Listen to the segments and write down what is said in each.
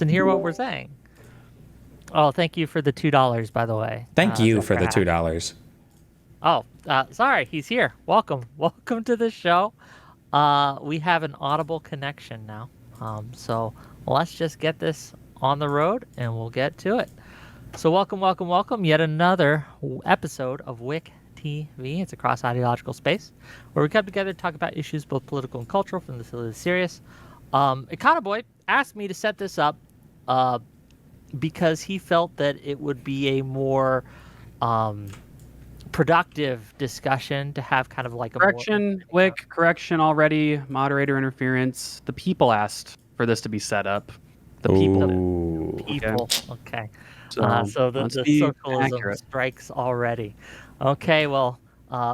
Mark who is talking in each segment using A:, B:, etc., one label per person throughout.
A: and hear what we're saying. Oh, thank you for the $2, by the way.
B: Thank you for
A: Zachary.
B: the $2.
A: Oh, sorry, he's here. Welcome to the show. We have an audible connection now. So let's just get this on the road, and we'll get to it. So welcome. Yet another episode of WIC TV. It's a cross-ideological space where we come together to talk about issues both political and cultural, from the silly to the serious. Econoboi asked me to set this up because he felt that it would be a more productive discussion to have kind of like a
C: correction already, moderator interference. The people asked for this to be set up. The people.
A: Okay. So the
C: let's be
A: socialism
C: accurate.
A: strikes already. Okay, well,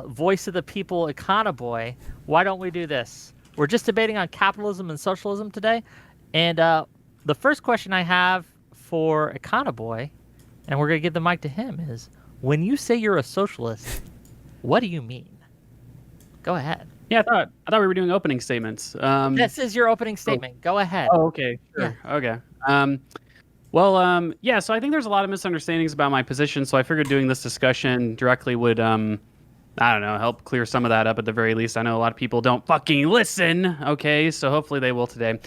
A: voice of the people, Econoboi, why don't we do this? We're just debating on capitalism and socialism today. And the first question I have for Econoboi, and we're going to give the mic to him, is when you say you're a socialist, what do you mean? Go ahead.
C: Yeah, I thought we were doing opening statements.
A: This is your opening statement. Go ahead.
C: Oh, okay. Sure. Yeah. Okay. Yeah, so I think there's a lot of misunderstandings about my position, so I figured doing this discussion directly would, help clear some of that up at the very least. I know a lot of people don't fucking listen, okay? So hopefully they will today.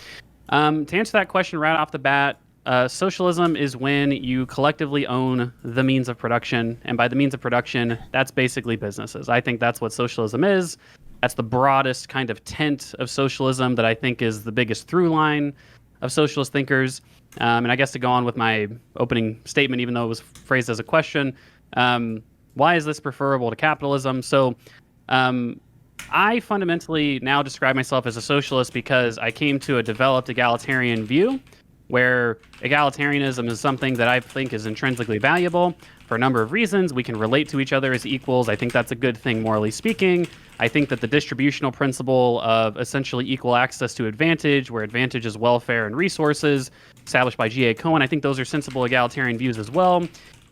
C: To answer that question right off the bat, socialism is when you collectively own the means of production, and by the means of production, that's basically businesses. I think that's what socialism is. That's the broadest kind of tent of socialism that I think is the biggest through line of socialist thinkers. And I guess to go on with my opening statement, even though it was phrased as a question, why is this preferable to capitalism? So I fundamentally now describe myself as a socialist because I came to a developed egalitarian view where egalitarianism is something that I think is intrinsically valuable for a number of reasons. We can relate to each other as equals. I think that's a good thing, morally speaking. I think that the distributional principle of essentially equal access to advantage, where advantage is welfare and resources, established by G.A. Cohen, I think those are sensible egalitarian views as well.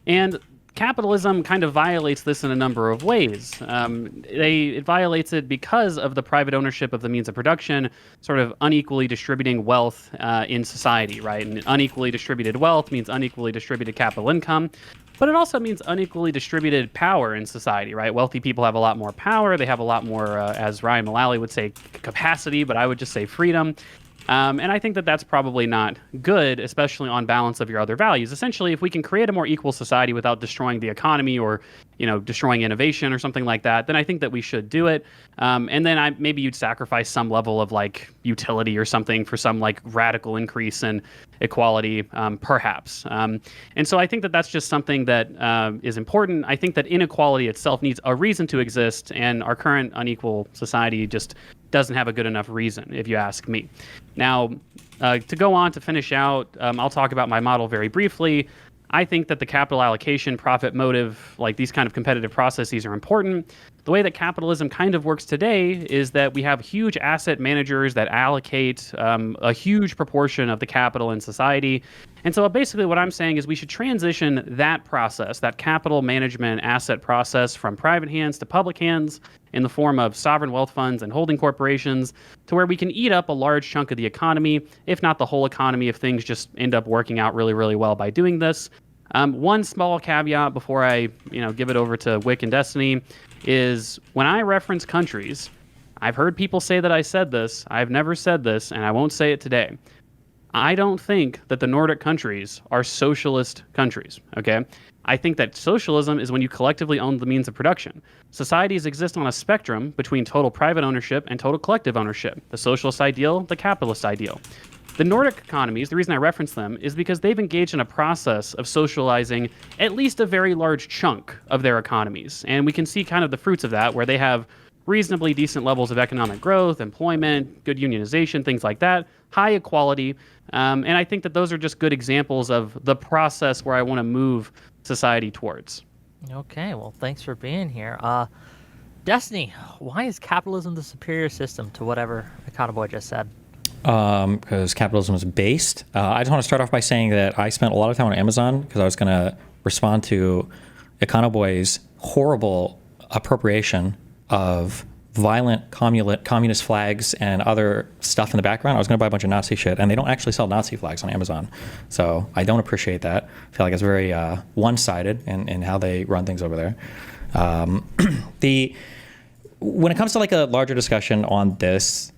C: And capitalism kind of violates this in a number of ways. It violates it because of the private ownership of the means of production, sort of unequally distributing wealth in society, right? And unequally distributed wealth means unequally distributed capital income, but it also means unequally distributed power in society, right? Wealthy people have a lot more power. They have a lot more, as Ryan Mullally would say, capacity, but I would just say freedom. And I think that that's probably not good, especially on balance of your other values. Essentially, if we can create a more equal society without destroying the economy or, destroying innovation or something like that, then I think that we should do it. And then maybe you'd sacrifice some level of like utility or something for some like radical increase in equality, perhaps. And so I think that that's just something that is important. I think that inequality itself needs a reason to exist, and our current unequal society just doesn't have a good enough reason, if you ask me. Now, to go on to finish out, I'll talk about my model very briefly. I think that the capital allocation, profit motive, like these kind of competitive processes are important. The way that capitalism kind of works today is that we have huge asset managers that allocate a huge proportion of the capital in society. And so basically what I'm saying is we should transition that process, that capital management asset process, from private hands to public hands in the form of sovereign wealth funds and holding corporations, to where we can eat up a large chunk of the economy, if not the whole economy, if things just end up working out really, really well by doing this. One small caveat before I give it over to Wick and Destiny is when I reference countries, I've heard people say that I said this. I've never said this, and I won't say it today. I don't think that the Nordic countries are socialist countries, okay? I think that socialism is when you collectively own the means of production. Societies exist on a spectrum between total private ownership and total collective ownership, the socialist ideal, the capitalist ideal. The Nordic economies, the reason I reference them is because they've engaged in a process of socializing at least a very large chunk of their economies. And we can see kind of the fruits of that, where they have reasonably decent levels of economic growth, employment, good unionization, things like that, high equality. And I think that those are just good examples of the process where I want to move society towards.
A: Okay, well, thanks for being here. Destiny, why is capitalism the superior system to whatever Econoboi just said?
B: Because capitalism is based. I just want to start off by saying that I spent a lot of time on Amazon because I was going to respond to Econoboi's horrible appropriation of violent communist flags and other stuff in the background, I was going to buy a bunch of Nazi shit, and they don't actually sell Nazi flags on Amazon. So I don't appreciate that. I feel like it's very one-sided in how they run things over there. When it comes to like a larger discussion on this,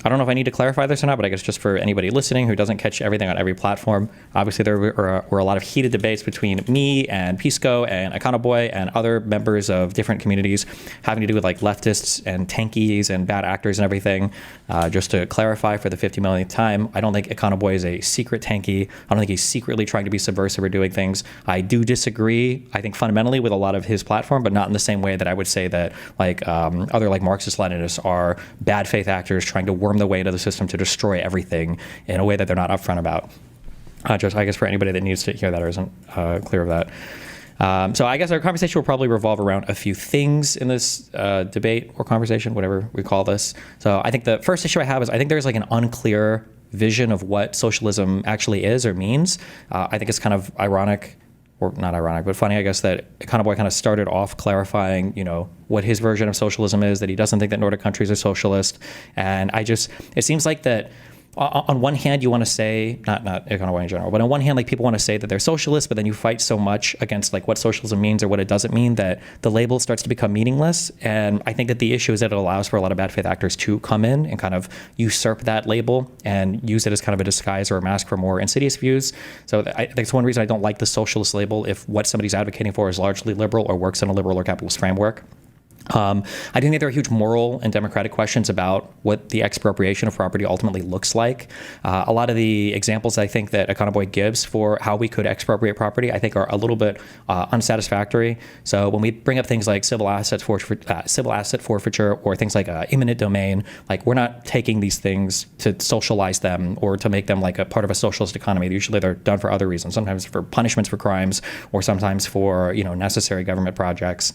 B: I don't know if I need to clarify this or not, but I guess just for anybody listening who doesn't catch everything on every platform, obviously there were a lot of heated debates between me and Pisco and Econoboi and other members of different communities having to do with like leftists and tankies and bad actors and everything. Just to clarify for the 50 millionth time, I don't think Econoboi is a secret tanky. I don't think he's secretly trying to be subversive or doing things. I do disagree, I think fundamentally, with a lot of his platform, but not in the same way that I would say that like other like Marxist-Leninists are bad faith actors trying to worm the way into the system to destroy everything in a way that they're not upfront about. Just, I guess, for anybody that needs to hear that or isn't clear of that. So I guess our conversation will probably revolve around a few things in this debate or conversation, whatever we call this. So I think the first issue I have is I think there's like an unclear vision of what socialism actually is or means. I think it's kind of ironic, or not ironic, but funny, I guess, that Econoboi kind of started off clarifying, what his version of socialism is, that he doesn't think that Nordic countries are socialist. And it seems like that on one hand, you want to say, not Econoboi in general, but on one hand, like people want to say that they're socialists, but then you fight so much against like what socialism means or what it doesn't mean that the label starts to become meaningless. And I think that the issue is that it allows for a lot of bad faith actors to come in and kind of usurp that label and use it as kind of a disguise or a mask for more insidious views. So I think it's one reason I don't like the socialist label if what somebody's advocating for is largely liberal or works in a liberal or capitalist framework. I do think there are huge moral and democratic questions about what the expropriation of property ultimately looks like. A lot of the examples I think that Econoboi gives for how we could expropriate property, I think, are a little bit unsatisfactory. So when we bring up things like civil asset forfeiture or things like eminent domain, like we're not taking these things to socialize them or to make them like a part of a socialist economy. Usually they're done for other reasons, sometimes for punishments for crimes or sometimes for necessary government projects.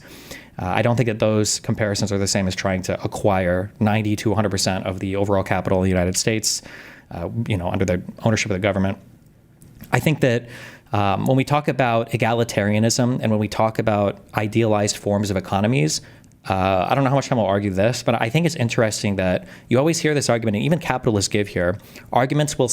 B: I don't think that those comparisons are the same as trying to acquire 90 to 100% of the overall capital of the United States, under the ownership of the government. I think that when we talk about egalitarianism and when we talk about idealized forms of economies, I don't know how much time I'll argue this, but I think it's interesting that you always hear this argument, and even capitalists give here, arguments will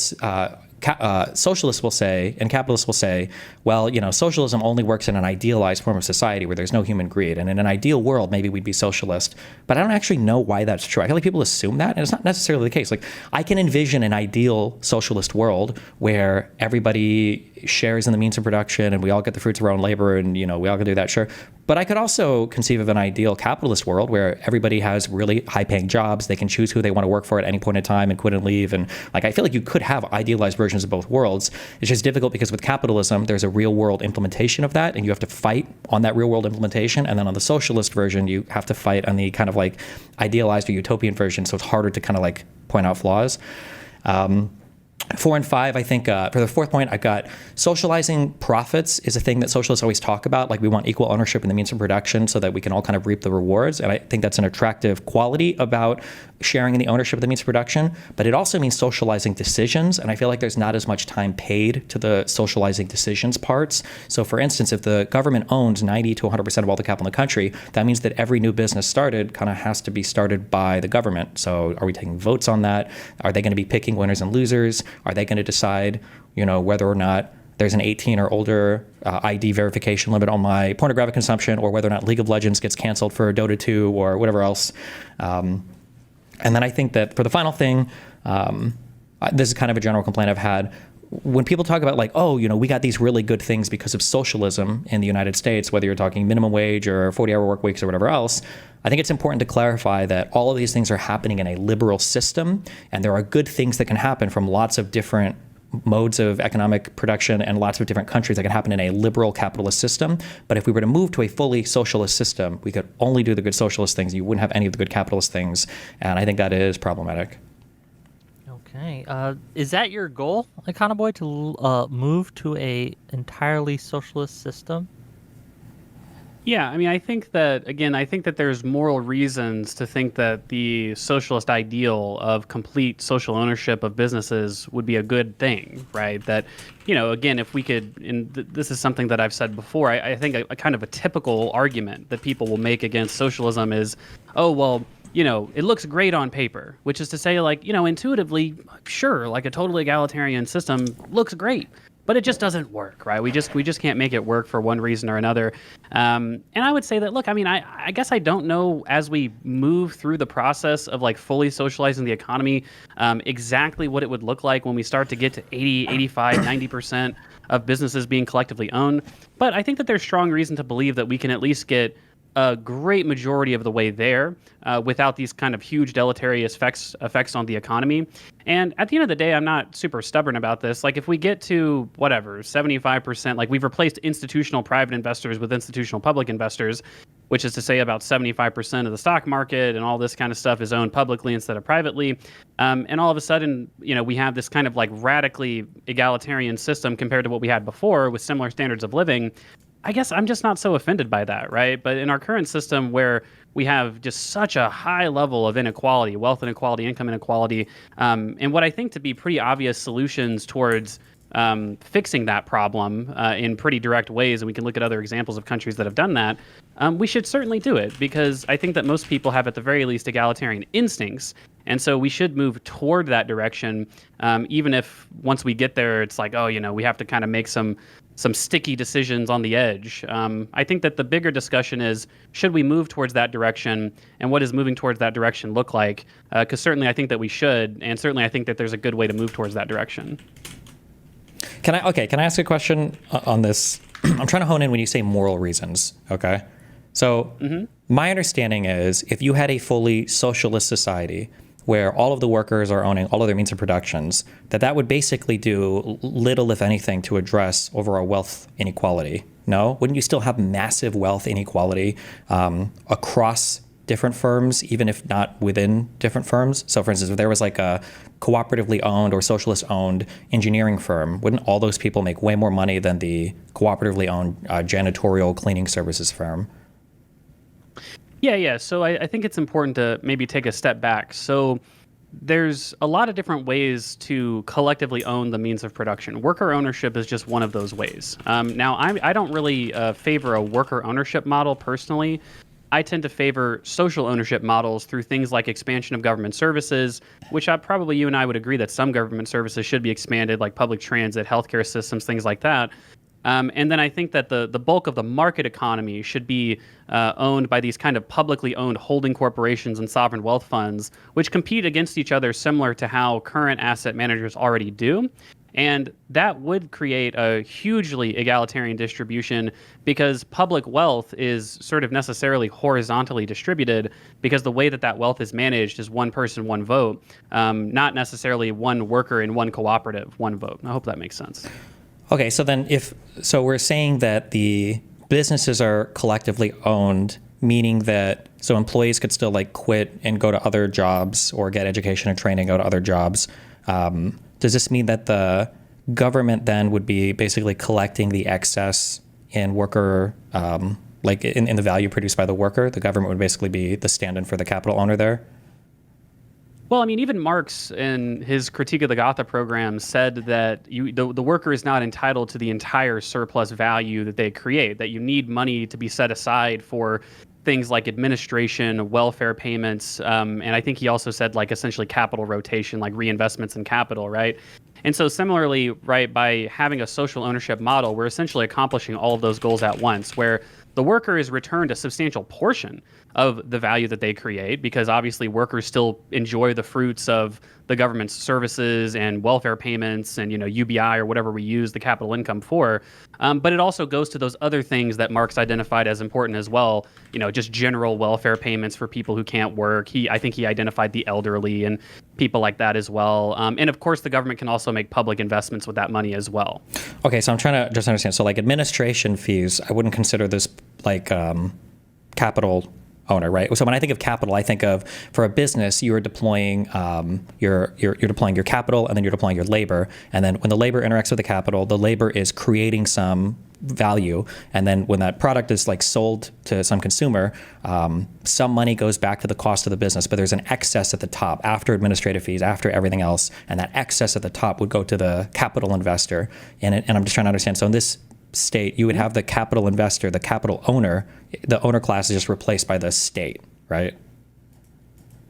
B: socialists will say and capitalists will say, well, socialism only works in an idealized form of society where there's no human greed. And in an ideal world, maybe we'd be socialist. But I don't actually know why that's true. I feel like people assume that, and it's not necessarily the case. Like, I can envision an ideal socialist world where everybody shares in the means of production and we all get the fruits of our own labor and, we all can do that, sure. But I could also conceive of an ideal capitalist world where everybody has really high-paying jobs. They can choose who they want to work for at any point in time and quit and leave. And I feel like you could have idealized versions of both worlds. It's just difficult because with capitalism, there's a real-world implementation of that, and you have to fight on that real-world implementation. And then on the socialist version, you have to fight on the kind of like idealized or utopian version. So it's harder to kind of like point out flaws. 4 and 5, I think for the fourth point, I've got socializing profits is a thing that socialists always talk about. Like, we want equal ownership in the means of production so that we can all kind of reap the rewards. And I think that's an attractive quality about sharing in the ownership of the means of production. But it also means socializing decisions. And I feel like there's not as much time paid to the socializing decisions parts. So for instance, if the government owns 90 to 100% of all the capital in the country, that means that every new business started kind of has to be started by the government. So are we taking votes on that? Are they going to be picking winners and losers? Are they going to decide, whether or not there's an 18 or older ID verification limit on my pornographic consumption, or whether or not League of Legends gets canceled for Dota 2 or whatever else? And then I think that for the final thing, this is kind of a general complaint I've had. When people talk about like, we got these really good things because of socialism in the United States, whether you're talking minimum wage or 40-hour work weeks or whatever else, I think it's important to clarify that all of these things are happening in a liberal system, and there are good things that can happen from lots of different modes of economic production and lots of different countries that can happen in a liberal capitalist system. But if we were to move to a fully socialist system, we could only do the good socialist things. You wouldn't have any of the good capitalist things, and I think that is problematic.
A: Okay. Is that your goal, Econoboi, to move to a entirely socialist system?
C: Yeah, I mean, I think that there's moral reasons to think that the socialist ideal of complete social ownership of businesses would be a good thing, right? That, again, if we could, and this is something that I've said before, I think a kind of a typical argument that people will make against socialism is, oh, well, it looks great on paper, which is to say, like, intuitively, sure, like a totally egalitarian system looks great, but it just doesn't work, right? We just can't make it work for one reason or another. And I would say that, look, I mean, I guess I don't know as we move through the process of like fully socializing the economy, exactly what it would look like when we start to get to 80, 85, 90% of businesses being collectively owned. But I think that there's strong reason to believe that we can at least get a great majority of the way there without these kind of huge deleterious effects on the economy. And at the end of the day, I'm not super stubborn about this. Like if we get to whatever, 75%, like we've replaced institutional private investors with institutional public investors, which is to say about 75% of the stock market and all this kind of stuff is owned publicly instead of privately. And all of a sudden, we have this kind of like radically egalitarian system compared to what we had before with similar standards of living. I guess I'm just not so offended by that, right? But in our current system where we have just such a high level of inequality, wealth inequality, income inequality, and what I think to be pretty obvious solutions towards fixing that problem in pretty direct ways, and we can look at other examples of countries that have done that, we should certainly do it because I think that most people have at the very least egalitarian instincts. And so we should move toward that direction, even if once we get there, it's like, oh, we have to kind of make some sticky decisions on the edge. I think that the bigger discussion is, should we move towards that direction, and what does moving towards that direction look like? Because certainly I think that we should, and certainly I think that there's a good way to move towards that direction.
B: Can I ask a question on this? I'm trying to hone in when you say moral reasons, okay? So my understanding is if you had a fully socialist society where all of the workers are owning all of their means of productions, that would basically do little, if anything, to address overall wealth inequality. No? Wouldn't you still have massive wealth inequality across different firms, even if not within different firms? So for instance, if there was like a cooperatively owned or socialist owned engineering firm, wouldn't all those people make way more money than the cooperatively owned janitorial cleaning services firm?
C: Yeah. So I think it's important to maybe take a step back. So there's a lot of different ways to collectively own the means of production. Worker ownership is just one of those ways. Now, I don't really favor a worker ownership model personally. I tend to favor social ownership models through things like expansion of government services, which probably you and I would agree that some government services should be expanded, like public transit, healthcare systems, things like that. And then I think that the bulk of the market economy should be owned by these kind of publicly owned holding corporations and sovereign wealth funds, which compete against each other similar to how current asset managers already do. And that would create a hugely egalitarian distribution because public wealth is sort of necessarily horizontally distributed because the way that wealth is managed is one person, one vote, not necessarily one worker in one cooperative, one vote. I hope that makes sense.
B: Okay, so then so we're saying that the businesses are collectively owned, meaning that so employees could still like quit and go to other jobs or get education and training, go to other jobs. Does this mean that the government then would be basically collecting the excess in worker, like in the value produced by the worker? The government would basically be the stand-in for the capital owner there?
C: Well, I mean, even Marx in his Critique of the Gotha program said that the worker is not entitled to the entire surplus value that they create, that you need money to be set aside for things like administration, welfare payments, and I think he also said like essentially capital rotation, like reinvestments in capital, right? And so similarly, right, by having a social ownership model, we're essentially accomplishing all of those goals at once, where the worker is returned a substantial portion of the value that they create, because obviously workers still enjoy the fruits of the government's services and welfare payments and, UBI or whatever we use the capital income for. But it also goes to those other things that Marx identified as important as well, just general welfare payments for people who can't work. I think he identified the elderly and people like that as well. And of course, the government can also make public investments with that money as well.
B: Okay, so I'm trying to just understand. So like administration fees, I wouldn't consider this like capital owner, right? So when I think of capital, I think of, for a business, you are deploying you're deploying your capital, and then you're deploying your labor. And then when the labor interacts with the capital is creating some value, and then when that product is like sold to some consumer, some money goes back to the cost of the business, but there's an excess at the top after administrative fees, after everything else, and that excess at the top would go to the capital investor in it. And I'm just trying to understand. So in this state, you would have the capital investor, the capital owner. The owner class is just replaced by the state, right?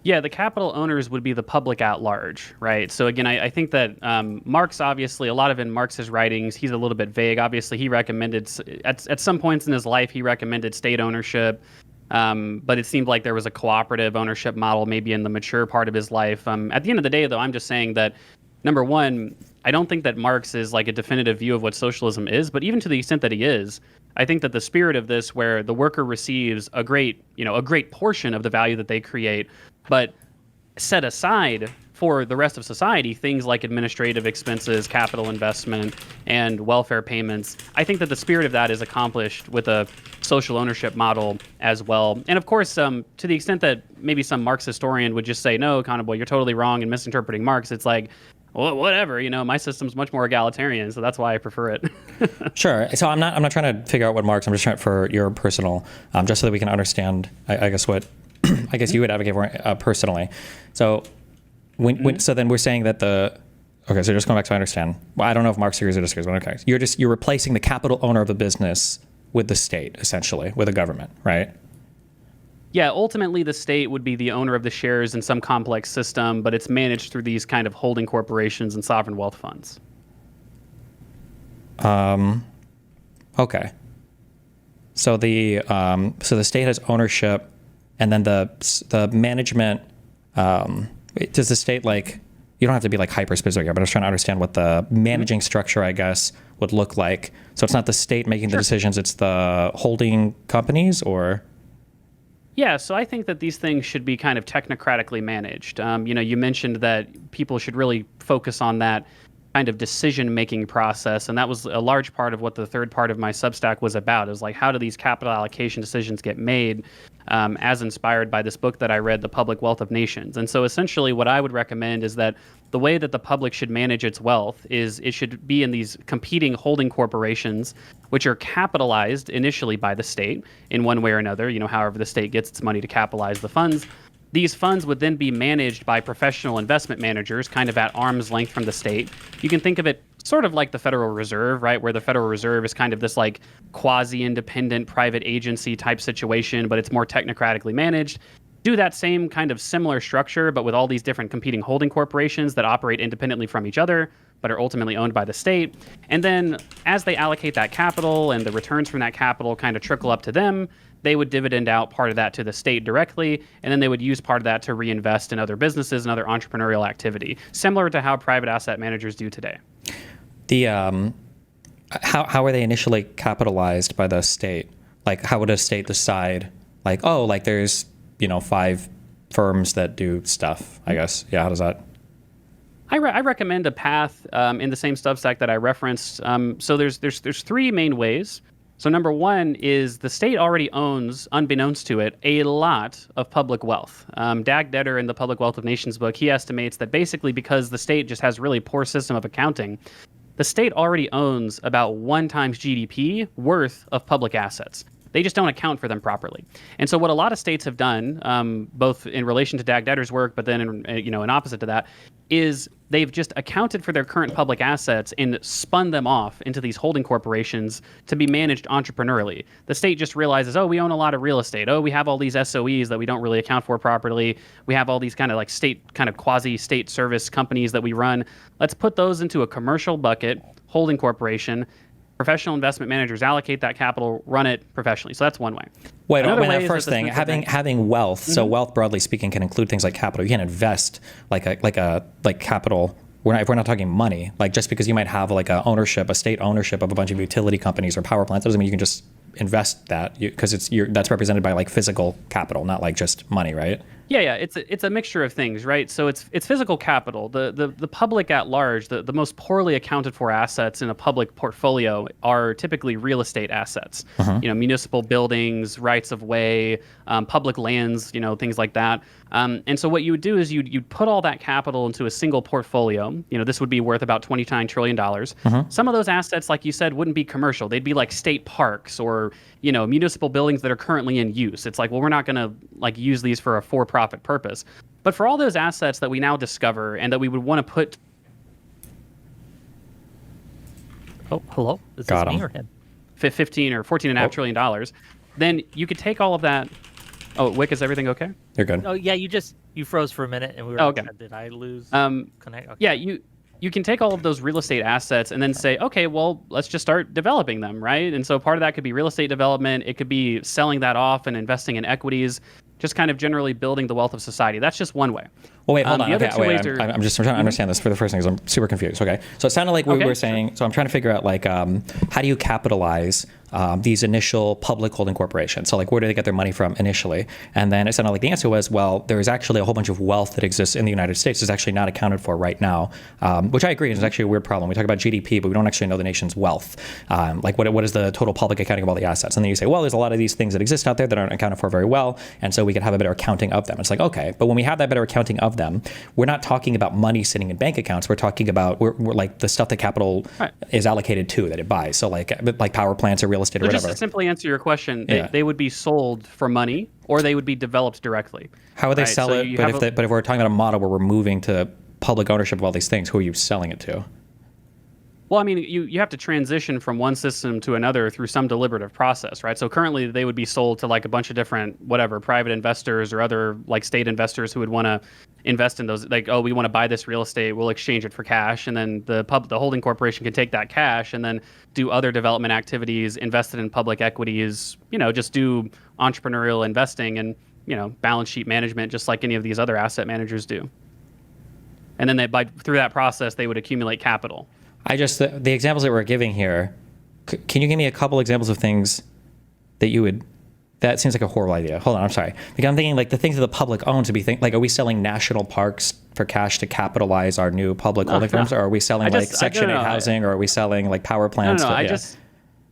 C: Yeah, the capital owners would be the public at large, right? So again, I think that Marx, obviously, a lot of in Marx's writings, he's a little bit vague. Obviously, he recommended, at some points in his life, he recommended state ownership, but it seemed like there was a cooperative ownership model maybe in the mature part of his life. At the end of the day, though, I'm just saying that, number one, I don't think that Marx is like a definitive view of what socialism is, but even to the extent that he is, I think that the spirit of this, where the worker receives a great portion of the value that they create, but set aside for the rest of society things like administrative expenses, capital investment, and welfare payments. I think that the spirit of that is accomplished with a social ownership model as well. And of course, to the extent that maybe some Marx historian would just say, no, Econoboi, you're totally wrong and misinterpreting Marx, it's like, well, whatever, my system's much more egalitarian, so that's why I prefer it.
B: Sure. So I'm not trying to figure out what Marx. I'm just trying for your personal, just so that we can understand, I guess what I guess you would advocate for personally. So so then we're saying that okay, so just going back to understand. Well, I don't know if Marx agrees or disagrees, but okay. You're replacing the capital owner of the business with the state, essentially, with the government, right?
C: Yeah, ultimately the state would be the owner of the shares in some complex system, but it's managed through these kind of holding corporations and sovereign wealth funds.
B: Okay. So the state has ownership, and then the management. Does the state, like, you don't have to be like hyper specific here, but I was trying to understand what the managing structure, I guess, would look like. So it's not the state making the decisions; it's the holding companies, or.
C: Yeah, so I think that these things should be kind of technocratically managed. You mentioned that people should really focus on that kind of decision-making process, and that was a large part of what the third part of my Substack was about, is like, how do these capital allocation decisions get made, as inspired by this book that I read, The Public Wealth of Nations. And so essentially what I would recommend is that the way that the public should manage its wealth is it should be in these competing holding corporations, which are capitalized initially by the state in one way or another, however the state gets its money to capitalize the funds. These funds would then be managed by professional investment managers, kind of at arm's length from the state. You can think of it sort of like the Federal Reserve, right? Where the Federal Reserve is kind of this like quasi-independent private agency type situation, but it's more technocratically managed. Do that same kind of similar structure, but with all these different competing holding corporations that operate independently from each other, but are ultimately owned by the state. And then as they allocate that capital and the returns from that capital kind of trickle up to them, they would dividend out part of that to the state directly, and then they would use part of that to reinvest in other businesses and other entrepreneurial activity, similar to how private asset managers do today.
B: How are they initially capitalized by the state? Like, how would a state decide, like, oh, like there's 5 firms that do stuff, I guess. Yeah, how does that?
C: I recommend a path in the same Substack that I referenced. So there's 3 main ways. So number 1 is the state already owns, unbeknownst to it, a lot of public wealth. Dag Detter in the Public Wealth of Nations book, he estimates that basically because the state just has really poor system of accounting, the state already owns about 1 times GDP worth of public assets. They just don't account for them properly. And so what a lot of states have done, both in relation to Dag Detter's work, but then in opposite to that, is they've just accounted for their current public assets and spun them off into these holding corporations to be managed entrepreneurially. The state just realizes, oh, we own a lot of real estate. Oh, we have all these SOEs that we don't really account for properly. We have all these kind of like state, kind of quasi-state service companies that we run. Let's put those into a commercial bucket, holding corporation. Professional investment managers allocate that capital, run it professionally. So that's one way.
B: Wait, that first thing, having wealth. Mm-hmm. So wealth, broadly speaking, can include things like capital. You can invest like capital. If we're not talking money, like just because you might have like a state ownership of a bunch of utility companies or power plants, doesn't mean you can just invest that, because that's represented by like physical capital, not like just money, right?
C: Yeah, it's a mixture of things, right? So it's physical capital. The public at large, the most poorly accounted for assets in a public portfolio are typically real estate assets.
B: Uh-huh.
C: Municipal buildings, rights of way, public lands, things like that. And so what you would do is you'd put all that capital into a single portfolio. This would be worth about $29 trillion. Some of those assets, like you said, wouldn't be commercial. They'd be like state parks or municipal buildings that are currently in use. It's like, well, we're not going to use these for a for-profit purpose. But for all those assets that we now discover and that we would want to put...
A: Oh, hello? Is
B: Got
A: this me
B: him.
A: or him?
C: 15 or 14 and a half trillion dollars, then you could take all of that. Oh, Wick, is everything okay?
B: You're good.
A: Oh, yeah, you froze for a minute, and we were
C: Okay.
A: did I lose connect? Okay.
C: Yeah, you can take all of those real estate assets and then say, okay, well, let's just start developing them, right? And so part of that could be real estate development. It could be selling that off and investing in equities, just kind of generally building the wealth of society. That's just one way.
B: Well, wait, hold on.
C: The other
B: Okay,
C: two
B: wait.
C: ways are...
B: I'm trying to understand this for the first thing because I'm super confused. Okay, so it sounded like we
C: Okay,
B: were saying. So I'm trying to figure out how do you capitalize these initial public holding corporations? So where do they get their money from initially? And then it sounded like the answer was, well, there is actually a whole bunch of wealth that exists in the United States that's actually not accounted for right now, which I agree is actually a weird problem. We talk about GDP, but we don't actually know the nation's wealth. What is the total public accounting of all the assets? And then you say, well, there's a lot of these things that exist out there that aren't accounted for very well, and so we could have a better accounting of them. It's like, okay, but when we have that better accounting of them, we're not talking about money sitting in bank accounts. We're talking about we're like the stuff that capital is allocated to that it buys. So like power plants or real estate or
C: So
B: whatever.
C: just to simply answer your question,
B: Yeah.
C: they would be sold for money or they would be developed directly.
B: How would they
C: right?
B: sell
C: So
B: it?
C: you
B: But
C: have
B: but if we're talking about a model where we're moving to public ownership of all these things, who are you selling it to?
C: Well, I mean, you have to transition from one system to another through some deliberative process, right? So currently they would be sold to a bunch of different, private investors or other state investors who would want to invest in those. We want to buy this real estate, we'll exchange it for cash. And then the holding corporation can take that cash and then do other development activities, invest it in public equities, just do entrepreneurial investing and, balance sheet management, just like any of these other asset managers do. And then through that process, they would accumulate capital.
B: The examples that we're giving here, can you give me a couple examples of things that seems like a horrible idea. Hold on, I'm sorry. I'm thinking the things that the public owns to be are we selling national parks for cash to capitalize our new public holding firms? Or are we selling Section 8 housing, or are we selling power plants?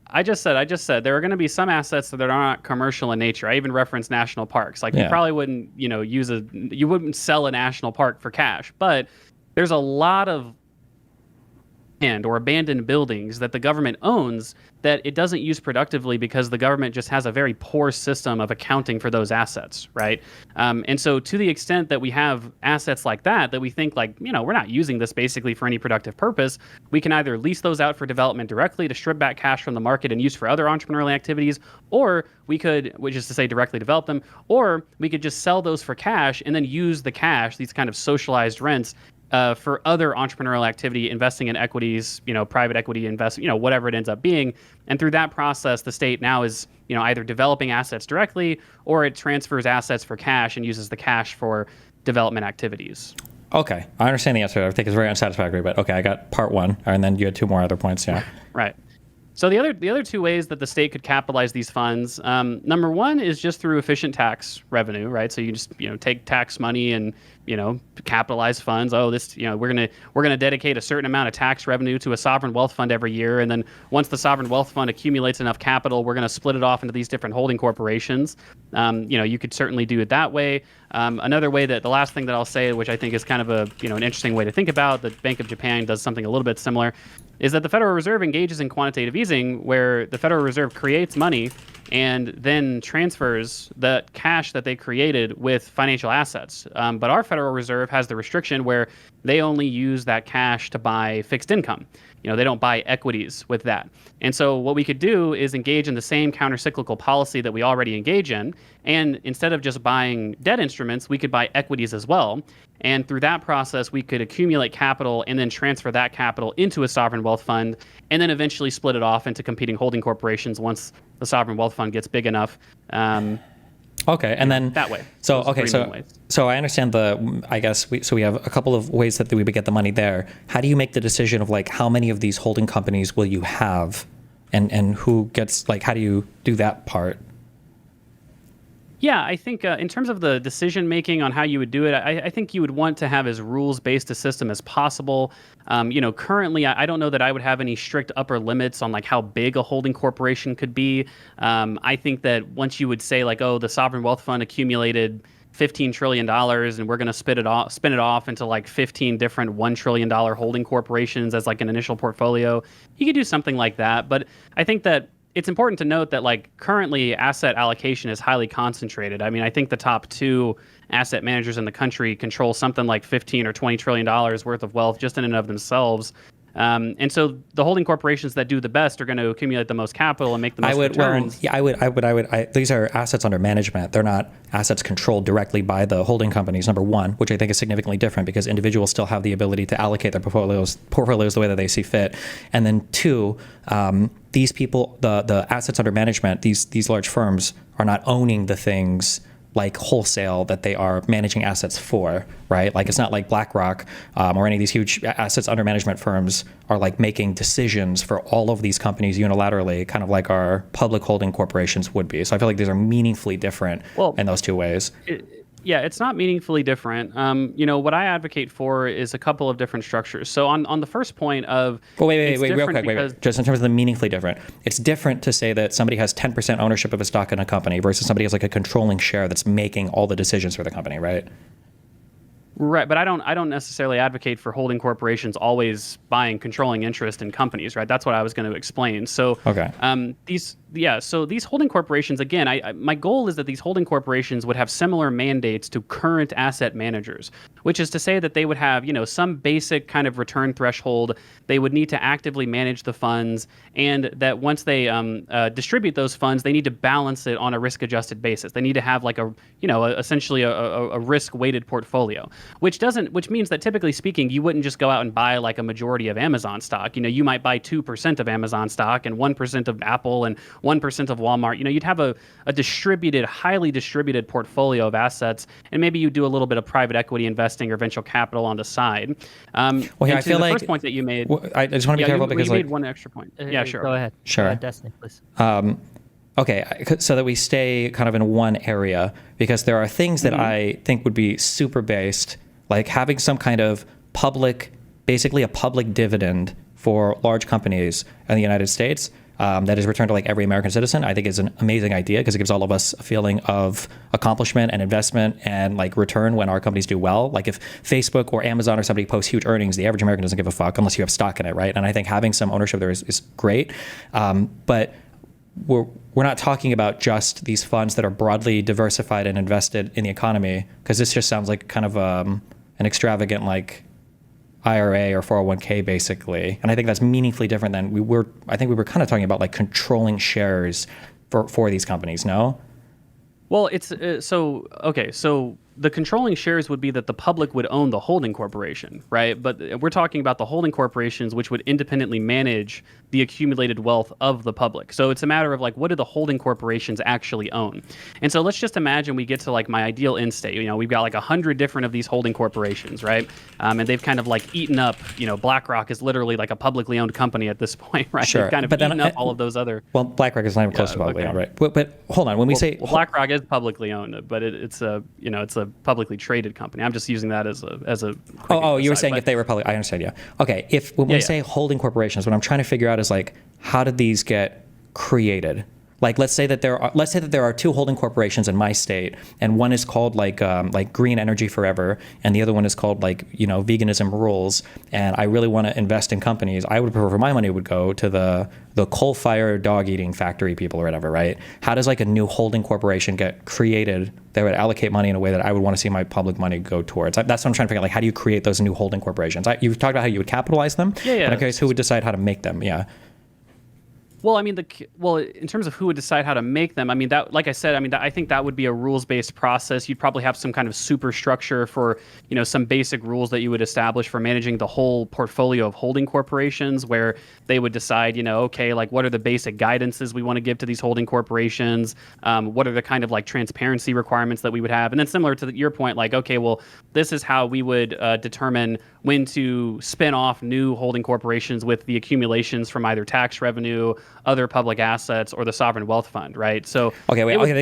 C: I just said there are going to be some assets that are not commercial in nature. I even referenced national parks. You probably wouldn't, you wouldn't sell a national park for cash, but there's a lot of or abandoned buildings that the government owns that it doesn't use productively because the government just has a very poor system of accounting for those assets, right? And so to the extent that we have assets like that we think we're not using this basically for any productive purpose, we can either lease those out for development directly to strip back cash from the market and use for other entrepreneurial activities, or we could, which is to say directly develop them, or we could just sell those for cash and then use the cash, these kind of socialized rents, for other entrepreneurial activity, investing in equities, private equity investment, whatever it ends up being. And through that process, the state now is, either developing assets directly or it transfers assets for cash and uses the cash for development activities.
B: Okay, I understand the answer. I think it's very unsatisfactory, but okay, I got part one, and then you had two more other points. Yeah.
C: Right. So the other two ways that the state could capitalize these funds, number one is just through efficient tax revenue, right? So you just take tax money and capitalize funds. Oh, this we're gonna dedicate a certain amount of tax revenue to a sovereign wealth fund every year, and then once the sovereign wealth fund accumulates enough capital, we're gonna split it off into these different holding corporations. You could certainly do it that way. Another way that the last thing that I'll say, which I think is kind of an interesting way to think about, the Bank of Japan does something a little bit similar, is that the Federal Reserve engages in quantitative easing, where the Federal Reserve creates money and then transfers the cash that they created with financial assets. But our Federal Reserve has the restriction where they only use that cash to buy fixed income. They don't buy equities with that. And so what we could do is engage in the same countercyclical policy that we already engage in. And instead of just buying debt instruments, we could buy equities as well. And through that process, we could accumulate capital and then transfer that capital into a sovereign wealth fund and then eventually split it off into competing holding corporations once the sovereign wealth fund gets big enough.
B: Okay, and then
C: that way.
B: So
C: Those three main ways.
B: so I understand we have a couple of ways that we would get the money there. How do you make the decision of how many of these holding companies will you have, and who gets how do you do that part?
C: Yeah, I think in terms of the decision making on how you would do it, I think you would want to have as rules based a system as possible. Currently, I don't know that I would have any strict upper limits on like how big a holding corporation could be. I think that once you would say like, oh, the sovereign wealth fund accumulated $15 trillion, and we're going to spin it off into like 15 different $1 trillion holding corporations as like an initial portfolio. You could do something like that, but I think that it's important to note that like currently asset allocation is highly concentrated. I mean, I think the top two asset managers in the country control something like 15 or $20 trillion worth of wealth just in and of themselves. And so the holding corporations that do the best are going to accumulate the most capital and make the most returns.
B: Well, yeah, these are assets under management. They're not assets controlled directly by the holding companies, number one, which I think is significantly different because individuals still have the ability to allocate their portfolios the way that they see fit. And then two, these people, the assets under management, these large firms are not owning the things like wholesale that they are managing assets for, right? Like it's not like BlackRock or any of these huge assets under management firms are like making decisions for all of these companies unilaterally, kind of like our public holding corporations would be. So I feel like these are meaningfully different in those two ways.
C: Yeah, it's not meaningfully different. What I advocate for is a couple of different structures. So on the first point of
B: wait, real quick, wait. Just in terms of the meaningfully different, it's different to say that somebody has 10% ownership of a stock in a company versus somebody has like a controlling share that's making all the decisions for the company, right?
C: Right, but I don't necessarily advocate for holding corporations always buying controlling interest in companies, right? That's what I was going to explain. So,
B: okay.
C: So these holding corporations, again, my goal is that these holding corporations would have similar mandates to current asset managers, which is to say that they would have, some basic kind of return threshold. They would need to actively manage the funds, and that once they distribute those funds, they need to balance it on a risk-adjusted basis. They need to have like essentially a risk-weighted portfolio. Which means that typically speaking, you wouldn't just go out and buy like a majority of Amazon stock. You might buy 2% of Amazon stock and 1% of Apple and 1% of Walmart. You'd have a highly distributed portfolio of assets, and maybe you do a little bit of private equity investing or venture capital on the side.
B: I feel like the
C: first point that you made.
B: I just want to be careful because
C: you made one extra point. Yeah, sure.
A: Go ahead.
B: Sure.
A: Destiny, please.
B: Okay, so that we stay kind of in one area, because there are things that I think would be super based, like having some kind of basically a public dividend for large companies in the United States that is returned to like every American citizen. I think is an amazing idea because it gives all of us a feeling of accomplishment and investment and like return when our companies do well. Like if Facebook or Amazon or somebody posts huge earnings, the average American doesn't give a fuck unless you have stock in it, right? And I think having some ownership there is great, but we're not talking about just these funds that are broadly diversified and invested in the economy, because this just sounds like kind of an extravagant like IRA or 401k basically. And I think that's meaningfully different than I think we were kind of talking about like controlling shares for these companies, no?
C: Well, it's so the controlling shares would be that the public would own the holding corporation, right? But we're talking about the holding corporations, which would independently manage the accumulated wealth of the public. So it's a matter of like, what do the holding corporations actually own? And so let's just imagine we get to like my ideal end state. We've got like 100 different of these holding corporations, right? And they've kind of like eaten up, BlackRock is literally like a publicly owned company at this point, right?
B: Sure.
C: They've kind of eaten up all of those other.
B: Well, BlackRock is not even close to publicly owned, right? But hold on, when we say
C: BlackRock is publicly owned, but it's a publicly traded company. I'm just using that as a.
B: You were saying if they were public. I understand. Yeah. Okay. When we say holding corporations, what I'm trying to figure out is like, how did these get created? Like, let's say that there are two holding corporations in my state, and one is called like Green Energy Forever, and the other one is called like Veganism Rules. And I really want to invest in companies. I would prefer my money would go to the coal-fired dog-eating factory people or whatever, right? How does like a new holding corporation get created that would allocate money in a way that I would want to see my public money go towards? That's what I'm trying to figure out. Like, how do you create those new holding corporations? You've talked about how you would capitalize them.
C: Yeah.
B: But I'm curious who would decide how to make them. Yeah.
C: Well, in terms of who would decide how to make them, like I said, I think that would be a rules-based process. You'd probably have some kind of superstructure for, some basic rules that you would establish for managing the whole portfolio of holding corporations, where they would decide, okay, like what are the basic guidances we want to give to these holding corporations? What are the kind of like transparency requirements that we would have? And then similar to your point, like, okay, well, this is how we would determine when to spin off new holding corporations with the accumulations from either tax revenue, other public assets, or the sovereign wealth fund, right? So
B: okay, wait,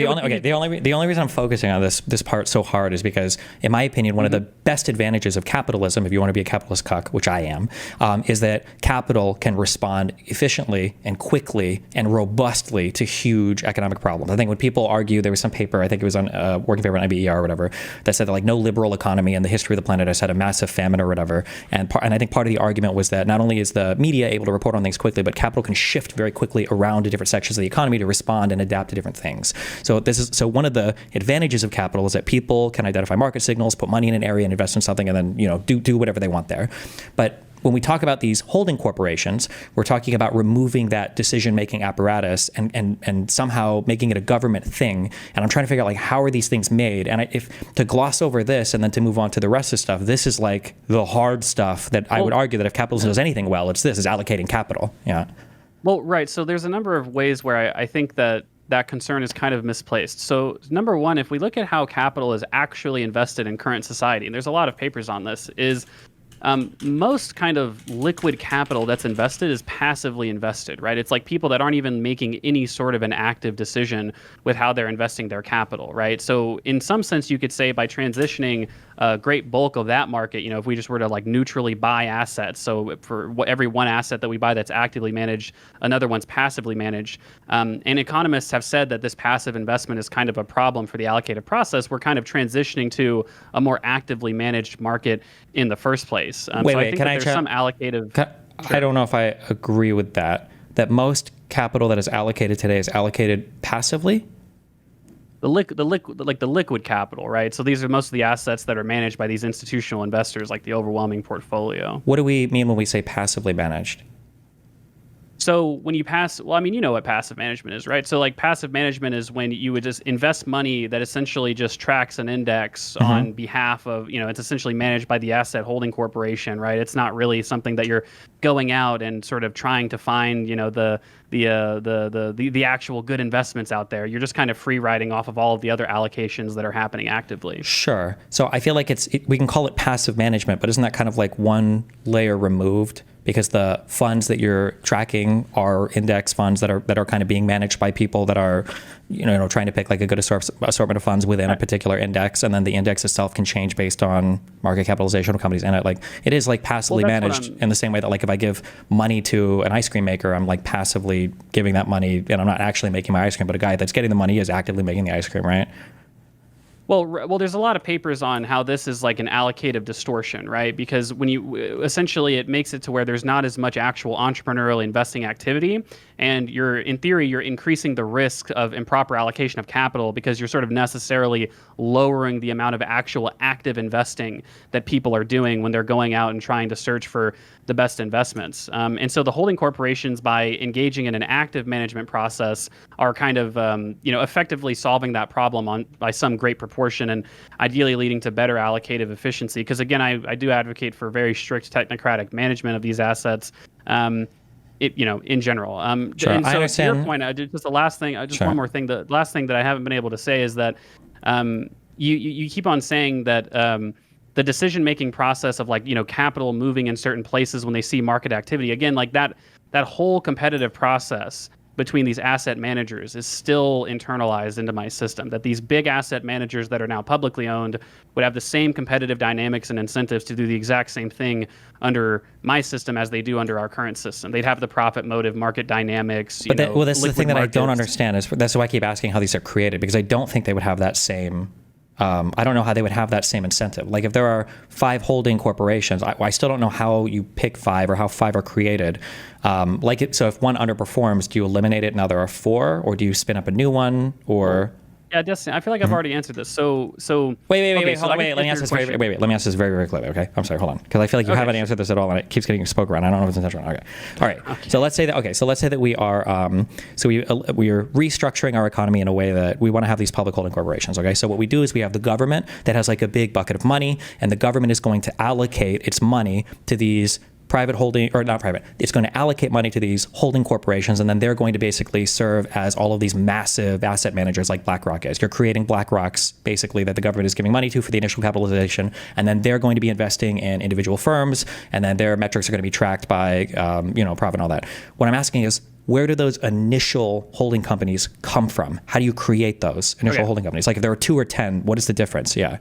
B: the only reason I'm focusing on this part so hard is because, in my opinion, one of the best advantages of capitalism, if you want to be a capitalist cuck, which I am, is that capital can respond efficiently and quickly and robustly to huge economic problems. I think when people argue, there was some paper, I think it was on working paper on IBER or whatever, that said that like no liberal economy in the history of the planet has had a massive famine or whatever. And I think part of the argument was that not only is the media able to report on things quickly, but capital can shift very quickly around to different sections of the economy to respond and adapt to different things. So one of the advantages of capital is that people can identify market signals, put money in an area and invest in something, and then do whatever they want there. But when we talk about these holding corporations, we're talking about removing that decision-making apparatus and somehow making it a government thing. And I'm trying to figure out, like, how are these things made? And if to gloss over this and then to move on to the rest of the stuff, this is like the hard stuff that I would argue that if capitalism does anything well, it's allocating capital. Yeah.
C: Well, right. So there's a number of ways where I think that concern is kind of misplaced. So number one, if we look at how capital is actually invested in current society, and there's a lot of papers on this, is most kind of liquid capital that's invested is passively invested, right? It's like people that aren't even making any sort of an active decision with how they're investing their capital, right? So in some sense, you could say by transitioning a great bulk of that market, if we just were to like neutrally buy assets, so for every one asset that we buy that's actively managed, another one's passively managed. And economists have said that this passive investment is kind of a problem for the allocative process. We're kind of transitioning to a more actively managed market in the first place. So I think that there's some allocative...
B: I don't know if I agree with that most capital that is allocated today is allocated passively.
C: The liquid capital, right? So these are most of the assets that are managed by these institutional investors, like the overwhelming portfolio.
B: What do we mean when we say passively managed?
C: So when you you know what passive management is, right? So like passive management is when you would just invest money that essentially just tracks an index on behalf of, it's essentially managed by the asset holding corporation, right? It's not really something that you're going out and sort of trying to find, the actual good investments out there. You're just kind of free riding off of all of the other allocations that are happening actively.
B: Sure. So I feel like we can call it passive management, but isn't that kind of like one layer removed? Because the funds that you're tracking are index funds that are kind of being managed by people that are, trying to pick like a good assortment of funds within a particular index, and then the index itself can change based on market capitalization of companies in it. Like it is like passively managed in the same way that like if I give money to an ice cream maker, I'm like passively giving that money, and I'm not actually making my ice cream, but a guy that's getting the money is actively making the ice cream, right?
C: Well, there's a lot of papers on how this is like an allocative distortion, right? Because when essentially it makes it to where there's not as much actual entrepreneurial investing activity, and you're increasing the risk of improper allocation of capital because you're sort of necessarily lowering the amount of actual active investing that people are doing when they're going out and trying to search for the best investments. And so the holding corporations, by engaging in an active management process, are kind of effectively solving that problem by some great proportion, and ideally leading to better allocative efficiency. Because again, I do advocate for very strict technocratic management of these assets. In general.
B: Sure,
C: and so
B: I understand.
C: To your point, just the last thing,
B: Sure.
C: one more thing. The last thing that I haven't been able to say is that you keep on saying that the decision-making process of capital moving in certain places when they see market activity, again, like that whole competitive process between these asset managers is still internalized into my system, that these big asset managers that are now publicly owned would have the same competitive dynamics and incentives to do the exact same thing under my system as they do under our current system. They'd have the profit motive, market dynamics.
B: That's the thing that
C: markets.
B: I don't understand. That's why I keep asking how these are created, because I don't think they would have that same... I don't know how they would have that same incentive. Like if there are 5 holding corporations, I still don't know how you pick 5 or how 5 are created. So if one underperforms, do you eliminate it now there are 4, or do you spin up a new one, or...
C: Yeah, Destiny, I feel like I've already answered this. So
B: wait, let me answer this very, very clearly, okay? I'm sorry, hold on. Because I feel like you haven't answered this at all, and it keeps getting spoke around. I don't know if it's intentional. Okay. All right. Okay. So let's say that we are we are restructuring our economy in a way that we want to have these public holding corporations, okay? So what we do is we have the government that has like a big bucket of money, and the government is going to allocate its money to these private holding, or not private, it's going to allocate money to these holding corporations, and then they're going to basically serve as all of these massive asset managers like BlackRock is. You're creating BlackRocks basically that the government is giving money to for the initial capitalization, and then they're going to be investing in individual firms, and then their metrics are going to be tracked by profit and all that. What I'm asking is, where do those initial holding companies come from? How do you create those initial holding companies? Like if there are 2 or 10, what is the difference? Yeah.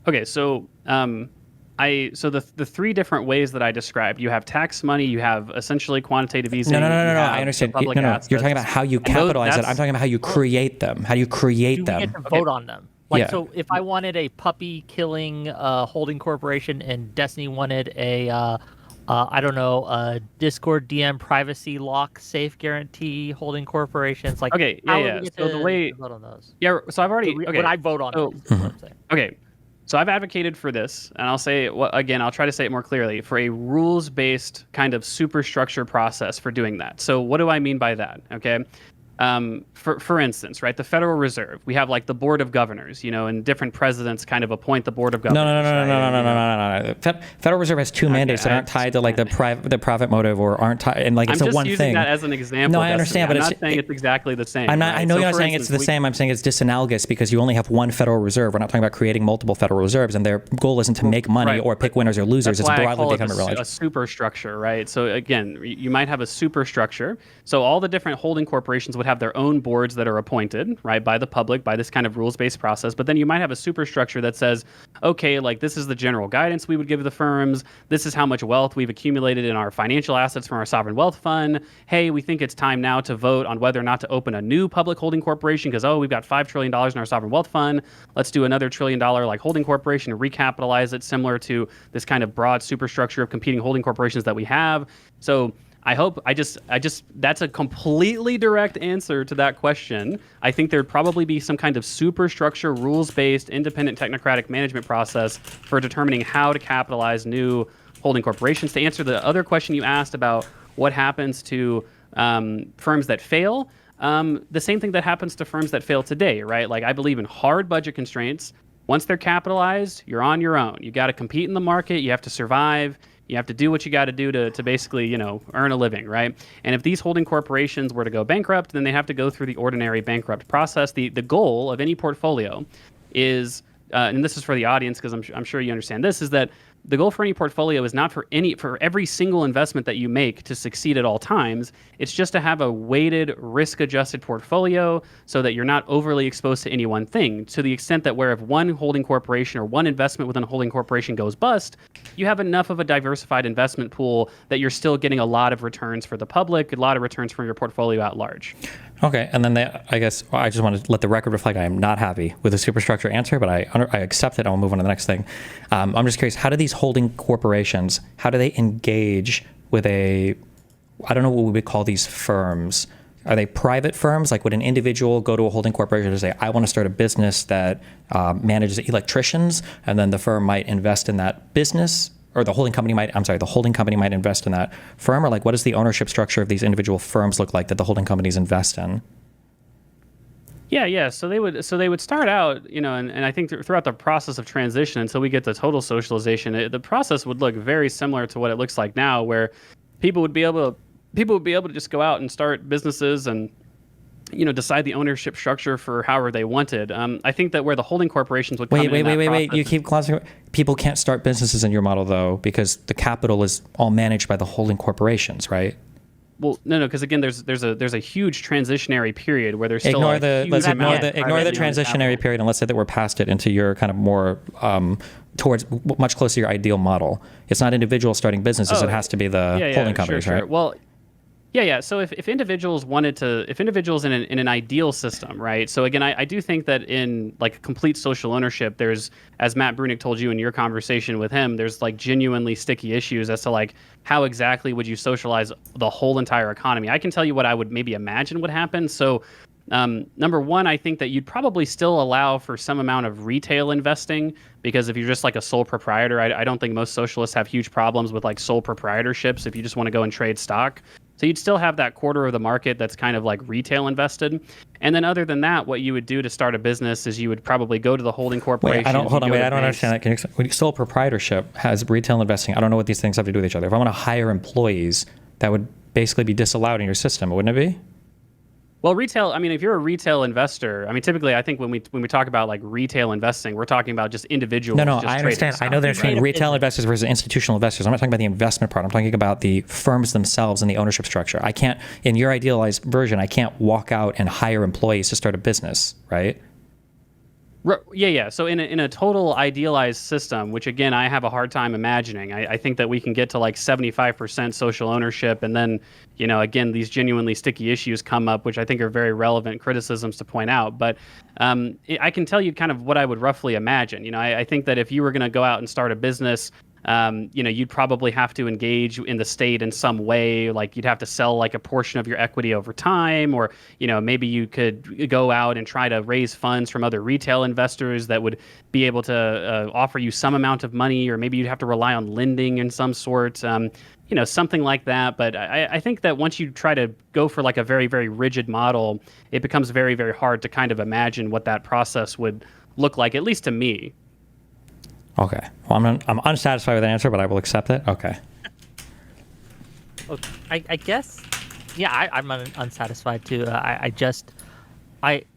C: Okay, so the 3 different ways that I described, you have tax money, you have essentially quantitative easing.
B: No. I understand. No. You're talking about how you capitalize it. I'm talking about how you create them. How do you create them?
A: You get to vote on them. So if I wanted a puppy killing holding corporation and Destiny wanted a a Discord DM privacy lock safe guarantee holding corporations, like
C: So the way
A: vote on those.
C: Yeah, so I've already
A: Would I vote on those? Is what I'm saying.
C: Okay. So I've advocated for this, and I'll say again, I'll try to say it more clearly, for a rules-based kind of superstructure process for doing that. So what do I mean by that? Okay. For instance, right, the Federal Reserve, we have like the Board of Governors, and different presidents kind of appoint the Board of Governors.
B: No. Federal Reserve has 2 mandates that aren't tied to like the profit motive or aren't tied, and like it's a one thing.
C: I'm just using that as an example.
B: No, I understand, but
C: I'm not saying it's exactly the same.
B: I know you're not saying it's the same. I'm saying it's disanalogous because you only have one Federal Reserve. We're not talking about creating multiple Federal Reserves, and their goal isn't to make money or pick winners or losers. It's broadly become a
C: superstructure, right? So again, you might have a superstructure. So all the different holding corporations would have their own boards that are appointed, right, by the public, by this kind of rules-based process. But then you might have a superstructure that says, okay, like this is the general guidance we would give the firms. This is how much wealth we've accumulated in our financial assets from our sovereign wealth fund. Hey, we think it's time now to vote on whether or not to open a new public holding corporation because, we've got $5 trillion in our sovereign wealth fund. Let's do another $1 trillion like holding corporation and recapitalize it similar to this kind of broad superstructure of competing holding corporations that we have. So I hope that's a completely direct answer to that question. I think there'd probably be some kind of superstructure, rules-based, independent technocratic management process for determining how to capitalize new holding corporations. To answer the other question you asked about what happens to firms that fail, the same thing that happens to firms that fail today, right? Like I believe in hard budget constraints. Once they're capitalized, you're on your own. You got to compete in the market. You have to survive. You have to do what you got to do to basically, earn a living, right? And if these holding corporations were to go bankrupt, then they have to go through the ordinary bankrupt process. The goal of any portfolio is, and this is for the audience because I'm sure you understand this, is that the goal for any portfolio is not for every single investment that you make to succeed at all times. It's just to have a weighted, risk-adjusted portfolio so that you're not overly exposed to any one thing. To the extent that where if one holding corporation or one investment within a holding corporation goes bust, you have enough of a diversified investment pool that you're still getting a lot of returns for the public, a lot of returns from your portfolio at large.
B: Okay, and then I just want to let the record reflect I am not happy with the superstructure answer, but I accept it and I'll move on to the next thing. I'm just curious, how do these holding corporations, how do they engage with I don't know what we would call these firms. Are they private firms? Like would an individual go to a holding corporation and say, I want to start a business that manages electricians, and then the firm might invest in that business? Or the holding company might invest in that firm? Or like, what does the ownership structure of these individual firms look like that the holding companies invest in?
C: Yeah. So they would start out, and I think throughout the process of transition until we get to total socialization, the process would look very similar to what it looks like now, where people would be able to just go out and start businesses and decide the ownership structure for however they wanted. I think that where the holding corporations would come in.
B: Wait. You keep glossing. People can't start businesses in your model though, because the capital is all managed by the holding corporations, right?
C: Well, no, because again, there's a huge transitionary period where there's still
B: ignore the transitionary period, and let's say that we're past it into your kind of more towards much closer to your ideal model. It's not individuals starting businesses; it has to be the holding companies,
C: sure.
B: right?
C: Well. Yeah. So if individuals in an ideal system, right? So again, I do think that in like complete social ownership, there's, as Matt Brunick told you in your conversation with him, there's like genuinely sticky issues as to like how exactly would you socialize the whole entire economy. I can tell you what I would maybe imagine would happen. So number one, I think that you'd probably still allow for some amount of retail investing, because if you're just like a sole proprietor, I don't think most socialists have huge problems with like sole proprietorships if you just want to go and trade stock. So you'd still have that quarter of the market that's kind of like retail invested. And then other than that, what you would do to start a business is you would probably go to the holding corporation.
B: Wait, I don't understand that. Can you explain? When sole proprietorship has retail investing, I don't know what these things have to do with each other. If I want to hire employees, that would basically be disallowed in your system, wouldn't it be?
C: Well, retail, I mean, if you're a retail investor, I mean, typically, I think when we talk about like retail investing, we're talking about just individuals.
B: No,
C: just
B: I
C: trading
B: understand. I know there's between retail investors versus institutional investors. I'm not talking about the investment part. I'm talking about the firms themselves and the ownership structure. I can't, in your idealized version, I can't walk out and hire employees to start a business, right?
C: Yeah. So in a total idealized system, which again I have a hard time imagining, I think that we can get to like 75% social ownership, and then again these genuinely sticky issues come up, which I think are very relevant criticisms to point out. But I can tell you kind of what I would roughly imagine. I think that if you were going to go out and start a business, you'd probably have to engage in the state in some way. Like you'd have to sell like a portion of your equity over time, or maybe you could go out and try to raise funds from other retail investors that would be able to offer you some amount of money, or maybe you'd have to rely on lending in some sort. Something like that. But I think that once you try to go for like a very, very rigid model, it becomes very, very hard to kind of imagine what that process would look like, at least to me.
B: Okay. Well, I'm unsatisfied with the answer, but I will accept it. Okay.
A: I guess, yeah, I'm unsatisfied too.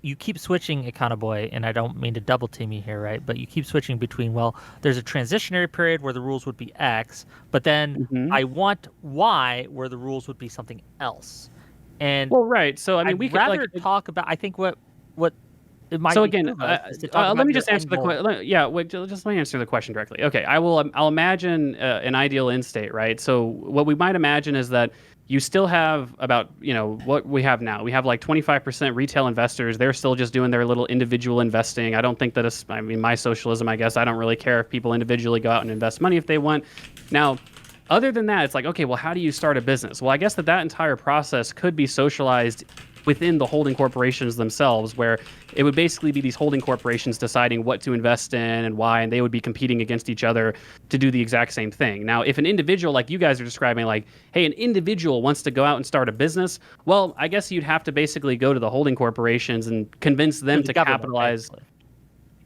A: You keep switching Econoboi, and I don't mean to double team you here, right? But you keep switching between, well, there's a transitionary period where the rules would be X, but then I want Y where the rules would be something else. And
C: well, right. So I mean, we could
A: rather talk about. I think what it might.
C: So again, let me just answer the question. Yeah, wait, just let me answer the question directly. Okay, I'll imagine an ideal end state, right? So what we might imagine is that you still have about what we have now. We have like 25% retail investors. They're still just doing their little individual investing. I don't think that I mean, my socialism, I guess, I don't really care if people individually go out and invest money if they want. Now, other than that, it's like, okay, well, how do you start a business? Well, I guess that entire process could be socialized within the holding corporations themselves, where it would basically be these holding corporations deciding what to invest in and why, and they would be competing against each other to do the exact same thing. Now, if an individual, like you guys are describing, like, hey, an individual wants to go out and start a business, well, I guess you'd have to basically go to the holding corporations and convince them to capitalize. Basically.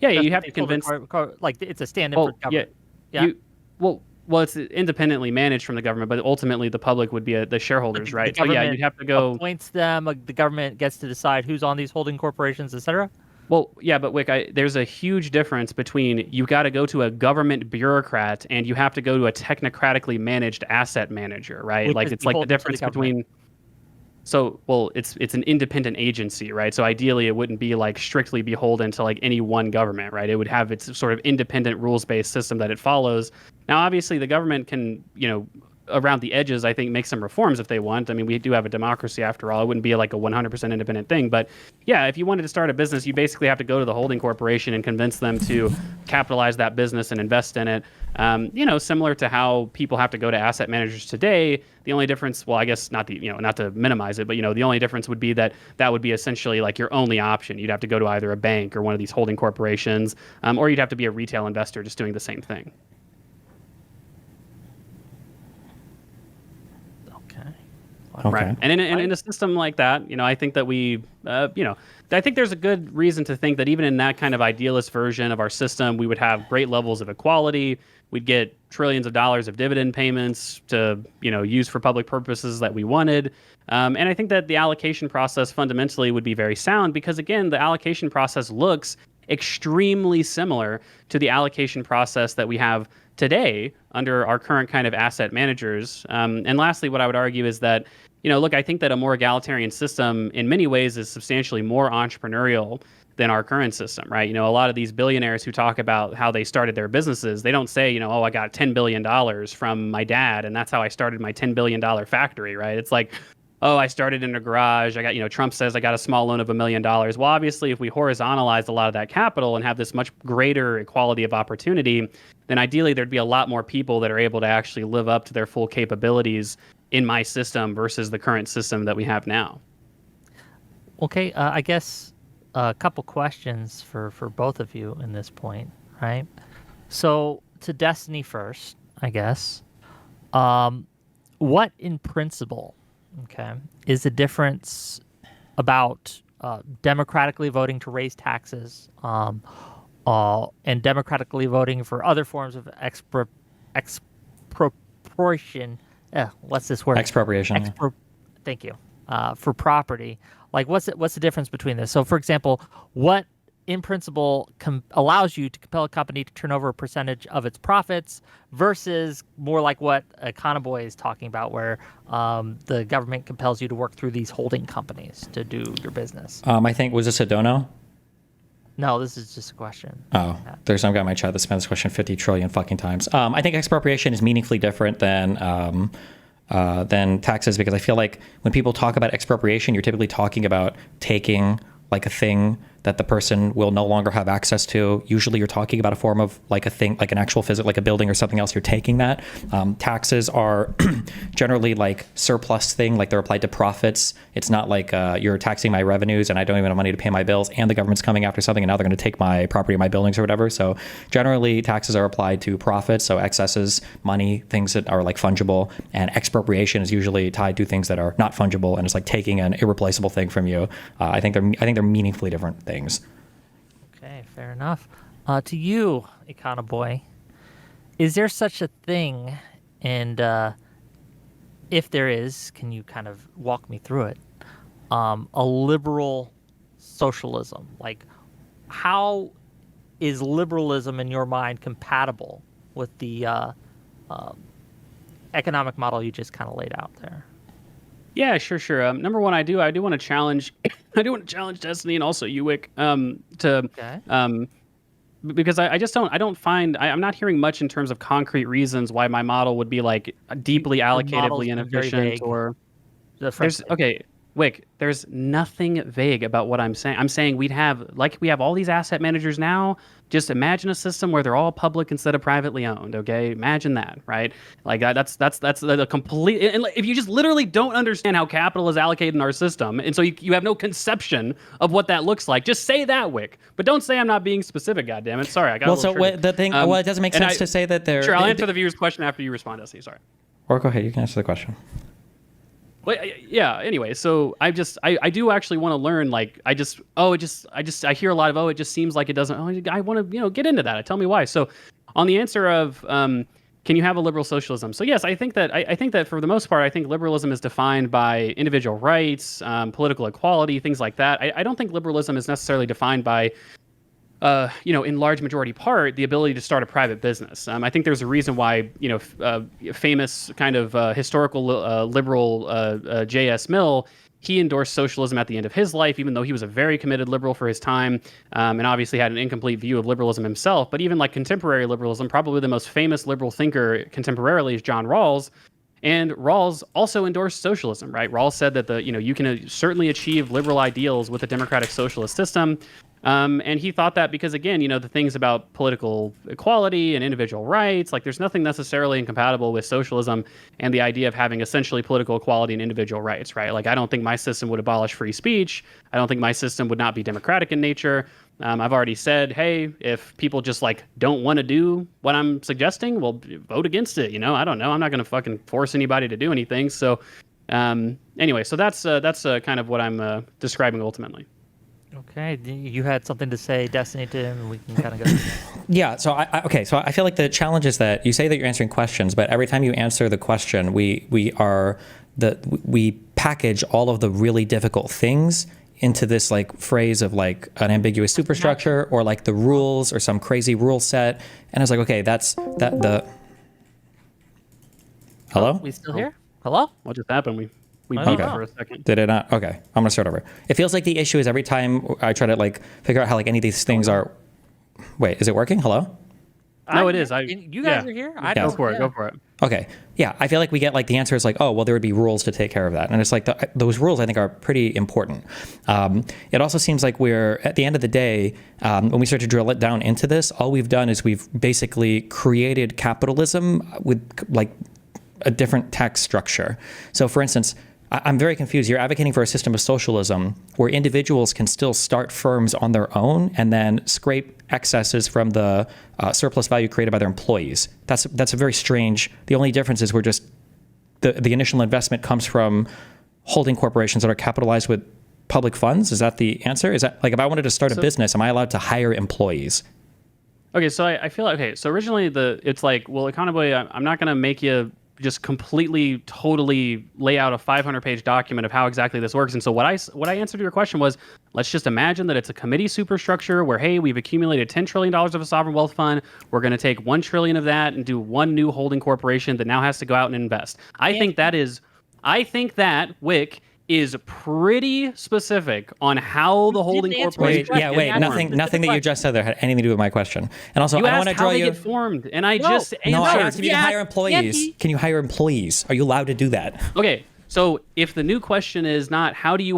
C: Yeah, you have to convince.
A: Like, it's a stand-in for government.
C: Yeah. Well, it's independently managed from the government, but ultimately the public would be the shareholders, right?
A: So yeah, you'd have to go. Appoints them. The government gets to decide who's on these holding corporations, etc.
C: Well, yeah, but Wick, there's a huge difference between you got to go to a government bureaucrat and you have to go to a technocratically managed asset manager, right? Like it's like the difference between. So, well, it's an independent agency, right? So ideally, it wouldn't be like strictly beholden to like any one government, right? It would have its sort of independent rules-based system that it follows. Now, obviously, the government can, around the edges, I think, make some reforms if they want. I mean, we do have a democracy after all. It wouldn't be like a 100% independent thing. But yeah, if you wanted to start a business, you basically have to go to the holding corporation and convince them to capitalize that business and invest in it. Similar to how people have to go to asset managers today. The only difference, well, I guess not to minimize it, but the only difference would be that would be essentially like your only option. You'd have to go to either a bank or one of these holding corporations, or you'd have to be a retail investor just doing the same thing.
B: Okay.
C: Right. And in a system like that, I think that I think there's a good reason to think that even in that kind of idealist version of our system, we would have great levels of equality. We'd get trillions of dollars of dividend payments to, use for public purposes that we wanted. And I think that the allocation process fundamentally would be very sound because, again, the allocation process looks extremely similar to the allocation process that we have today under our current kind of asset managers. And lastly, what I would argue is that, look, I think that a more egalitarian system in many ways is substantially more entrepreneurial than our current system, right? A lot of these billionaires who talk about how they started their businesses, they don't say, I got $10 billion from my dad, and that's how I started my $10 billion factory, right? It's like, oh, I started in a garage. I got, Trump says I got a small loan of $1 million. Well, obviously, if we horizontalize a lot of that capital and have this much greater equality of opportunity, then ideally there'd be a lot more people that are able to actually live up to their full capabilities in my system versus the current system that we have now.
A: Okay, I guess a couple questions for both of you in this point, right? So to Destiny first, I guess. What in principle Okay. Is the difference about democratically voting to raise taxes and democratically voting for other forms of expropriation? What's this word?
B: Expropriation.
A: Thank you. For property. Like, what's the difference between this? So, for example, what in principle allows you to compel a company to turn over a percentage of its profits versus more like what Econoboi is talking about, where the government compels you to work through these holding companies to do your business.
B: I think, was this a dono?
A: No, this is just a question.
B: Oh, there's some guy in my chat that spent this question 50 trillion fucking times. I think expropriation is meaningfully different than taxes, because I feel like when people talk about expropriation, you're typically talking about taking like a thing that the person will no longer have access to. Usually you're talking about a form of like a thing, like an actual physical, like a building or something else. You're taking that. Taxes are generally like surplus thing, like they're applied to profits. It's not like you're taxing my revenues and I don't even have money to pay my bills and the government's coming after something and now they're going to take my property, my buildings or whatever. So generally taxes are applied to profits. So excesses, money, things that are like fungible, and expropriation is usually tied to things that are not fungible and it's like taking an irreplaceable thing from you. I think they're meaningfully different things.
A: Okay, fair enough. To you, Econoboi, is there such a thing? And if there is, can you kind of walk me through it? A liberal socialism. Like, how is liberalism in your mind compatible with the economic model you just kind of laid out there?
C: Yeah, sure. Number one, I do want to challenge, I do want to challenge Destiny and also Uwick because I'm not hearing much in terms of concrete reasons why my model would be like deeply allocatively inefficient or Wick, there's nothing vague about what I'm saying. I'm saying we have all these asset managers now. Just imagine a system where they're all public instead of privately owned. Okay, imagine that, right? Like that's the complete. And if you just literally don't understand how capital is allocated in our system, and so you have no conception of what that looks like, just say that, Wick. But don't say I'm not being specific. Goddammit. Sorry, I got.
B: It doesn't make sense to say that they're.
C: Sure, I'll answer the viewer's question after you respond, Destiny. Sorry.
B: Or go ahead. You can answer the question.
C: Well, yeah. Anyway, so I do actually want to learn. Like, I hear a lot of, it just seems like it doesn't. I want to get into that. Tell me why. So, on the answer of can you have a liberal socialism? So yes, I think that for the most part, I think liberalism is defined by individual rights, political equality, things like that. I don't think liberalism is necessarily defined by in large majority part, the ability to start a private business. I think there's a reason why, famous kind of historical liberal J.S. Mill, he endorsed socialism at the end of his life, even though he was a very committed liberal for his time, and obviously had an incomplete view of liberalism himself. But even like contemporary liberalism, probably the most famous liberal thinker contemporarily is John Rawls. And Rawls also endorsed socialism, right? Rawls said that you can certainly achieve liberal ideals with a democratic socialist system. And he thought that because, again, the things about political equality and individual rights, like there's nothing necessarily incompatible with socialism and the idea of having essentially political equality and individual rights, right? Like, I don't think my system would abolish free speech. I don't think my system would not be democratic in nature. I've already said, hey, if people just like don't want to do what I'm suggesting, well, vote against it. I don't know. I'm not going to fucking force anybody to do anything. So anyway, so that's kind of what I'm describing ultimately.
A: Okay, you had something to say, Destiny, to him, and we can kind of go.
B: Yeah, so I feel like the challenge is that you say that you're answering questions, but every time you answer the question, we package all of the really difficult things into this like phrase of like an ambiguous superstructure or like the rules or some crazy rule set, and I was like, okay, Hello?
A: We still here? Hello?
C: What just happened? We
B: okay.
C: for a second.
B: Did it not? Okay, I'm gonna start over. It feels like the issue is every time I try to like figure out how like any of these things are. Wait, is it working? Hello?
C: No, it is.
A: You guys are here?
C: Go for it.
B: Okay. Yeah, I feel like we get like the answer is like, oh, well, there would be rules to take care of that. And it's like those rules, I think, are pretty important. It also seems like we're, at the end of the day, when we start to drill it down into this, all we've done is we've basically created capitalism with like a different tax structure. So for instance, I'm very confused. You're advocating for a system of socialism where individuals can still start firms on their own and then scrape excesses from the surplus value created by their employees. That's a very strange. The only difference is we're just the initial investment comes from holding corporations that are capitalized with public funds? Is that the answer? Is that like if I wanted to start a business, am I allowed to hire employees?
C: Okay, so I feel like, okay, so originally it's like, well, Econoboi, I'm not going to make you just completely, totally lay out a 500-page document of how exactly this works. And so what I answered to your question was, let's just imagine that it's a committee superstructure where, hey, we've accumulated $10 trillion of a sovereign wealth fund. We're going to take $1 trillion of that and do one new holding corporation that now has to go out and invest. I think that WIC is pretty specific on how the holding corporation.
B: Nothing that you just said there had anything to do with my question. And also,
C: you
B: I don't want to draw
C: how they
B: you.
C: get formed, and I just answered.
B: No, I asked if you can hire employees. Can you hire employees? Are you allowed to do that?
C: Okay. So if the new question is not how do you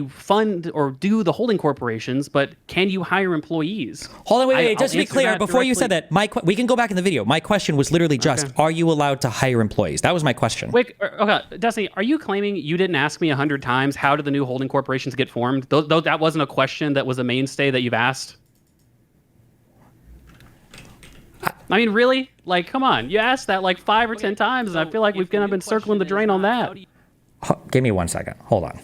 C: fund or do the holding corporations, but can you hire employees?
B: Hold on, wait. Just to be clear, before you said that, we can go back in the video. My question was literally just, are you allowed to hire employees? That was my question.
C: Wait, okay, Destiny, are you claiming you didn't ask me 100 times how do the new holding corporations get formed? Though that wasn't a question that was a mainstay that you've asked? I mean, really? Like, come on. You asked that like 5 or 10 times, and I feel like we've kind of been circling the drain on that.
B: Give me 1 second. Hold on.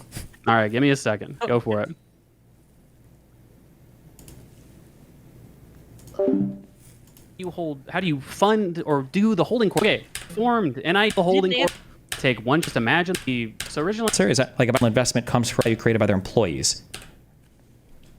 C: All right, give me a second. Go for it. How do you fund or do the holding corporation? Okay, formed, and the holding corporation. Take one, just imagine so originally.
B: Sir, is that like about investment comes from created by their employees?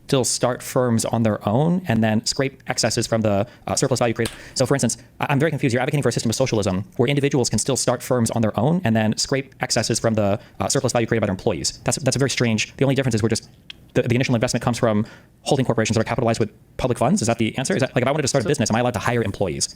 B: Still start firms on their own and then scrape excesses from the surplus value created. So for instance, I'm very confused. You're advocating for a system of socialism where individuals can still start firms on their own and then scrape excesses from the surplus value created by their employees. That's a very strange. The only difference is we're just the initial investment comes from holding corporations that are capitalized with public funds. Is that the answer? Is that like if I wanted to start a business, am I allowed to hire employees?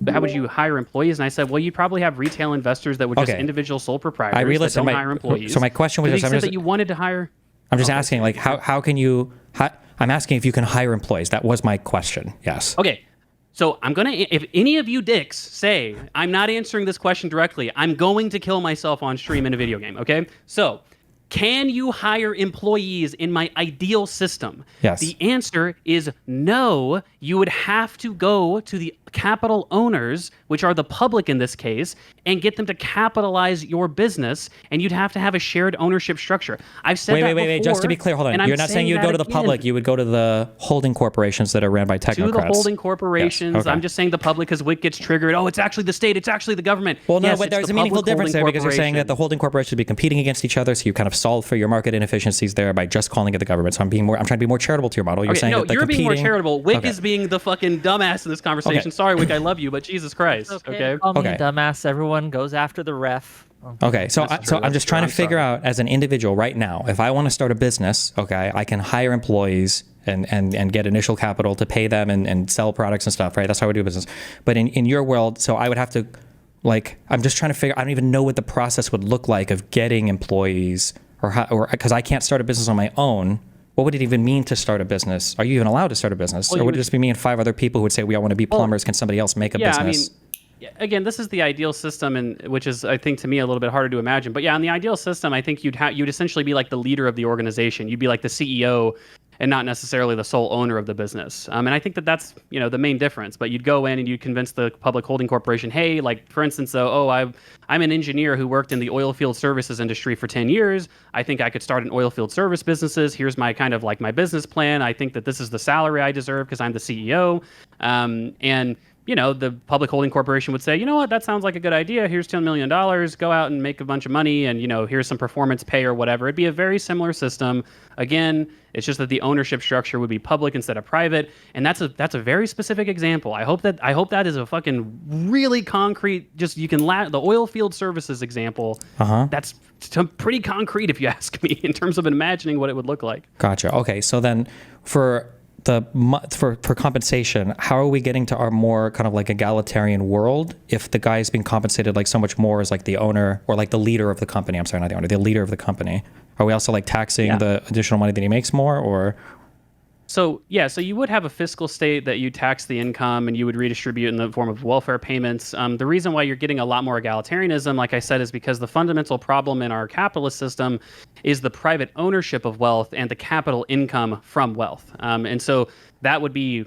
C: How would you hire employees? And I said, well, you'd probably have retail investors that would just individual sole proprietors that don't hire employees.
B: So my question was
C: just that you wanted to hire.
B: I'm just asking, like, how can you? I'm asking if you can hire employees. That was my question. Yes.
C: Okay. So if any of you dicks say I'm not answering this question directly, I'm going to kill myself on stream in a video game. Okay. So, can you hire employees in my ideal system?
B: Yes.
C: The answer is no. You would have to go to the capital owners, which are the public in this case, and get them to capitalize your business, and you'd have to have a shared ownership structure. I've said that before.
B: Wait. Just to be clear, hold on. You're not saying you'd go to the public. You would go to the holding corporations that are ran by technocrats.
C: To the holding corporations. Yes. Okay. I'm just saying the public, because WIC gets triggered. Oh, it's actually the state. It's actually the government.
B: Well, no, but there's a meaningful difference there because you're saying that the holding corporations would be competing against each other, so you kind of solve for your market inefficiencies there by just calling it the government. So I'm trying to be more charitable to your model. You're saying that
C: you're being more charitable. WIC is being the fucking dumbass in this conversation.
B: Okay.
C: Sorry, WIC, I love you, but Jesus Christ. Okay.
A: Call me dumbass. Everyone goes after the ref.
B: Okay, so I'm just trying to figure out as an individual right now, if I want to start a business, okay, I can hire employees and get initial capital to pay them and sell products and stuff, right? That's how we do business. But in your world, so I would have to, like, I'm just trying to figure, I don't even know what the process would look like of getting employees or because I can't start a business on my own. What would it even mean to start a business? Are you even allowed to start a business? Or would it just be me and 5 other people who would say, we all want to be plumbers, can somebody else make a business?
C: I mean, again, this is the ideal system, and which is, I think, to me, a little bit harder to imagine. But yeah, in the ideal system, I think you'd essentially be like the leader of the organization. You'd be like the CEO and not necessarily the sole owner of the business. And I think that's, the main difference. But you'd go in and you'd convince the public holding corporation, hey, like, for instance, I'm an engineer who worked in the oil field services industry for 10 years. I think I could start an oil field service businesses. Here's my kind of like my business plan. I think that this is the salary I deserve because I'm the CEO. The public holding corporation would say, you know what, that sounds like a good idea. Here's $10 million. Go out and make a bunch of money. And, here's some performance pay or whatever. It'd be a very similar system. Again, it's just that the ownership structure would be public instead of private. And that's a very specific example. I hope that is a fucking really concrete, just you can the oil field services example. That's pretty concrete if you ask me in terms of imagining what it would look like.
B: Gotcha. Okay. So then for compensation, how are we getting to our more kind of like egalitarian world if the guy is being compensated like so much more as like the owner or like the leader of the company? I'm sorry, not the owner, the leader of the company. Are we also like taxing the additional money that he makes more, or?
C: So you would have a fiscal state that you tax the income and you would redistribute in the form of welfare payments. The reason why you're getting a lot more egalitarianism, like I said, is because the fundamental problem in our capitalist system is the private ownership of wealth and the capital income from wealth. And so that would be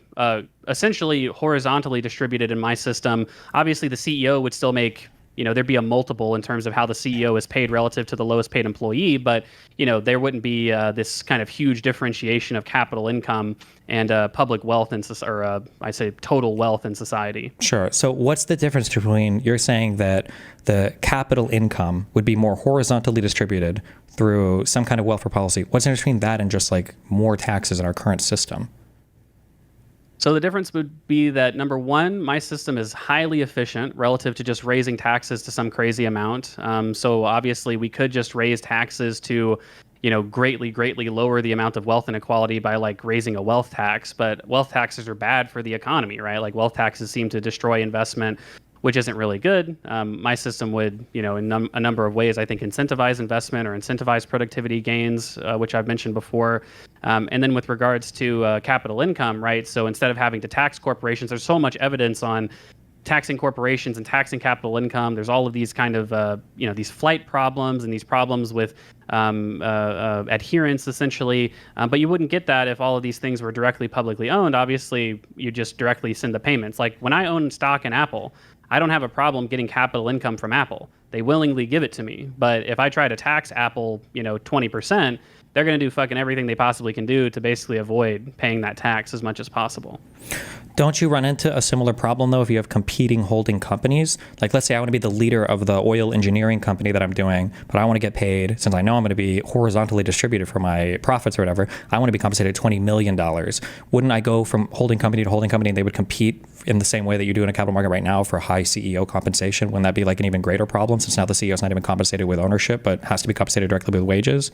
C: essentially horizontally distributed in my system. Obviously, the CEO would still make there'd be a multiple in terms of how the CEO is paid relative to the lowest paid employee, but there wouldn't be this kind of huge differentiation of capital income and public wealth or I say total wealth in society.
B: Sure. So what's the difference between, you're saying that the capital income would be more horizontally distributed through some kind of welfare policy. What's the difference between that and just like more taxes in our current system?
C: So the difference would be that, number one, my system is highly efficient relative to just raising taxes to some crazy amount. So obviously we could just raise taxes to, greatly, greatly lower the amount of wealth inequality by like raising a wealth tax. But wealth taxes are bad for the economy, right? Like wealth taxes seem to destroy investment, which isn't really good. My system would, in a number of ways, I think, incentivize investment or incentivize productivity gains, which I've mentioned before. And then with regards to capital income, right? So instead of having to tax corporations, there's so much evidence on taxing corporations and taxing capital income. There's all of these kind of, these flight problems and these problems with adherence, essentially. But you wouldn't get that if all of these things were directly publicly owned. Obviously, you just directly send the payments. Like when I own stock in Apple, I don't have a problem getting capital income from Apple. They willingly give it to me. But if I try to tax Apple, 20%, they're going to do fucking everything they possibly can do to basically avoid paying that tax as much as possible.
B: Don't you run into a similar problem, though, if you have competing holding companies? Like, let's say I want to be the leader of the oil engineering company that I'm doing, but I want to get paid, since I know I'm going to be horizontally distributed for my profits or whatever, I want to be compensated $20 million. Wouldn't I go from holding company to holding company and they would compete in the same way that you do in a capital market right now for high CEO compensation? Wouldn't that be like an even greater problem, since now the CEO is not even compensated with ownership, but has to be compensated directly with wages?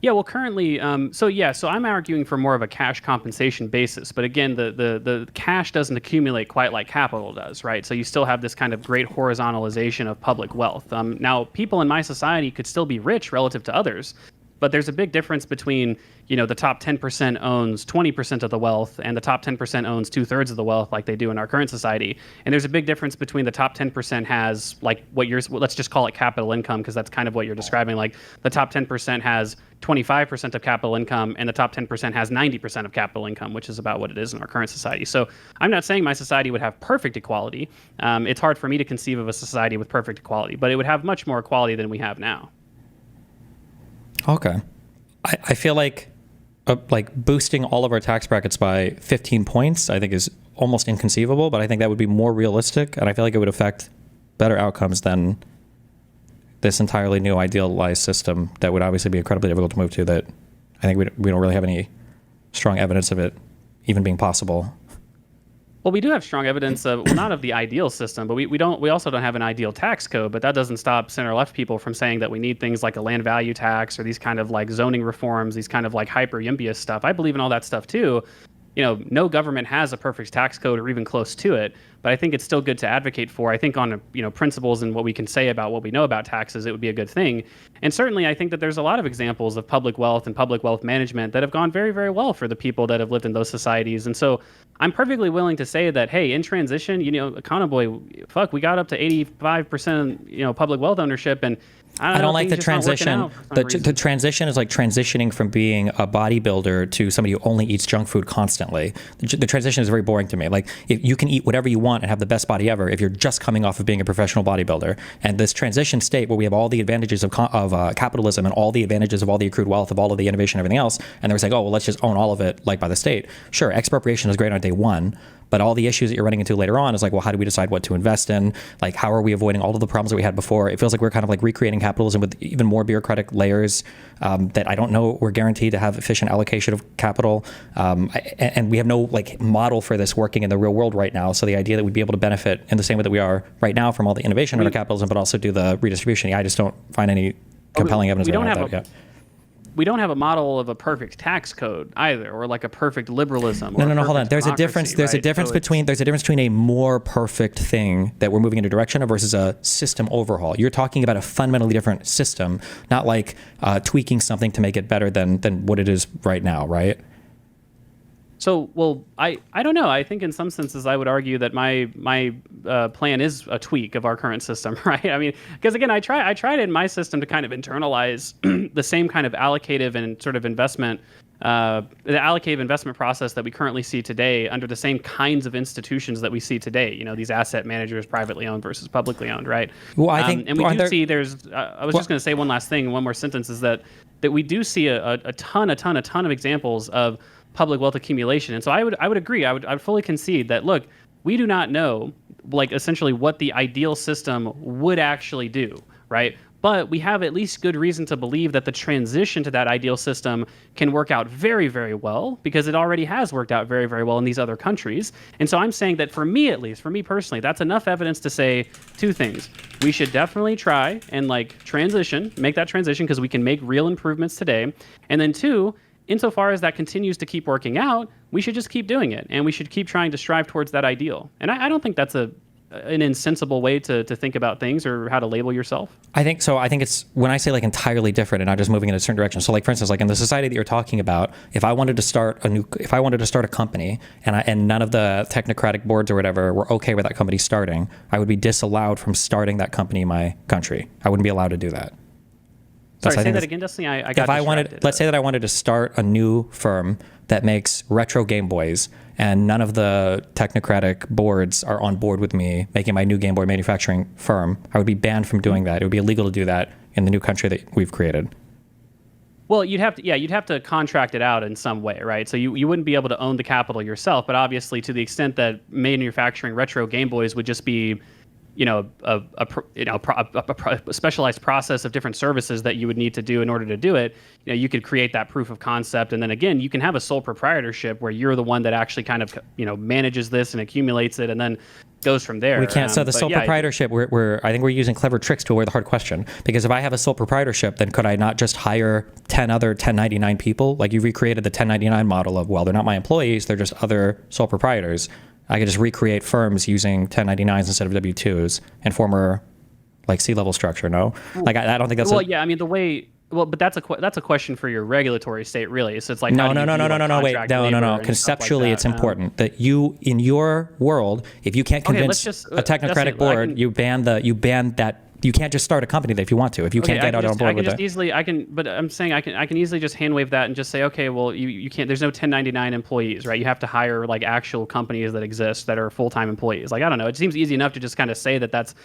C: Yeah, well, currently, so I'm arguing for more of a cash compensation basis. But again, the cash doesn't accumulate quite like capital does, right? So you still have this kind of great horizontalization of public wealth. Now, people in my society could still be rich relative to others, but there's a big difference between, the top 10% owns 20% of the wealth and the top 10% owns 2/3 of the wealth like they do in our current society. And there's a big difference between the top 10% has like let's just call it capital income, because that's kind of what you're describing. Like the top 10% has 25% of capital income and the top 10% has 90% of capital income, which is about what it is in our current society. So I'm not saying my society would have perfect equality. It's hard for me to conceive of a society with perfect equality, but it would have much more equality than we have now.
B: Okay. I feel like boosting all of our tax brackets by 15 points, I think is almost inconceivable, but I think that would be more realistic, and I feel like it would affect better outcomes than this entirely new idealized system that would obviously be incredibly difficult to move to, that I think we don't really have any strong evidence of it even being possible.
C: Well, we do have strong evidence of, not of the ideal system, but we also don't have an ideal tax code. But that doesn't stop center-left people from saying that we need things like a land value tax or these kind of like zoning reforms, these kind of like hyper-yimbious stuff. I believe in all that stuff too. No government has a perfect tax code or even close to it, but I think it's still good to advocate for. I think on principles and what we can say about what we know about taxes, it would be a good thing. And certainly I think that there's a lot of examples of public wealth and public wealth management that have gone very, very well for the people that have lived in those societies. And so I'm perfectly willing to say that, hey, in transition, Econoboi, fuck, we got up to 85%, public wealth ownership, and I don't
B: like the transition. The transition is like transitioning from being a bodybuilder to somebody who only eats junk food constantly. The transition is very boring to me. Like, if you can eat whatever you want and have the best body ever if you're just coming off of being a professional bodybuilder. And this transition state where we have all the advantages of capitalism and all the advantages of all the accrued wealth, of all of the innovation and everything else, and they're saying, oh, well, let's just own all of it like by the state. Sure, expropriation is great on day one, but all the issues that you're running into later on is like, well, how do we decide what to invest in? Like, how are we avoiding all of the problems that we had before? It feels like we're kind of like recreating capitalism with even more bureaucratic layers that I don't know we're guaranteed to have efficient allocation of capital. And we have no like model for this working in the real world right now. So the idea that we'd be able to benefit in the same way that we are right now from all the innovation under capitalism, but also do the redistribution, I just don't find any compelling evidence about that yet.
C: We don't have a model of a perfect tax code either, or like a perfect liberalism.
B: No, hold on. There's a difference. There's a difference between a more perfect thing that we're moving in a direction of versus a system overhaul. You're talking about a fundamentally different system, not like tweaking something to make it better than what it is right now, right?
C: So, well, I don't know. I think in some senses I would argue that my plan is a tweak of our current system, right? I mean, because again, I tried in my system to kind of internalize the same kind of allocative and sort of investment the allocative investment process that we currently see today under the same kinds of institutions that we see today. You know, these asset managers, privately owned versus publicly owned, right?
B: Well, I think,
C: and we do see there's. I was just going to say one last thing, one more sentence, is that we do see a ton of examples of public wealth accumulation, and so I would agree. I would fully concede that, look, we do not know, like, essentially what the ideal system would actually do, right? But we have at least good reason to believe that the transition to that ideal system can work out very, very well, because it already has worked out very, very well in these other countries. And so I'm saying that for me, at least, for me personally, that's enough evidence to say two things. We should definitely try and make that transition, because we can make real improvements today. And then two, insofar as that continues to keep working out, we should just keep doing it. And we should keep trying to strive towards that ideal. And I don't think that's an insensible way to think about things or how to label yourself.
B: I think so. I think it's when I say like entirely different and not just moving in a certain direction. So like, for instance, like in the society that you're talking about, if I wanted to start a company and none of the technocratic boards or whatever were okay with that company starting, I would be disallowed from starting that company in my country. I wouldn't be allowed to do that.
C: Sorry, say that again, Destiny. I got distracted.
B: Let's say that I wanted to start a new firm that makes retro Game Boys, and none of the technocratic boards are on board with me making my new Game Boy manufacturing firm, I would be banned from doing that. It would be illegal to do that in the new country that we've created.
C: Well, you'd have to contract it out in some way, right? So you wouldn't be able to own the capital yourself, but obviously to the extent that manufacturing retro Game Boys would just be, a specialized process of different services that you would need to do in order to do it. You could create that proof of concept, and then again, you can have a sole proprietorship where you're the one that actually kind of manages this and accumulates it, and then goes from there.
B: We can't. So the sole proprietorship, I think we're using clever tricks to avoid the hard question. Because if I have a sole proprietorship, then could I not just hire 10 other 1099 people? Like, you recreated the 1099 model of, well, they're not my employees, they're just other sole proprietors. I could just recreate firms using 1099s instead of W-2s and former like C-level structure. No, like I don't think that's.
C: Well, yeah, I mean the way. Well, but that's a question for your regulatory state, really. So it's like
B: no. Wait, no. Conceptually, it's important that you, in your world, if you can't convince a technocratic board, you ban that. You can't just start a company if you want to. If you can't get out on board with it.
C: But I'm saying I can easily just hand wave that and just say, okay, well, you can't. There's no 1099 employees, right? You have to hire like actual companies that exist that are full-time employees. Like, I don't know. It seems easy enough to just kind of say that that's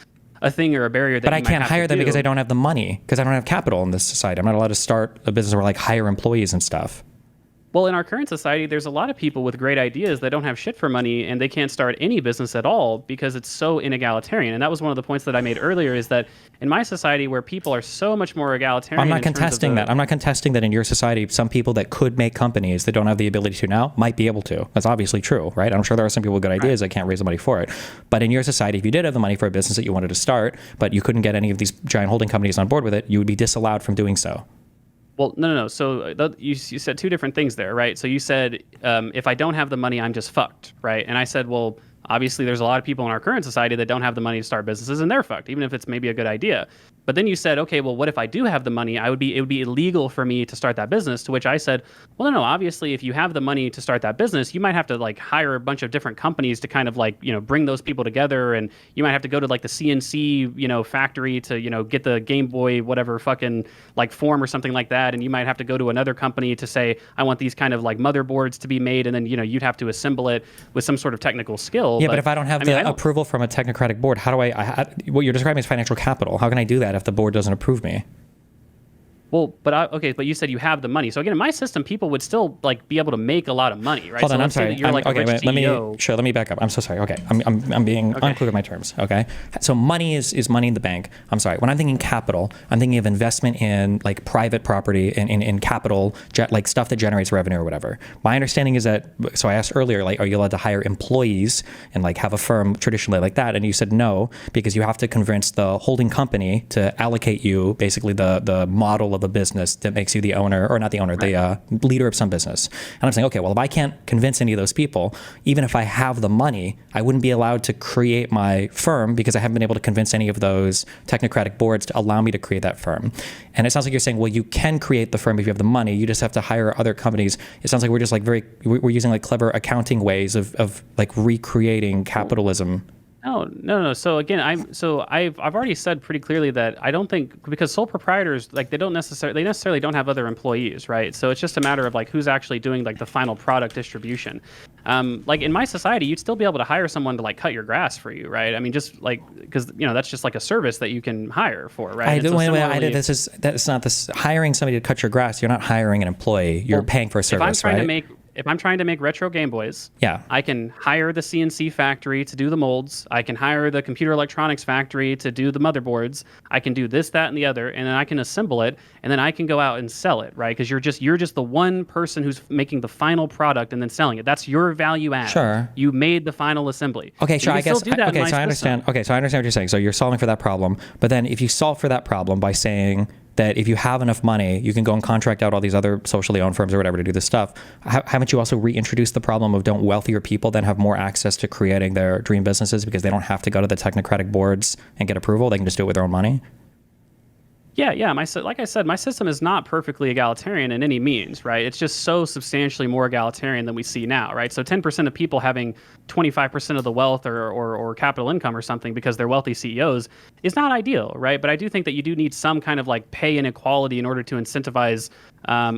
C: a thing or a barrier that.
B: But I can't hire them because I don't have the money, because I don't have capital in this society. I'm not allowed to start a business or like hire employees and stuff.
C: Well, in our current society, there's a lot of people with great ideas that don't have shit for money, and they can't start any business at all because it's so inegalitarian. And that was one of the points that I made earlier, is that in my society, where people are so much more egalitarian.
B: I'm not contesting that. I'm not contesting that in your society, some people that could make companies that don't have the ability to now might be able to. That's obviously true, right? I'm sure there are some people with good ideas that can't raise the money for it. But in your society, if you did have the money for a business that you wanted to start, but you couldn't get any of these giant holding companies on board with it, you would be disallowed from doing so.
C: Well, no. So you said two different things there, right? So you said, if I don't have the money, I'm just fucked, right? And I said, well, obviously there's a lot of people in our current society that don't have the money to start businesses, and they're fucked, even if it's maybe a good idea. But then you said, okay, well, what if I do have the money? It would be illegal for me to start that business. To which I said, well, no. Obviously, if you have the money to start that business, you might have to like hire a bunch of different companies to kind of like bring those people together, and you might have to go to like the CNC factory to get the Game Boy whatever fucking like form or something like that, and you might have to go to another company to say I want these kind of like motherboards to be made, and then you'd have to assemble it with some sort of technical skill.
B: Yeah, but if I don't have the approval from a technocratic board, how do what you're describing is financial capital. How can I do that if the board doesn't approve me?
C: Well, but you said you have the money. So again, in my system, people would still like be able to make a lot of money, right?
B: Hold on,
C: so
B: I'm sorry.
C: You're like
B: okay,
C: a rich CEO.
B: Let me back up. I'm so sorry. Okay, I'm being unclear with my terms. Okay, so money is money in the bank. I'm sorry. When I'm thinking capital, I'm thinking of investment in like private property, in capital, like stuff that generates revenue or whatever. My understanding is that. So I asked earlier, like, are you allowed to hire employees and like have a firm traditionally like that? And you said no, because you have to convince the holding company to allocate you basically the model of a business that makes you the owner, or not the owner, right, the leader of some business. And I'm saying, okay, well, if I can't convince any of those people, even if I have the money, I wouldn't be allowed to create my firm because I haven't been able to convince any of those technocratic boards to allow me to create that firm. And it sounds like you're saying, well, you can create the firm if you have the money. You just have to hire other companies. It sounds like we're just like we're using like clever accounting ways of like recreating capitalism.
C: No. So again, I've already said pretty clearly that I don't think, because sole proprietors, like, they necessarily don't have other employees, right? So it's just a matter of like who's actually doing like the final product distribution. Like in my society, you'd still be able to hire someone to like cut your grass for you, right? I mean, just like, because that's just like a service that you can hire for, right?
B: That's not this hiring somebody to cut your grass. You're not hiring an employee. You're paying for a service, right?
C: If I'm trying to make retro Game Boys,
B: yeah,
C: I can hire the CNC factory to do the molds. I can hire the computer electronics factory to do the motherboards. I can do this, that, and the other, and then I can assemble it, and then I can go out and sell it, right? Because you're just the one person who's making the final product and then selling it. That's your value add.
B: Sure.
C: You made the final assembly.
B: Okay, sure. I guess.
C: So I understand.
B: Okay, so I understand what you're saying. So you're solving for that problem, but then if you solve for that problem by saying that if you have enough money, you can go and contract out all these other socially owned firms or whatever to do this stuff. Haven't you also reintroduced the problem of, don't wealthier people then have more access to creating their dream businesses because they don't have to go to the technocratic boards and get approval? They can just do it with their own money?
C: Yeah. Like I said, my system is not perfectly egalitarian in any means, right? It's just so substantially more egalitarian than we see now, right? So 10% of people having 25% of the wealth or capital income or something because they're wealthy CEOs is not ideal, right? But I do think that you do need some kind of like pay inequality in order to incentivize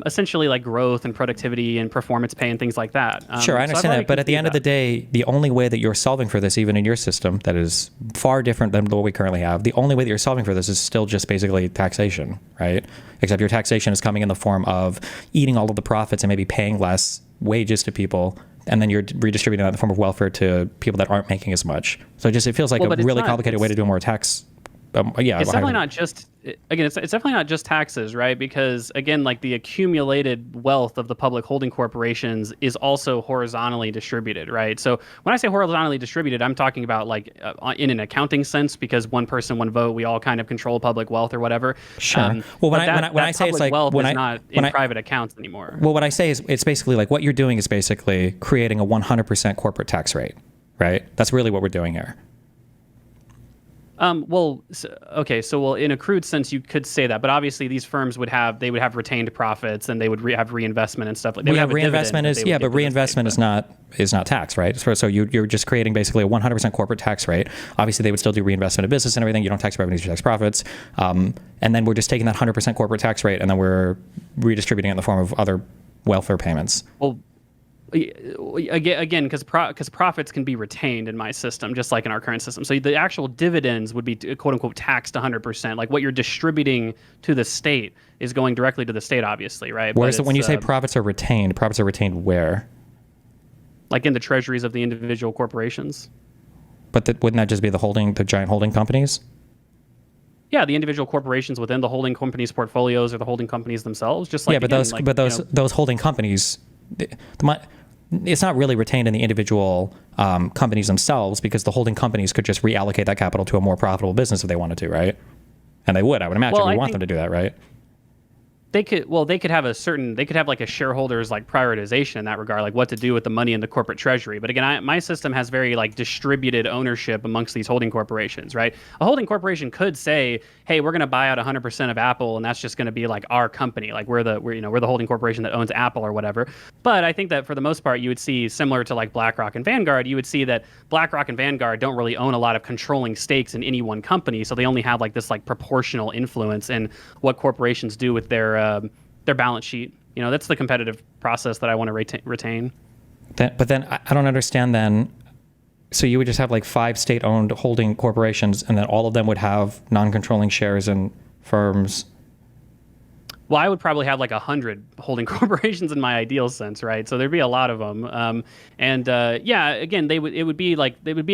C: essentially like growth and productivity and performance pay and things like that.
B: Sure, I understand that. But at the end of the day, the only way that you're solving for this, even in your system that is far different than what we currently have, the only way that you're solving for this is still just basically taxation, right? Except your taxation is coming in the form of eating all of the profits and maybe paying less wages to people, and then you're redistributing that in the form of welfare to people that aren't making as much. So it feels like a really complicated way to do more tax.
C: It's definitely not just, again, it's definitely not just taxes, right? Because again, like the accumulated wealth of the public holding corporations is also horizontally distributed, right? So when I say horizontally distributed, I'm talking about like in an accounting sense, because one person, one vote, we all kind of control public wealth or whatever.
B: Sure. Well, when I say it's like
C: wealth is not in private accounts anymore.
B: Well, what I say is it's basically like what you're doing is basically creating a 100% corporate tax rate, right? That's really what we're doing here.
C: So in a crude sense, you could say that, but obviously these firms would have retained profits and they would have reinvestment and stuff. Like they would have
B: reinvestment but reinvestment is not tax, right? So you're just creating basically a 100% corporate tax rate. Obviously, they would still do reinvestment in business and everything. You don't tax revenues, you tax profits, and then we're just taking that 100% corporate tax rate and then we're redistributing it in the form of other welfare payments.
C: Well, again, because profits can be retained in my system, just like in our current system. So the actual dividends would be quote unquote taxed 100%. Like what you're distributing to the state is going directly to the state, obviously, right?
B: Whereas when you say profits are retained where?
C: Like in the treasuries of the individual corporations.
B: But wouldn't that just be the giant holding companies?
C: Yeah, the individual corporations within the holding companies' portfolios or the holding companies themselves. Just like
B: those holding companies, it's not really retained in the individual companies themselves, because the holding companies could just reallocate that capital to a more profitable business if they wanted to, right? And they would, I would imagine. We want them to do that, right?
C: They could have like a shareholders like prioritization in that regard, like what to do with the money in the corporate treasury. But again, my system has very like distributed ownership amongst these holding corporations, right? A holding corporation could say, hey, we're going to buy out 100% of Apple, and that's just going to be like our company, like we're the holding corporation that owns Apple or whatever. But I think that for the most part, you would see, similar to like BlackRock and Vanguard, you would see that BlackRock and Vanguard don't really own a lot of controlling stakes in any one company, so they only have like this like proportional influence in what corporations do with their balance sheet. That's the competitive process that I want to retain.
B: But then I don't understand then. So you would just have like 5 state-owned holding corporations, and then all of them would have non-controlling shares in firms.
C: Well, I would probably have like 100 holding corporations in my ideal sense, right? So there'd be a lot of them. Again, it would be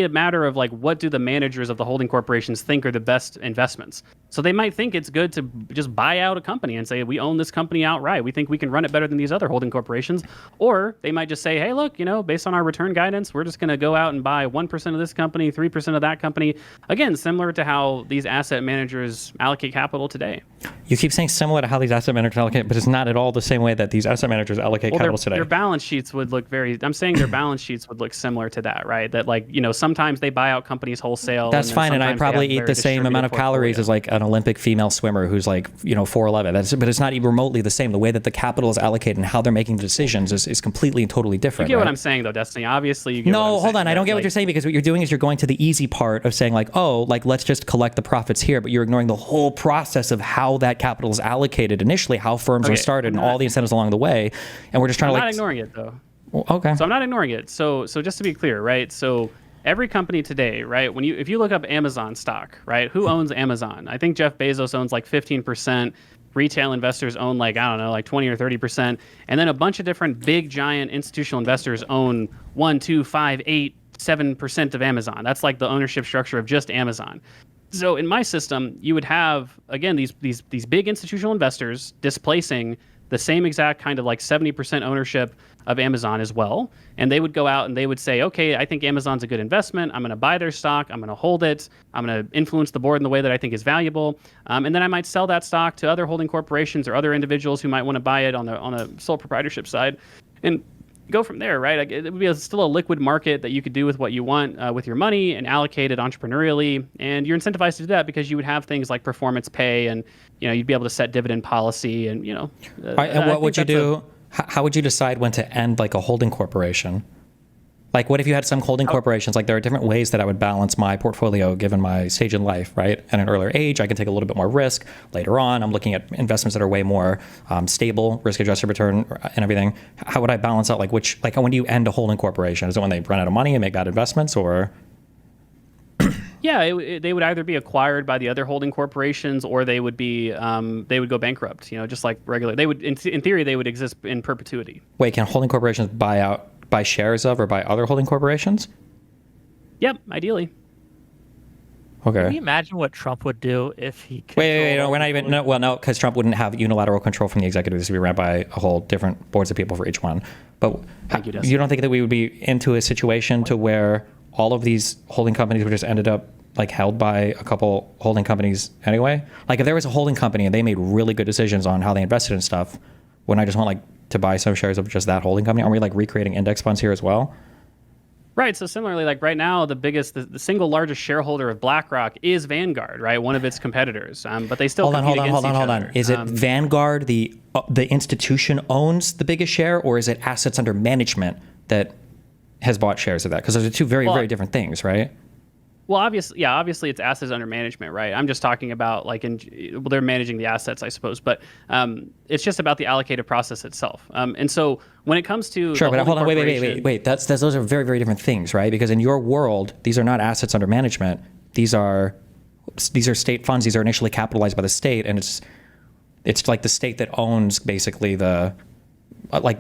C: a matter of like, what do the managers of the holding corporations think are the best investments? So they might think it's good to just buy out a company and say, we own this company outright. We think we can run it better than these other holding corporations. Or they might just say, hey, look, based on our return guidance, we're just going to go out and buy 1% of this company, 3% of that company. Again, similar to how these asset managers allocate capital today.
B: You keep saying similar to how these asset managers allocate, but it's not at all the same way that these asset managers allocate capital today.
C: Their balance sheets would look I'm saying their balance sheets would look similar to that, right? That like, sometimes they buy out companies wholesale.
B: That's fine, and I probably eat the same amount of calories as like an Olympic female swimmer who's like 4'11". But it's not even remotely the same. The way that the capital is allocated and how they're making decisions is completely and totally different.
C: You get
B: right?
C: what I'm saying, though, Destiny. Obviously, you get
B: no,
C: what I'm
B: hold
C: saying,
B: on. I don't get what you're saying, because what you're doing is you're going to the easy part of saying like, oh, like let's just collect the profits here, but you're ignoring the whole process of how that capital is allocated initially, how firms are started, and all the incentives along the way. And we're just trying
C: I'm
B: to
C: not ignoring it, though.
B: Well, okay.
C: So I'm not ignoring it. So just to be clear, right? So every company today, right? If you look up Amazon stock, right? Who owns Amazon? I think Jeff Bezos owns like 15%. Retail investors own like, I don't know, like 20 or 30%. And then a bunch of different big, giant institutional investors own 1, 2, 5, 8, 7% of Amazon. That's like the ownership structure of just Amazon. So in my system, you would have, again, these big institutional investors displacing the same exact kind of like 70% ownership of Amazon as well. And they would go out and they would say, okay, I think Amazon's a good investment. I'm going to buy their stock. I'm going to hold it. I'm going to influence the board in the way that I think is valuable. And then I might sell that stock to other holding corporations or other individuals who might want to buy it on a sole proprietorship side. And go from there, right? Like, it would be still a liquid market that you could do with what you want with your money and allocate it entrepreneurially. And you're incentivized to do that because you would have things like performance pay, and you'd be able to set dividend policy, and
B: and what would you do? How would you decide when to end like a holding corporation? Like, what if you had some holding corporations? Like, there are different ways that I would balance my portfolio given my stage in life, right? At an earlier age, I can take a little bit more risk. Later on, I'm looking at investments that are way more stable, risk-adjusted return and everything. How would I balance out, like, when do you end a holding corporation? Is it when they run out of money and make bad investments, or?
C: Yeah, they would either be acquired by the other holding corporations, or they would be they would go bankrupt. Just like regular. They would, in theory, they would exist in perpetuity.
B: Wait, can holding corporations buy shares of or buy other holding corporations?
C: Yep, ideally.
B: Okay.
A: Can you imagine what Trump would do if he could?
B: Wait, no, we're not even. No, because Trump wouldn't have unilateral control from the executive. This would be ran by a whole different boards of people for each one. But you don't think that we would be into a situation to where all of these holding companies would just ended up like held by a couple holding companies anyway? Like, if there was a holding company and they made really good decisions on how they invested in stuff, wouldn't I just want like to buy some shares of just that holding company? Are we like recreating index funds here as well?
C: Right. So similarly, like right now, the single largest shareholder of BlackRock is Vanguard, right? One of its competitors. But they still compete against each other.
B: Is it Vanguard, the institution, owns the biggest share, or is it assets under management that has bought shares of that? Because those are two very different things, right?
C: Well, obviously it's assets under management, right? I'm just talking about like they're managing the assets, I suppose, but it's just about the allocative process itself. And so when it comes to
B: sure, but hold on, wait. Those are very, very different things, right? Because in your world, these are not assets under management. These are state funds. These are initially capitalized by the state, and it's like the state that owns basically the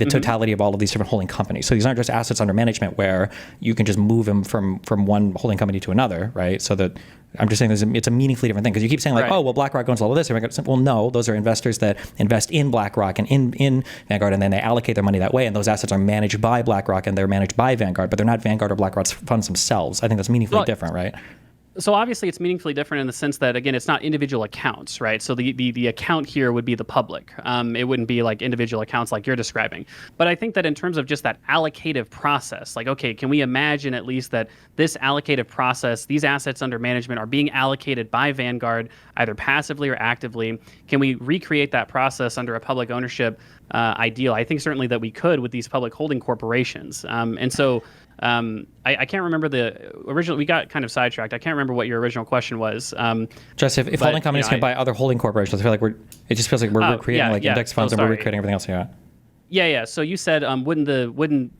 B: totality of all of these different holding companies. So these aren't just assets under management where you can just move them from one holding company to another, right? So that I'm just saying it's a meaningfully different thing, because you keep saying like, oh, well, BlackRock owns all of this. Well, no, those are investors that invest in BlackRock and in Vanguard, and then they allocate their money that way, and those assets are managed by BlackRock and they're managed by Vanguard, but they're not Vanguard or BlackRock's funds themselves. I think that's meaningfully different, right?
C: So obviously it's meaningfully different in the sense that, again, it's not individual accounts, right? So the account here would be the public. It wouldn't be like individual accounts like you're describing. But I think that in terms of just that allocative process, like, okay, can we imagine at least that this allocative process, these assets under management are being allocated by Vanguard either passively or actively? Can we recreate that process under a public ownership ideal? I think certainly that we could with these public holding corporations. And so I can't remember the original. We got kind of sidetracked. I can't remember what your original question was.
B: Just if holding companies can buy other holding corporations, I feel like it just feels like we're creating index funds and we're recreating everything else.
C: Yeah. So you said wouldn't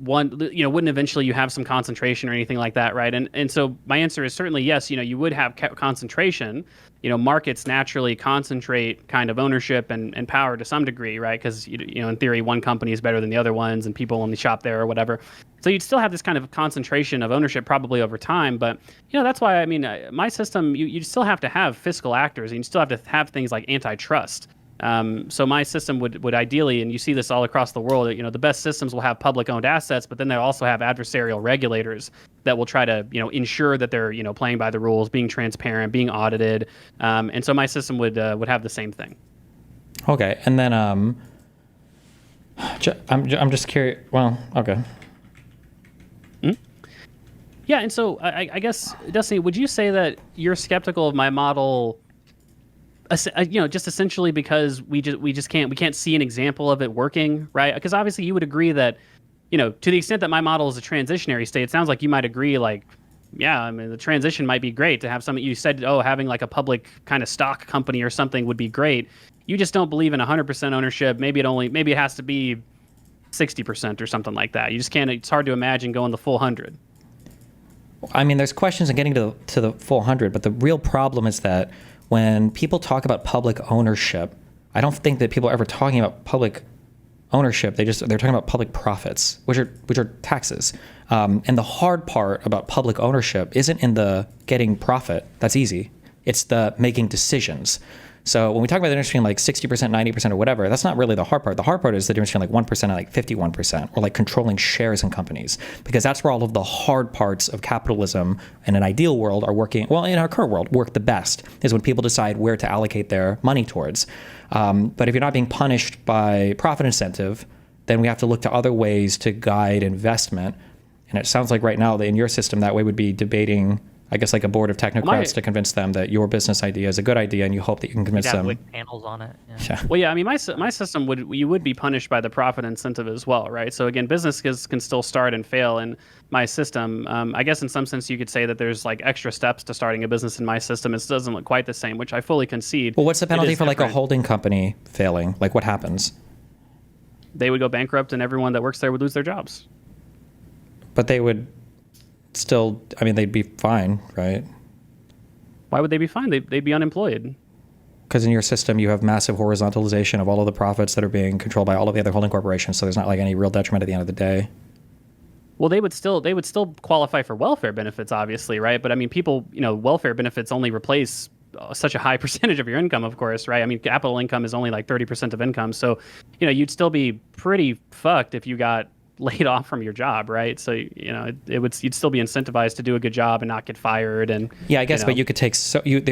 C: eventually you have some concentration or anything like that, right? And so my answer is certainly yes. You would have concentration. Markets naturally concentrate kind of ownership and power to some degree, right? Because in theory, one company is better than the other ones, and people only shop there or whatever. So you'd still have this kind of concentration of ownership probably over time. But that's why my system, you still have to have fiscal actors, and you still have to have things like antitrust. So my system would ideally, and you see this all across the world, the best systems will have public-owned assets, but then they also have adversarial regulators that will try to, ensure that they're, playing by the rules, being transparent, being audited. And so my system would have the same thing.
B: Okay, and then I'm just curious. Well, okay.
C: Yeah, and so I guess, Destiny, would you say that you're skeptical of my model, just essentially because we just can't see an example of it working, right? Because obviously you would agree that, to the extent that my model is a transitionary state, it sounds like you might agree, like, yeah, I mean, the transition might be great to have something. You said, oh, having like a public kind of stock company or something would be great. You just don't believe in 100% ownership. Maybe it has to be 60% or something like that. You just can't. It's hard to imagine going the full 100.
B: I mean, there's questions in getting to the full 100, but the real problem is that when people talk about public ownership, I don't think that people are ever talking about public ownership. They're talking about public profits, which are taxes. And the hard part about public ownership isn't in the getting profit. That's easy. It's the making decisions. So when we talk about the difference between like 60%, 90% or whatever, that's not really the hard part. The hard part is the difference between like 1% and like 51%, or like controlling shares in companies, because that's where all of the hard parts of capitalism in an ideal world are working. Well, in our current world, work the best is when people decide where to allocate their money towards. But if you're not being punished by profit incentive, then we have to look to other ways to guide investment. And it sounds like right now that in your system, that way would be debating, I guess, like a board of technocrats to convince them that your business idea is a good idea, and you hope that you can convince them.
A: Like panels on it.
B: Yeah.
C: Well, yeah, I mean, my system would be punished by the profit incentive as well, right? So again, businesses can still start and fail in my system. I guess in some sense you could say that there's like extra steps to starting a business in my system. It doesn't look quite the same, which I fully concede.
B: Well, what's the penalty for like a holding company failing? Like, what happens?
C: They would go bankrupt, and everyone that works there would lose their jobs.
B: But they would still, I mean, they'd be fine, right?
C: Why would they be fine? They'd be unemployed.
B: Because in your system, you have massive horizontalization of all of the profits that are being controlled by all of the other holding corporations. So there's not like any real detriment at the end of the day.
C: Well, they would still qualify for welfare benefits, obviously, right? But I mean, people, welfare benefits only replace such a high percentage of your income, of course, right? I mean, capital income is only like 30% of income. So, you'd still be pretty fucked if you got laid off from your job, right? So you'd still be incentivized to do a good job and not get fired. And
B: yeah, I guess, but you could take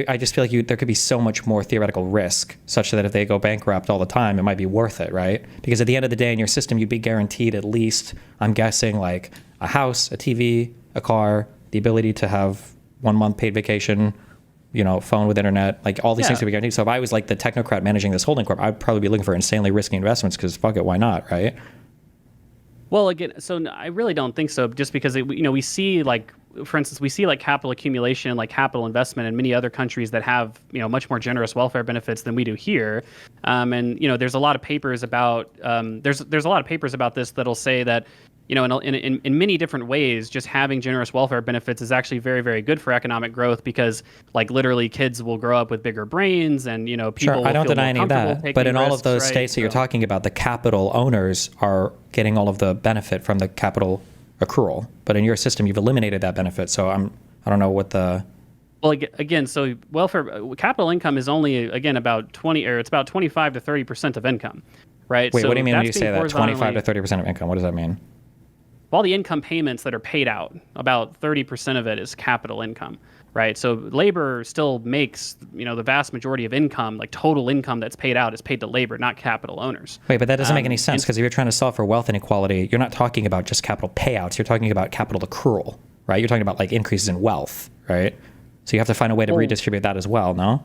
B: I just feel like there could be so much more theoretical risk, such that if they go bankrupt all the time, it might be worth it, right? Because at the end of the day, in your system, you'd be guaranteed at least, I'm guessing, like a house, a TV, a car, the ability to have 1 month paid vacation, phone with internet, like all these things would be guaranteed. So if I was like the technocrat managing this holding corp, I'd probably be looking for insanely risky investments because fuck it, why not, right?
C: Well, again, so I really don't think so, just because we see, like, for instance, we see like capital accumulation, like capital investment in many other countries that have much more generous welfare benefits than we do here, and there's a lot of papers about there's a lot of papers about this that'll say that in many different ways, just having generous welfare benefits is actually very, very good for economic growth, because like literally kids will grow up with bigger brains, and people
B: sure,
C: will
B: I don't
C: feel
B: deny
C: more
B: any of
C: comfortable
B: that.
C: taking
B: But in all
C: risks,
B: of those
C: right?
B: states that you're talking about, the capital owners are getting all of the benefit from the capital accrual. But in your system, you've eliminated that benefit. So I don't know what the.
C: Well, again, so capital income is only about 25 to 30% of income, right?
B: Wait,
C: so
B: what do you mean when you say that? 25 to
C: horizontally-
B: 30% of income. What does that mean?
C: all the income payments that are paid out, about 30% of it is capital income, right? So labor still makes, the vast majority of income, like total income that's paid out, is paid to labor, not capital owners.
B: Wait, but that doesn't make any sense, because if you're trying to solve for wealth inequality, you're not talking about just capital payouts. You're talking about capital accrual, right? You're talking about like increases in wealth, right? So you have to find a way to redistribute that as well, no?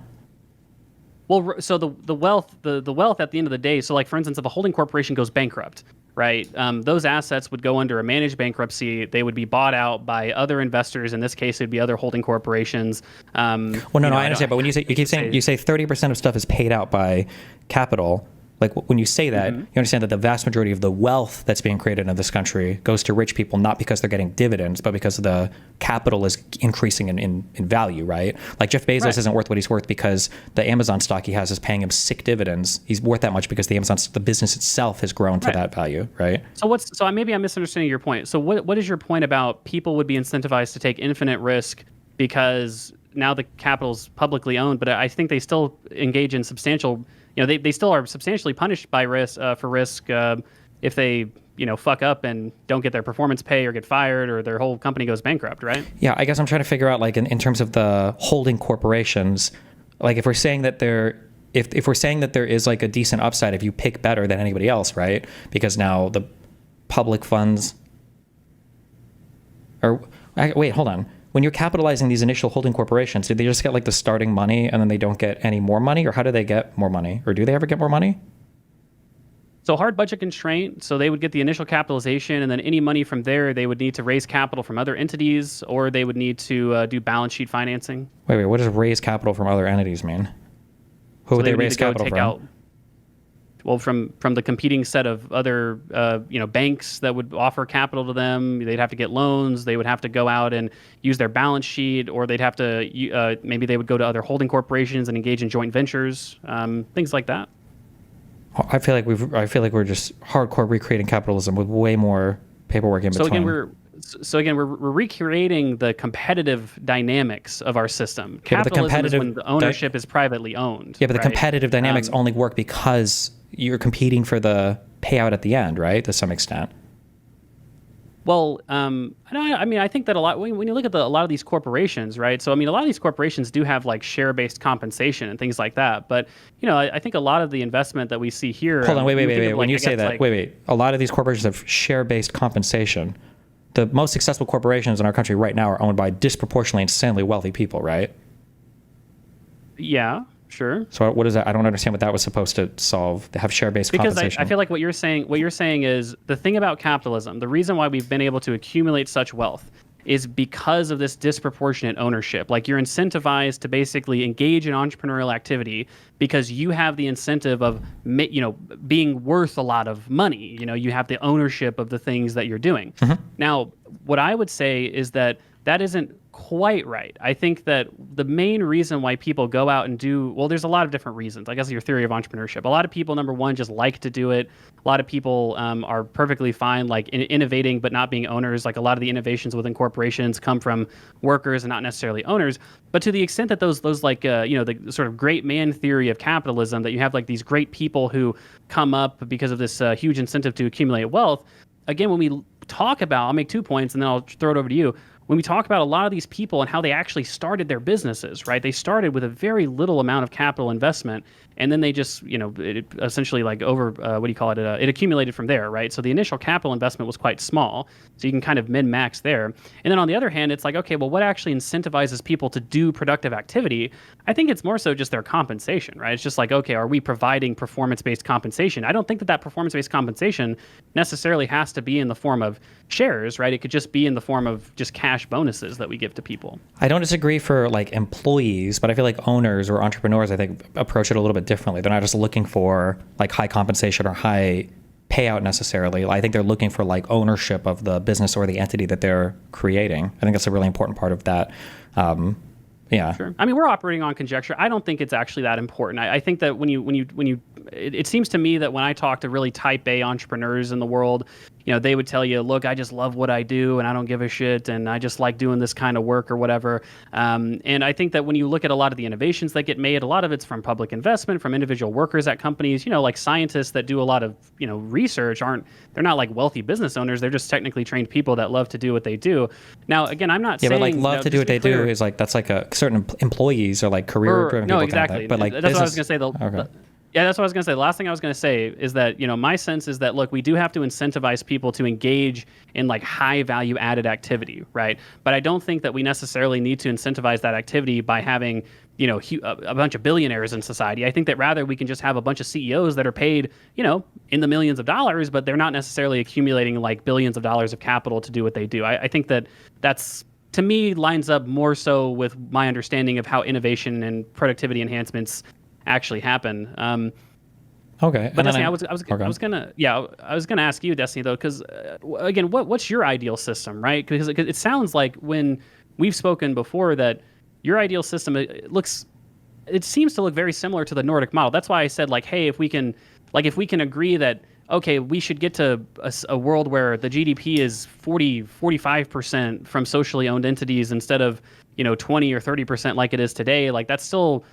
C: Well, so the wealth at the end of the day, so like for instance, if a holding corporation goes bankrupt, right, those assets would go under a managed bankruptcy. They would be bought out by other investors. In this case, it'd be other holding corporations.
B: Well, no, I understand. But when you say 30% of stuff is paid out by capital, like when you say that, you understand that the vast majority of the wealth that's being created in this country goes to rich people, not because they're getting dividends, but because the capital is increasing in value, right? Like Jeff Bezos isn't worth what he's worth because the Amazon stock he has is paying him sick dividends. He's worth that much because the business itself has grown to that value, right?
C: So maybe I'm misunderstanding your point. So what is your point about people would be incentivized to take infinite risk because now the capital's publicly owned, but I think they still engage in substantial, they still are substantially punished by risk if they fuck up and don't get their performance pay or get fired or their whole company goes bankrupt, right?
B: Yeah, I guess I'm trying to figure out, like, in terms of the holding corporations, like if we're saying that they're if we're saying that there is like a decent upside if you pick better than anybody else, right? Because now the public funds, or wait, hold on. When you're capitalizing these initial holding corporations, did they just get like the starting money and then they don't get any more money, or how do they get more money, or do they ever get more money?
C: So hard budget constraint. So they would get the initial capitalization, and then any money from there, they would need to raise capital from other entities, or they would need to do balance sheet financing.
B: Wait, what does raise capital from other entities mean? Who would they raise capital from?
C: Well, from the competing set of other banks that would offer capital to them. They'd have to get loans. They would have to go out and use their balance sheet, or they'd have to maybe they would go to other holding corporations and engage in joint ventures, things like that.
B: I feel like we're just hardcore recreating capitalism with way more paperwork in between.
C: We're recreating the competitive dynamics of our system. Capitalism is when the ownership is privately owned.
B: Yeah, but the competitive dynamics only work because you're competing for the payout at the end, right? To some extent.
C: Well, I think that a lot when you look at a lot of these corporations, right? So, I mean, a lot of these corporations do have like share-based compensation and things like that. But, I think a lot of the investment that we see here.
B: Hold on, wait. When you say that, wait. A lot of these corporations have share-based compensation. The most successful corporations in our country right now are owned by disproportionately insanely wealthy people, right?
C: Yeah. Sure.
B: So what is that? I don't understand what that was supposed to solve. To have share-based compensation.
C: Because I feel like what you're saying is the thing about capitalism. The reason why we've been able to accumulate such wealth is because of this disproportionate ownership. Like you're incentivized to basically engage in entrepreneurial activity because you have the incentive of being worth a lot of money. You have the ownership of the things that you're doing. Mm-hmm. Now, what I would say is that isn't quite right. I think that the main reason why people go out and there's a lot of different reasons. I guess your theory of entrepreneurship. A lot of people, number one, just like to do it. A lot of people are perfectly fine, like innovating but not being owners. Like a lot of the innovations within corporations come from workers and not necessarily owners. But to the extent that those like the sort of great man theory of capitalism, that you have like these great people who come up because of this huge incentive to accumulate wealth. Again, when we talk about, I'll make 2 points and then I'll throw it over to you. When we talk about a lot of these people and how they actually started their businesses, right? They started with a very little amount of capital investment, and then they just, it essentially like it accumulated from there, right? So the initial capital investment was quite small, so you can kind of min-max there. And then on the other hand, it's like, okay, well, what actually incentivizes people to do productive activity? I think it's more so just their compensation, right? It's just like, okay, are we providing performance-based compensation? I don't think that performance-based compensation necessarily has to be in the form of shares, right? It could just be in the form of just cash bonuses that we give to people.
B: I don't disagree for like employees, but I feel like owners or entrepreneurs, I think, approach it a little bit differently. They're not just looking for like high compensation or high payout necessarily. I think they're looking for like ownership of the business or the entity that they're creating. I think that's a really important part of that. Yeah.
C: Sure. I mean, we're operating on conjecture. I don't think it's actually that important. I think that it seems to me that when I talk to really type A entrepreneurs in the world, they would tell you, look, I just love what I do and I don't give a shit and I just like doing this kind of work or whatever. And I think that when you look at a lot of the innovations that get made, a lot of it's from public investment, from individual workers at companies, like scientists that do a lot of, research they're not like wealthy business owners. They're just technically trained people that love to do what they do. Now, again, I'm not saying...
B: Yeah, but like love to do what they do is like, that's like certain employees or like career-driven people.
C: No, exactly.
B: But like
C: that's what I was going to say. Yeah, that's what I was going to say. The last thing I was going to say is that, my sense is that, look, we do have to incentivize people to engage in like high value added activity, right? But I don't think that we necessarily need to incentivize that activity by having, a bunch of billionaires in society. I think that rather we can just have a bunch of CEOs that are paid, in the millions of dollars, but they're not necessarily accumulating like billions of dollars of capital to do what they do. I think that that's, to me, lines up more so with my understanding of how innovation and productivity enhancements actually happen.
B: Okay.
C: But Destiny, I was gonna ask you, Destiny, though, because again, what's your ideal system, right? Because it sounds like when we've spoken before that your ideal system it seems to look very similar to the Nordic model. That's why I said like, hey, if we can agree that okay, we should get to a world where the GDP is 45% from socially owned entities instead of 20 or 30% like it is today. Like that's still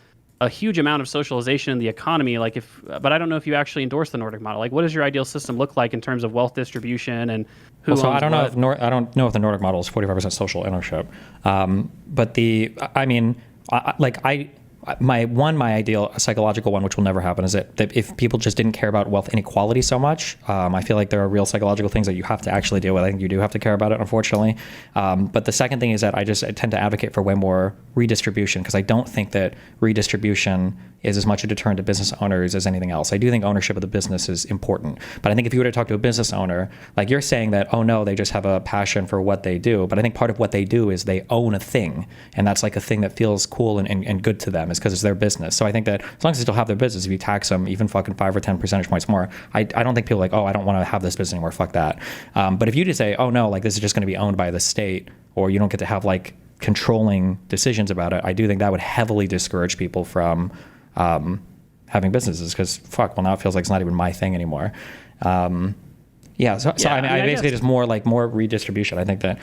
C: a huge amount of socialization in the economy. But I don't know if you actually endorse the Nordic model. Like, what does your ideal system look like in terms of wealth distribution and who owns
B: I don't
C: what?
B: I don't know if the Nordic model is 45% social ownership. But my ideal psychological one, which will never happen, is that if people just didn't care about wealth inequality so much, I feel like there are real psychological things that you have to actually deal with. I think you do have to care about it, unfortunately. But the second thing is that I tend to advocate for way more redistribution, because I don't think that redistribution is as much a deterrent to business owners as anything else. I do think ownership of the business is important. But I think if you were to talk to a business owner, like you're saying that, oh no, they just have a passion for what they do. But I think part of what they do is they own a thing. And that's like a thing that feels cool and good to them, is because it's their business. So I think that as long as they still have their business, if you tax them even fucking 5 or 10 percentage points more, I don't think people are like, oh, I don't want to have this business anymore, fuck that. But if you just say, oh no, like this is just going to be owned by the state, or you don't get to have like controlling decisions about it, I do think that would heavily discourage people from having businesses, because fuck, well now it feels like it's not even my thing anymore. I mean, I basically just more redistribution. I think that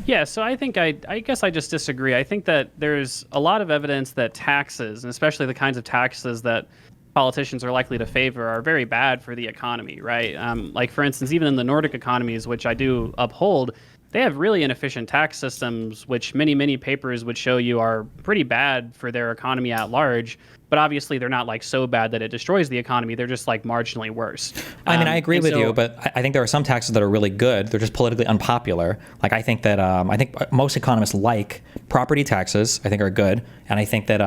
C: Yeah, so I think I guess I just disagree. I think that there's a lot of evidence that taxes, and especially the kinds of taxes that politicians are likely to favor, are very bad for the economy, right? Like for instance, even in the Nordic economies, which I do uphold, they have really inefficient tax systems, which many papers would show you are pretty bad for their economy at large. But obviously, they're not like so bad that it destroys the economy. They're just like marginally worse.
B: I mean, I agree with you, but I think there are some taxes that are really good. They're just politically unpopular. Like I think that most economists like property taxes. I think are good, and I think that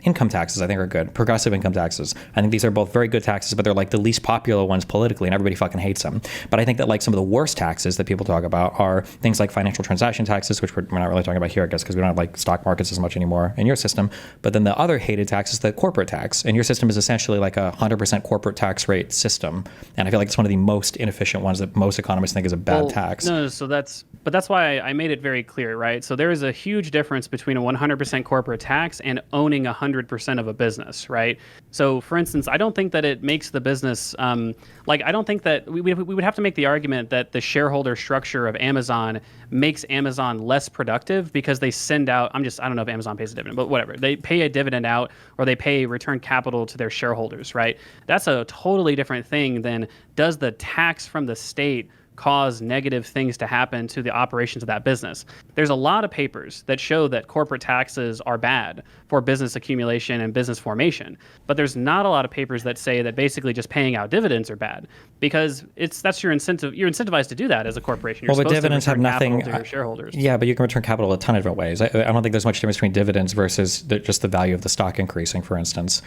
B: income taxes I think are good. Progressive income taxes. I think these are both very good taxes, but they're like the least popular ones politically, and everybody fucking hates them. But I think that like some of the worst taxes that people talk about are things like financial transaction taxes, which we're not really talking about here, I guess, because we don't have like stock markets as much anymore in your system. But then the other hated tax is the corporate tax, and your system is essentially like a 100% corporate tax rate system, and I feel like it's one of the most inefficient ones that most economists think is a bad tax.
C: No, so that's why I made it very clear, right? So there is a huge difference between a 100% corporate tax and owning 100% of a business, right? So for instance, I don't think that it makes the business I don't think that we would have to make the argument that the shareholder structure of Amazon makes Amazon less productive because they send out, I don't know if Amazon pays a dividend, but whatever. They pay a dividend out, or they pay return capital to their shareholders, right? That's a totally different thing than does the tax from the state cause negative things to happen to the operations of that business. There's a lot of papers that show that corporate taxes are bad for business accumulation and business formation, but there's not a lot of papers that say that basically just paying out dividends are bad, because that's your incentive. You're incentivized to do that as a corporation. You're
B: but dividends have nothing
C: to your shareholders.
B: Yeah, but you can return capital a ton of different ways. I don't think there's much difference between dividends versus just the value of the stock increasing, for instance.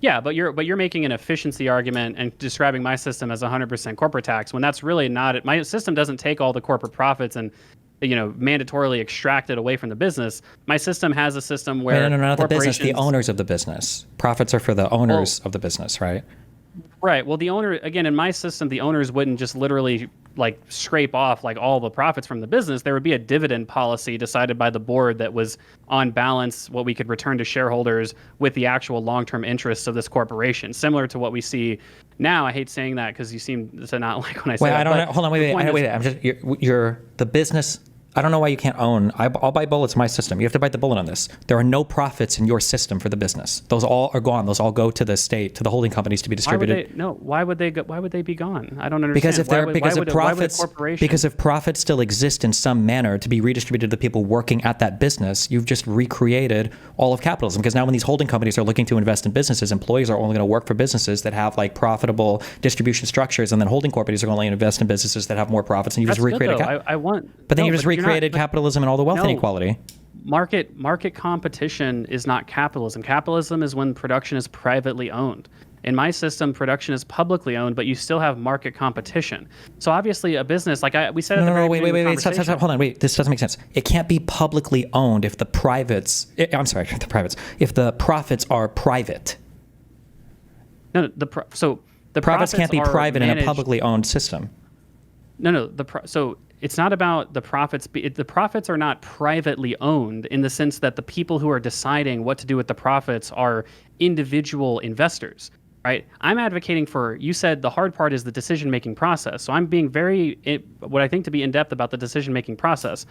C: Yeah, but you're making an efficiency argument and describing my system as 100% corporate tax when that's really not it. My system doesn't take all the corporate profits and mandatorily extract it away from the business. My system has a system where
B: no, not the business, the owners of the business. Profits are for the owners of the business, right?
C: Right. Well, the owner, again, in my system, the owners wouldn't just literally like scrape off like all the profits from the business. There would be a dividend policy decided by the board that was on balance what we could return to shareholders with the actual long-term interests of this corporation, similar to what we see now. I hate saying that because you seem to not like when I say that.
B: I don't know. Hold on. Wait. I'm just, you're the business. I don't know why you can't own. I'll buy bullets in my system. You have to bite the bullet on this. There are no profits in your system for the business. Those all are gone. Those all go to the state, to the holding companies to be distributed.
C: Why would they be gone? I don't understand.
B: Because if profits still exist in some manner to be redistributed to the people working at that business, you've just recreated all of capitalism. Because now when these holding companies are looking to invest in businesses, employees are only going to work for businesses that have like profitable distribution structures, and then holding companies are going to only invest in businesses that have more profits. And you just recreated. But then you just recreated capitalism and all the wealth inequality.
C: Market competition is not capitalism. Capitalism is when production is privately owned. In my system, production is publicly owned, but you still have market competition. So obviously, a business we said.
B: Wait, stop, hold on, wait. This doesn't make sense. It can't be publicly owned if the profits. If the profits are private.
C: No, the
B: profits can't be private in a publicly owned system.
C: No. So it's not about the profits. The profits are not privately owned in the sense that the people who are deciding what to do with the profits are individual investors, right? I'm advocating for, you said the hard part is the decision-making process. So I'm being what I think to be in-depth about the decision-making process.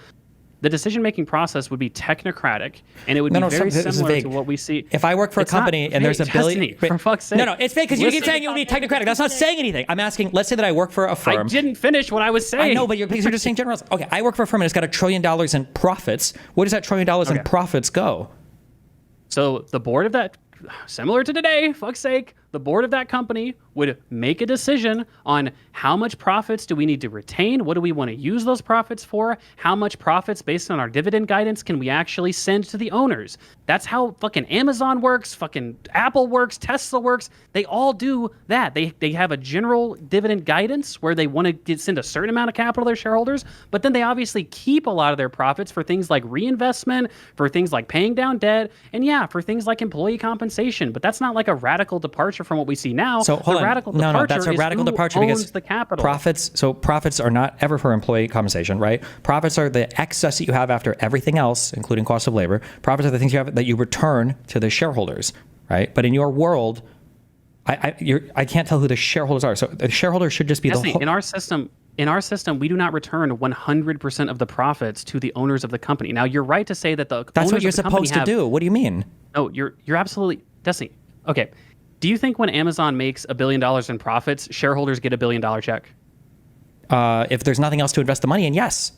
C: the decision-making process would be technocratic, and it would be very
B: this is
C: similar
B: vague.
C: to what we see.
B: If I work for a
C: It's not
B: company and there's a
C: vague,
B: billion,
C: Destiny, for fuck's sake.
B: no, it's fake because you keep
C: Listen.
B: saying it would be technocratic. That's not saying anything. I'm asking. Let's say that I work for a
C: I
B: firm.
C: didn't finish what I was saying.
B: I know, but you're just saying general. Okay, I work for a firm and it's got $1 trillion in profits. Where does that $1 trillion in profits go?
C: So the board of that, similar to today, fuck's sake, the board of that company would make a decision on how much profits do we need to retain, what do we want to use those profits for, how much profits based on our dividend guidance can we actually send to the owners. That's how fucking Amazon works, fucking Apple works, Tesla works. They all do that. They have a general dividend guidance where they want to send a certain amount of capital to their shareholders, but then they obviously keep a lot of their profits for things like reinvestment, for things like paying down debt, and yeah, for things like employee compensation. But that's not like a radical departure from what we see now.
B: So hold on. No, that's a
C: is
B: radical
C: who
B: departure
C: owns
B: because
C: the capital.
B: Profits are not ever for employee compensation, right? Profits are the excess that you have after everything else, including cost of labor. Profits are the things you have that you return to the shareholders, right? But in your world, I can't tell who the shareholders are. So the shareholders should just be the whole.
C: In our system, we do not return 100% of the profits to the owners of the company. Now, you're right to say that
B: That's what you're supposed to do. What do you mean?
C: No, you're absolutely Destiny. Okay. Do you think when Amazon makes $1 billion in profits, shareholders get $1 billion check?
B: If there's nothing else to invest the money in, yes.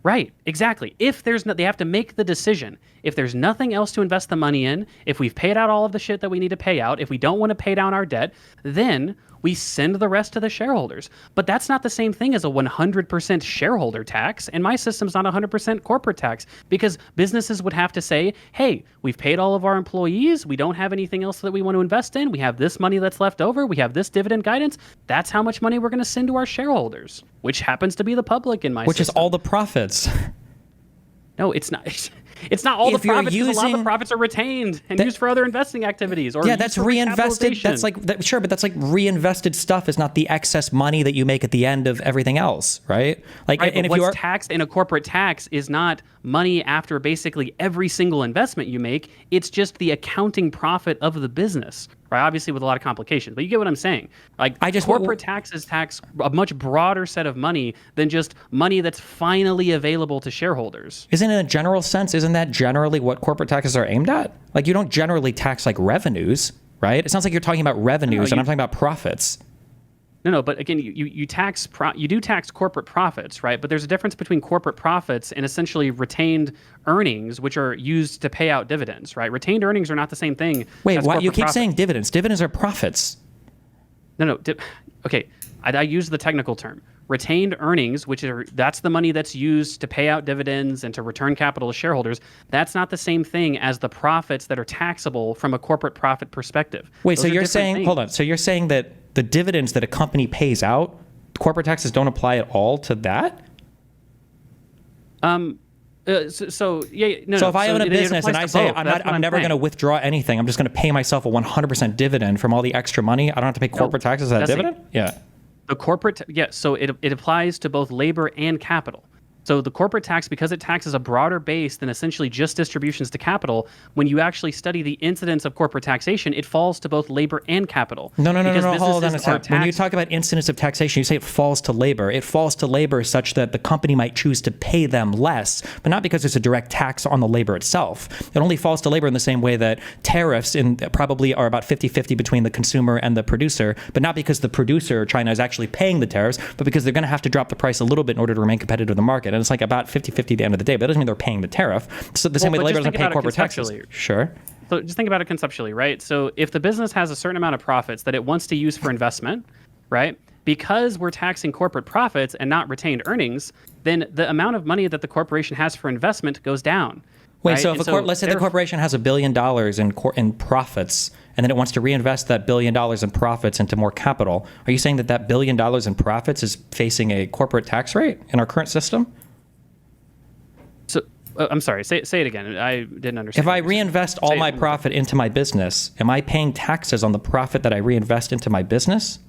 C: Right, exactly. If there's no, they have to make the decision. If there's nothing else to invest the money in, if we've paid out all of the shit that we need to pay out, if we don't want to pay down our debt, then we send the rest to the shareholders. But that's not the same thing as a 100% shareholder tax, and my system's not 100% corporate tax, because businesses would have to say, hey, we've paid all of our employees, we don't have anything else that we want to invest in, we have this money that's left over, we have this dividend guidance, that's how much money we're going to send to our shareholders, which happens to be the public in my system.
B: Which is all the profits.
C: No, it's not. It's not all the profits. A lot of the profits are retained and used for other investing activities. Or
B: that's reinvested. That's like sure, but that's like reinvested stuff. Is not the excess money that you make at the end of everything else, right? Like,
C: right,
B: and if
C: what's
B: you are
C: taxed in a corporate tax is not money after basically every single investment you make. It's just the accounting profit of the business. Right, obviously with a lot of complications, but you get what I'm saying. Like, corporate taxes tax a much broader set of money than just money that's finally available to shareholders.
B: Isn't in a general sense, isn't that generally what corporate taxes are aimed at? Like, you don't generally tax like revenues, right? It sounds like you're talking about revenues, and I'm talking about profits.
C: No, but again, you do tax corporate profits, right? But there's a difference between corporate profits and essentially retained earnings, which are used to pay out dividends, right? Retained earnings are not the same thing.
B: Wait,
C: as
B: why you
C: corporate
B: keep
C: profits.
B: saying dividends? Dividends are profits.
C: No. Okay, I use the technical term. Retained earnings, that's the money that's used to pay out dividends and to return capital to shareholders. That's not the same thing as the profits that are taxable from a corporate profit perspective.
B: Wait,
C: Those
B: so
C: are
B: you're
C: different
B: saying,
C: things.
B: hold on. So you're saying that the dividends that a company pays out, corporate taxes don't apply at all to that?
C: So if
B: I own a business and I say
C: both,
B: I'm never going to withdraw anything, I'm just going to pay myself a 100% dividend from all the extra money. I don't have to pay corporate taxes on that dividend? Yeah.
C: The corporate, so it applies to both labor and capital. So the corporate tax, because it taxes a broader base than essentially just distributions to capital, when you actually study the incidence of corporate taxation, it falls to both labor and capital.
B: No. Hold on a second. When you talk about incidence of taxation, you say it falls to labor. It falls to labor such that the company might choose to pay them less, but not because it's a direct tax on the labor itself. It only falls to labor in the same way that tariffs probably are about 50-50 between the consumer and the producer, but not because the producer, China, is actually paying the tariffs, but because they're going to have to drop the price a little bit in order to remain competitive in the market. And it's like about 50-50 at the end of the day, but that doesn't mean they're paying the tariff. So the same way labor doesn't pay corporate taxes. Sure.
C: So just think about it conceptually, right? So if the business has a certain amount of profits that it wants to use for investment, right? Because we're taxing corporate profits and not retained earnings, then the amount of money that the corporation has for investment goes down.
B: Wait,
C: right?
B: so if let's say the corporation has $1 billion in profits, and then it wants to reinvest that $1 billion in profits into more capital, are you saying that $1 billion in profits is facing a corporate tax rate in our current system?
C: So I'm sorry, say it again. I didn't understand.
B: If I reinvest all my profit into my business, am I paying taxes on the profit that I reinvest into my business?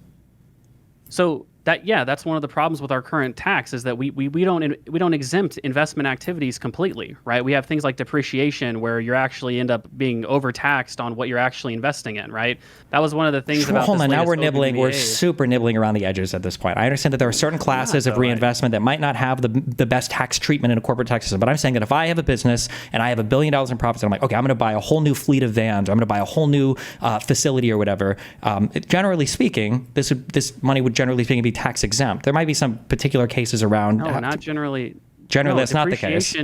C: So that's one of the problems with our current tax is that we don't exempt investment activities completely, right? We have things like depreciation where you actually end up being overtaxed on what you're actually investing in, right? That was one of the things about
B: Hold
C: this
B: on, now
C: latest
B: we're nibbling. We're
C: OBBA.
B: super nibbling around the edges at this point. I understand that there are certain classes of reinvestment that might not have the best tax treatment in a corporate tax system, but I'm saying that if I have a business and I have $1 billion in profits, and I'm like, okay, I'm going to buy a whole new fleet of vans, or I'm going to buy a whole new facility or whatever. Generally speaking, this money would generally speaking be tax exempt. There might be some particular cases around.
C: No, not generally.
B: Generally,
C: no,
B: that's not the case.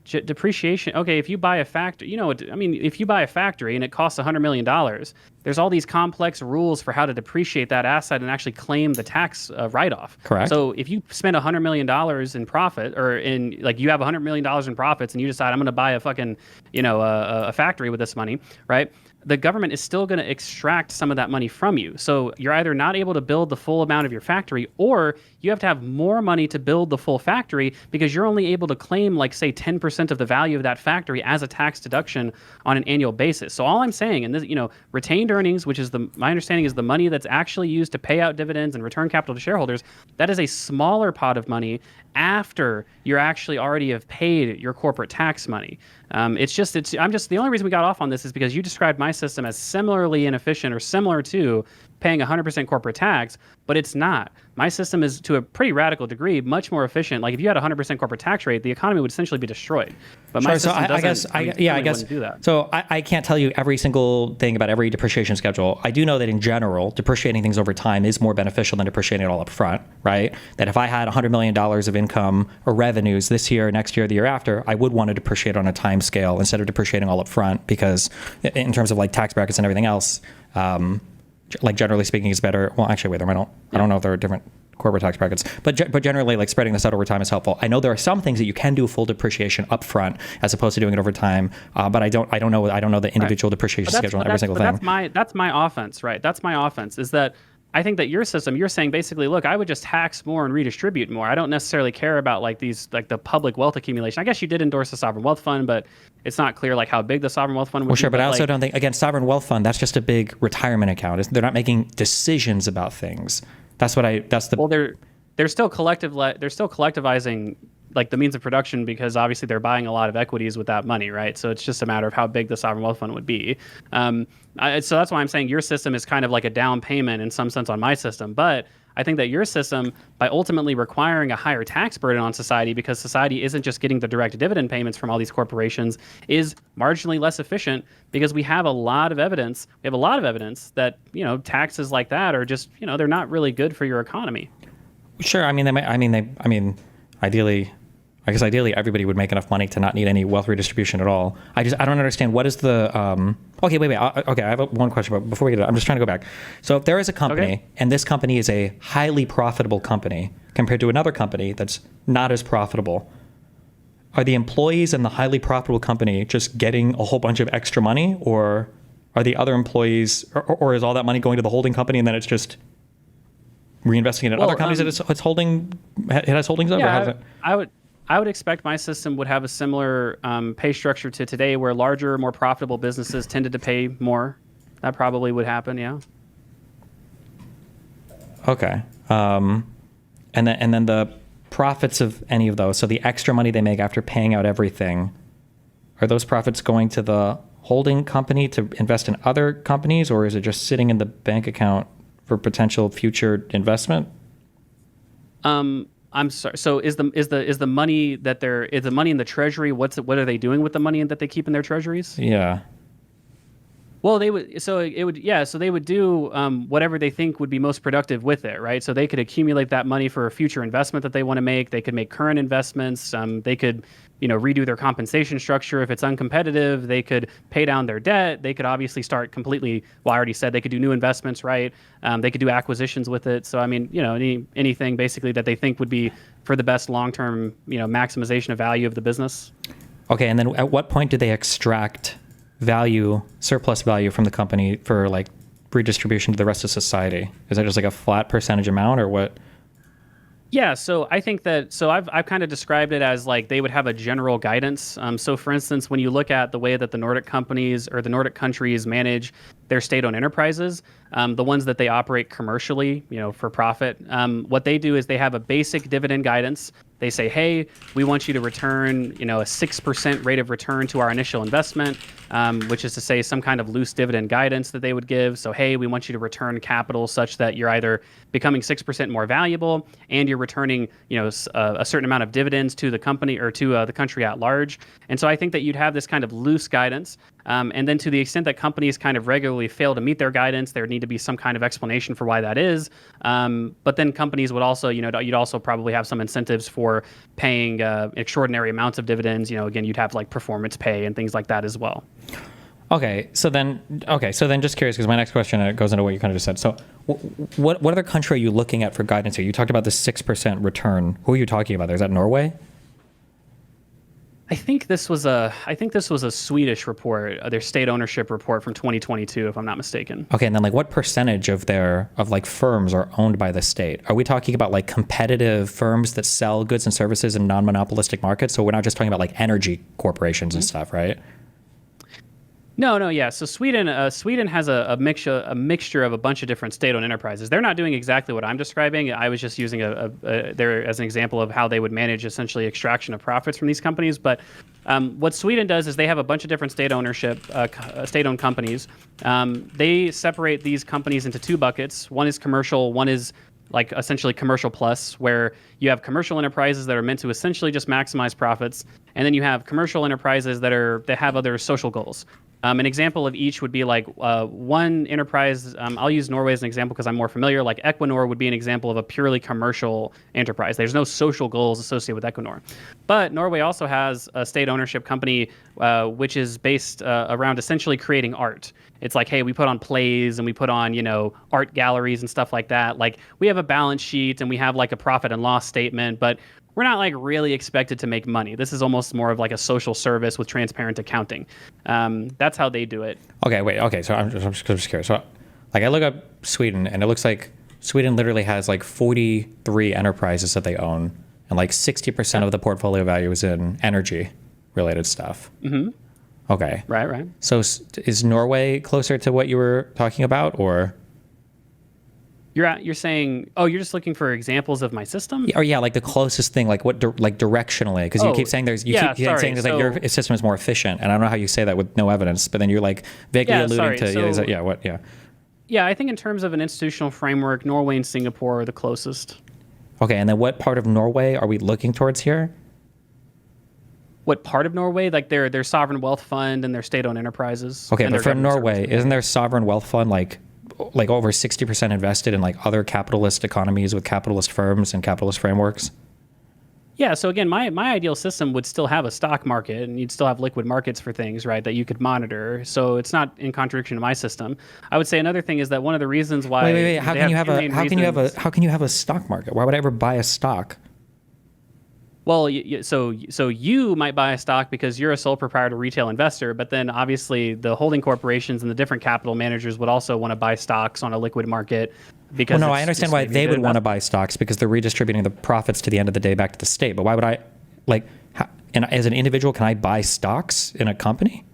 C: Depreciation. Okay, if you buy a factory, if you buy a factory and it costs $100 million, there's all these complex rules for how to depreciate that asset and actually claim the tax write-off.
B: Correct.
C: So if you spend $100 million in profit, or you have $100 million in profits, and you decide I'm going to buy a fucking, a factory with this money, right? The government is still going to extract some of that money from you. So you're either not able to build the full amount of your factory, or you have to have more money to build the full factory because you're only able to claim, like, say, 10% of the value of that factory as a tax deduction on an annual basis. So all I'm saying, and this, retained earnings, which is my understanding is the money that's actually used to pay out dividends and return capital to shareholders, that is a smaller pot of money after you're actually already have paid your corporate tax money. The only reason we got off on this is because you described my system as similarly inefficient or similar to paying 100% corporate tax, but it's not. My system is, to a pretty radical degree, much more efficient. Like, if you had a 100% corporate tax rate, the economy would essentially be destroyed. But my system doesn't. I guess wouldn't do that.
B: So I can't tell you every single thing about every depreciation schedule. I do know that in general, depreciating things over time is more beneficial than depreciating it all up front, right? That if I had $100 million of income or revenues this year, next year, the year after, I would want to depreciate on a time scale instead of depreciating all up front, because in terms of like tax brackets and everything else, like generally speaking, is better. Well, actually, wait, I don't know if there are different corporate tax brackets, but generally, like, spreading this out over time is helpful. I know there are some things that you can do full depreciation up front as opposed to doing it over time, but I don't know the individual depreciation schedule on every single thing.
C: That's my offense, right? That's my offense, is that I think that your system, you're saying basically, look, I would just tax more and redistribute more. I don't necessarily care about like the public wealth accumulation. I guess you did endorse the sovereign wealth fund, but it's not clear like how big the sovereign wealth fund would be.
B: Well, sure, but I also don't think, again, sovereign wealth fund, that's just a big retirement account. They're not making decisions about things. Well, they're still collectivizing like the means of production, because obviously they're buying a lot of equities with that money, right? So it's just a matter of how big the sovereign wealth fund would be. So that's why I'm saying your system is kind of like a down payment in some sense on my system. But I think that your system, by ultimately requiring a higher tax burden on society, because society isn't just getting the direct dividend payments from all these corporations, is marginally less efficient, because we have a lot of evidence. We have a lot of evidence that, taxes like that are just, they're not really good for your economy. Sure. Ideally, everybody would make enough money to not need any wealth redistribution at all. I don't understand, what is the okay, wait. Okay, I have one question, but before we get to it, I'm just trying to go back. So if there is a company, and this company is a highly profitable company compared to another company that's not as profitable, are the employees in the highly profitable company just getting a whole bunch of extra money, or are the other employees, or is all that money going to the holding company and then it's just reinvesting it in other companies that it has holdings of?
C: Yeah,
B: or has it?
C: I would expect my system would have a similar pay structure to today, where larger, more profitable businesses tended to pay more. That probably would happen, yeah.
B: Okay. And then the profits of any of those, so the extra money they make after paying out everything, are those profits going to the holding company to invest in other companies, or is it just sitting in the bank account for potential future investment?
C: I'm sorry. So is the money is the money in the treasury? What are they doing with the money that they keep in their treasuries?
B: Yeah.
C: Well, they would do whatever they think would be most productive with it, right? So they could accumulate that money for a future investment that they want to make. They could make current investments. They could, redo their compensation structure if it's uncompetitive. They could pay down their debt. They could obviously start completely. Well, I already said they could do new investments, right? They could do acquisitions with it. So I mean, anything basically that they think would be for the best long-term, maximization of value of the business.
B: Okay, and then at what point do they extract surplus value from the company for like redistribution to the rest of society? Is that just like a flat percentage amount, or what?
C: Yeah, so I think that I've kind of described it as like they would have a general guidance. So for instance, when you look at the way that the Nordic companies or the Nordic countries manage their state-owned enterprises, the ones that they operate commercially, for profit, what they do is they have a basic dividend guidance. They say, hey, we want you to return, a 6% rate of return to our initial investment, which is to say some kind of loose dividend guidance that they would give. So, hey, we want you to return capital such that you're either becoming 6% more valuable and you're returning, a certain amount of dividends to the company or to the country at large. And so I think that you'd have this kind of loose guidance. And then to the extent that companies kind of regularly fail to meet their guidance, there would need to be some kind of explanation for why that is. But then companies would also, you'd also probably have some incentives for paying extraordinary amounts of dividends. Again, you'd have like performance pay and things like that as well.
B: Okay, so then just curious, because my next question goes into what you kind of just said. So what other country are you looking at for guidance here? You talked about the 6% return. Who are you talking about there? Is that Norway?
C: I think this was a Swedish report, their state ownership report from 2022, if I'm not mistaken.
B: Okay, and then like what percentage of firms are owned by the state? Are we talking about like competitive firms that sell goods and services in non-monopolistic markets? So we're not just talking about like energy corporations and stuff, right?
C: No, yeah. So Sweden has a mixture of a bunch of different state-owned enterprises. They're not doing exactly what I'm describing. I was just using there as an example of how they would manage essentially extraction of profits from these companies. But what Sweden does is they have a bunch of different state-owned companies. They separate these companies into two buckets. One is commercial. One is like essentially commercial plus, where you have commercial enterprises that are meant to essentially just maximize profits, and then you have commercial enterprises that have other social goals. An example of each would be like one enterprise. I'll use Norway as an example because I'm more familiar. Like Equinor would be an example of a purely commercial enterprise. There's no social goals associated with Equinor. But Norway also has a state ownership company which is based around essentially creating art. It's like, hey, we put on plays and we put on, art galleries and stuff like that. Like we have a balance sheet and we have like a profit and loss statement, but we're not like really expected to make money. This is almost more of like a social service with transparent accounting. That's how they do it.
B: Okay, so I'm just curious. So like I look up Sweden and it looks like Sweden literally has like 43 enterprises that they own and like 60% of the portfolio value is in energy related stuff. Mm-hmm. Okay.
C: Right.
B: So is Norway closer to what you were talking about, or?
C: You're saying, you're just looking for examples of my system?
B: Yeah, like the closest thing, like what, like directionally, because you keep saying like your system is more efficient, and I don't know how you say that with no evidence, but then you're like vaguely alluding to,
C: Yeah, I think in terms of an institutional framework, Norway and Singapore are the closest.
B: Okay, and then what part of Norway are we looking towards here?
C: What part of Norway? Like their sovereign wealth fund and their state-owned enterprises.
B: Okay, but for Norway, isn't their sovereign wealth fund like over 60% invested in like other capitalist economies with capitalist firms and capitalist frameworks?
C: Yeah, so again, my ideal system would still have a stock market, and you'd still have liquid markets for things, right, that you could monitor. So it's not in contradiction to my system. I would say another thing is that one of the reasons why
B: wait, how can you have a stock market? Why would I ever buy a stock?
C: Well, so you might buy a stock because you're a sole proprietor retail investor, but then obviously the holding corporations and the different capital managers would also want to buy stocks on a liquid market. Because
B: I understand why they would want to buy stocks, because they're redistributing the profits to the end of the day back to the state. But why would I, as an individual, can I buy stocks in a company?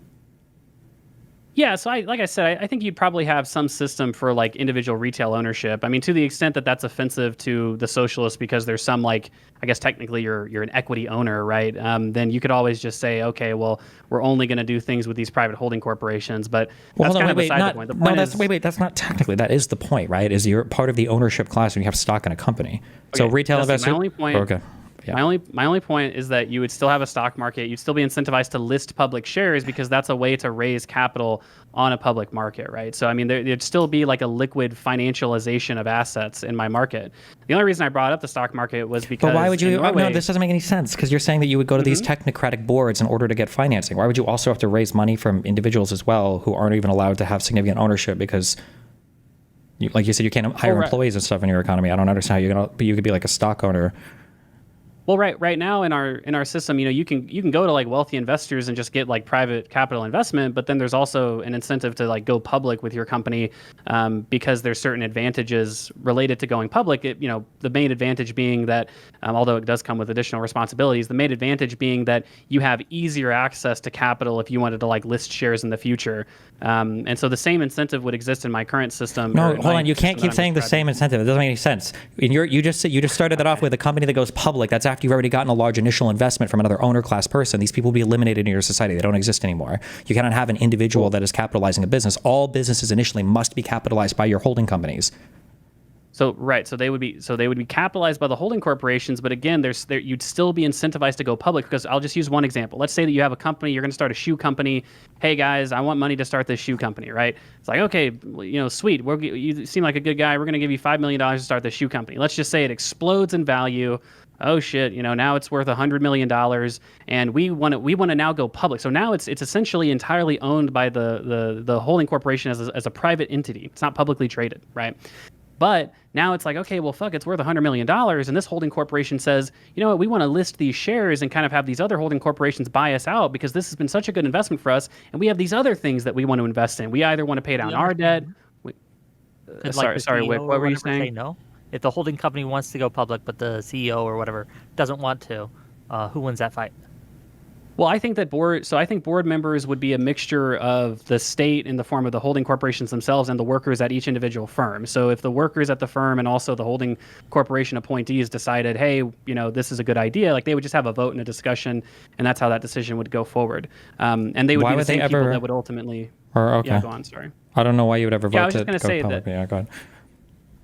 C: Yeah, so like I said, I think you'd probably have some system for like individual retail ownership. I mean, to the extent that that's offensive to the socialists because there's some like, I guess technically you're an equity owner, right? Then you could always just say, okay, well, we're only going to do things with these private holding corporations. But that's kind of beside the point. The point is,
B: that's not technically. That is the point, right? Is you're part of the ownership class when you have stock in a company.
C: Okay,
B: so retail investor.
C: My only point.
B: Okay. Yeah.
C: My only point is that you would still have a stock market. You'd still be incentivized to list public shares because that's a way to raise capital on a public market, right? So, I mean, there'd still be like a liquid financialization of assets in my market. The only reason I brought up the stock market was because.
B: But why would you?
C: Norway,
B: no, this doesn't make any sense, because you're saying that you would go to these technocratic boards in order to get financing. Why would you also have to raise money from individuals as well who aren't even allowed to have significant ownership because? Like you said, you can't hire employees and stuff in your economy. I don't understand how you're gonna. But you could be like a stock owner.
C: Well, right now in our system, you can go to like wealthy investors and just get like private capital investment, but then there's also an incentive to like go public with your company, because there's certain advantages related to going public. The main advantage being that, although it does come with additional responsibilities, the main advantage being that you have easier access to capital if you wanted to like list shares in the future. And so the same incentive would exist in my current system.
B: No, hold on. You can't keep saying the same incentive. It doesn't make any sense. You just started that off with a company that goes public. That's after you've already gotten a large initial investment from another owner class person. These people will be eliminated in your society. They don't exist anymore. You cannot have an individual that is capitalizing a business. All businesses initially must be capitalized by your holding companies.
C: So they would be capitalized by the holding corporations, but again, you'd still be incentivized to go public, because I'll just use one example. Let's say that you have a company, you're going to start a shoe company. Hey guys, I want money to start this shoe company, right? It's like, okay, sweet. You seem like a good guy. We're going to give you $5 million to start this shoe company. Let's just say it explodes in value. Oh shit, now it's worth $100 million, and we want to now go public. So now it's essentially entirely owned by the holding corporation as a private entity. It's not publicly traded, right? But now it's like, okay, well, fuck, it's worth $100 million. And this holding corporation says, you know what, we want to list these shares and kind of have these other holding corporations buy us out, because this has been such a good investment for us. And we have these other things that we want to invest in. We either want to pay down our debt. Sorry, Wick, what were you saying?
A: Say no. If the holding company wants to go public, but the CEO or whatever doesn't want to, who wins that fight?
C: Well, I think board members would be a mixture of the state in the form of the holding corporations themselves and the workers at each individual firm. So if the workers at the firm and also the holding corporation appointees decided, hey, this is a good idea, like they would just have a vote and a discussion, and that's how that decision would go forward. And they would be the same people that would ultimately.
B: Okay.
C: Yeah, go on. Sorry.
B: I don't know why you would ever vote
C: I was just
B: to
C: going to
B: go
C: say
B: public.
C: that.
B: Yeah, go ahead.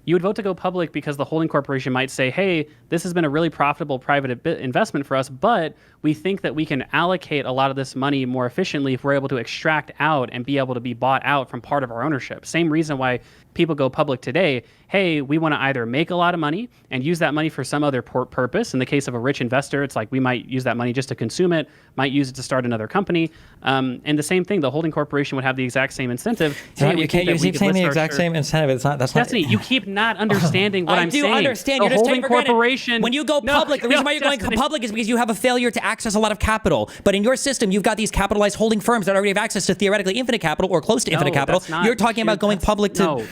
C: You would vote to go public because the holding corporation might say, hey, this has been a really profitable private investment for us, but we think that we can allocate a lot of this money more efficiently if we're able to extract out and be able to be bought out from part of our ownership. Same reason why people go public today. Hey, we want to either make a lot of money and use that money for some other purpose. In the case of a rich investor, it's like we might use that money just to consume it, might use it to start another company. And the same thing, the holding corporation would have the exact same incentive.
B: You keep saying the exact same incentive. It's not. That's not.
C: Destiny, you keep not understanding what I'm saying.
B: I do understand.
C: The
B: You're just
C: holding
B: taking for granted.
C: corporation.
B: When you go public, the reason why you're going public is because you have a failure to access a lot of capital. But in your system, you've got these capitalized holding firms that already have access to theoretically infinite capital or close to infinite capital. You're talking about going public to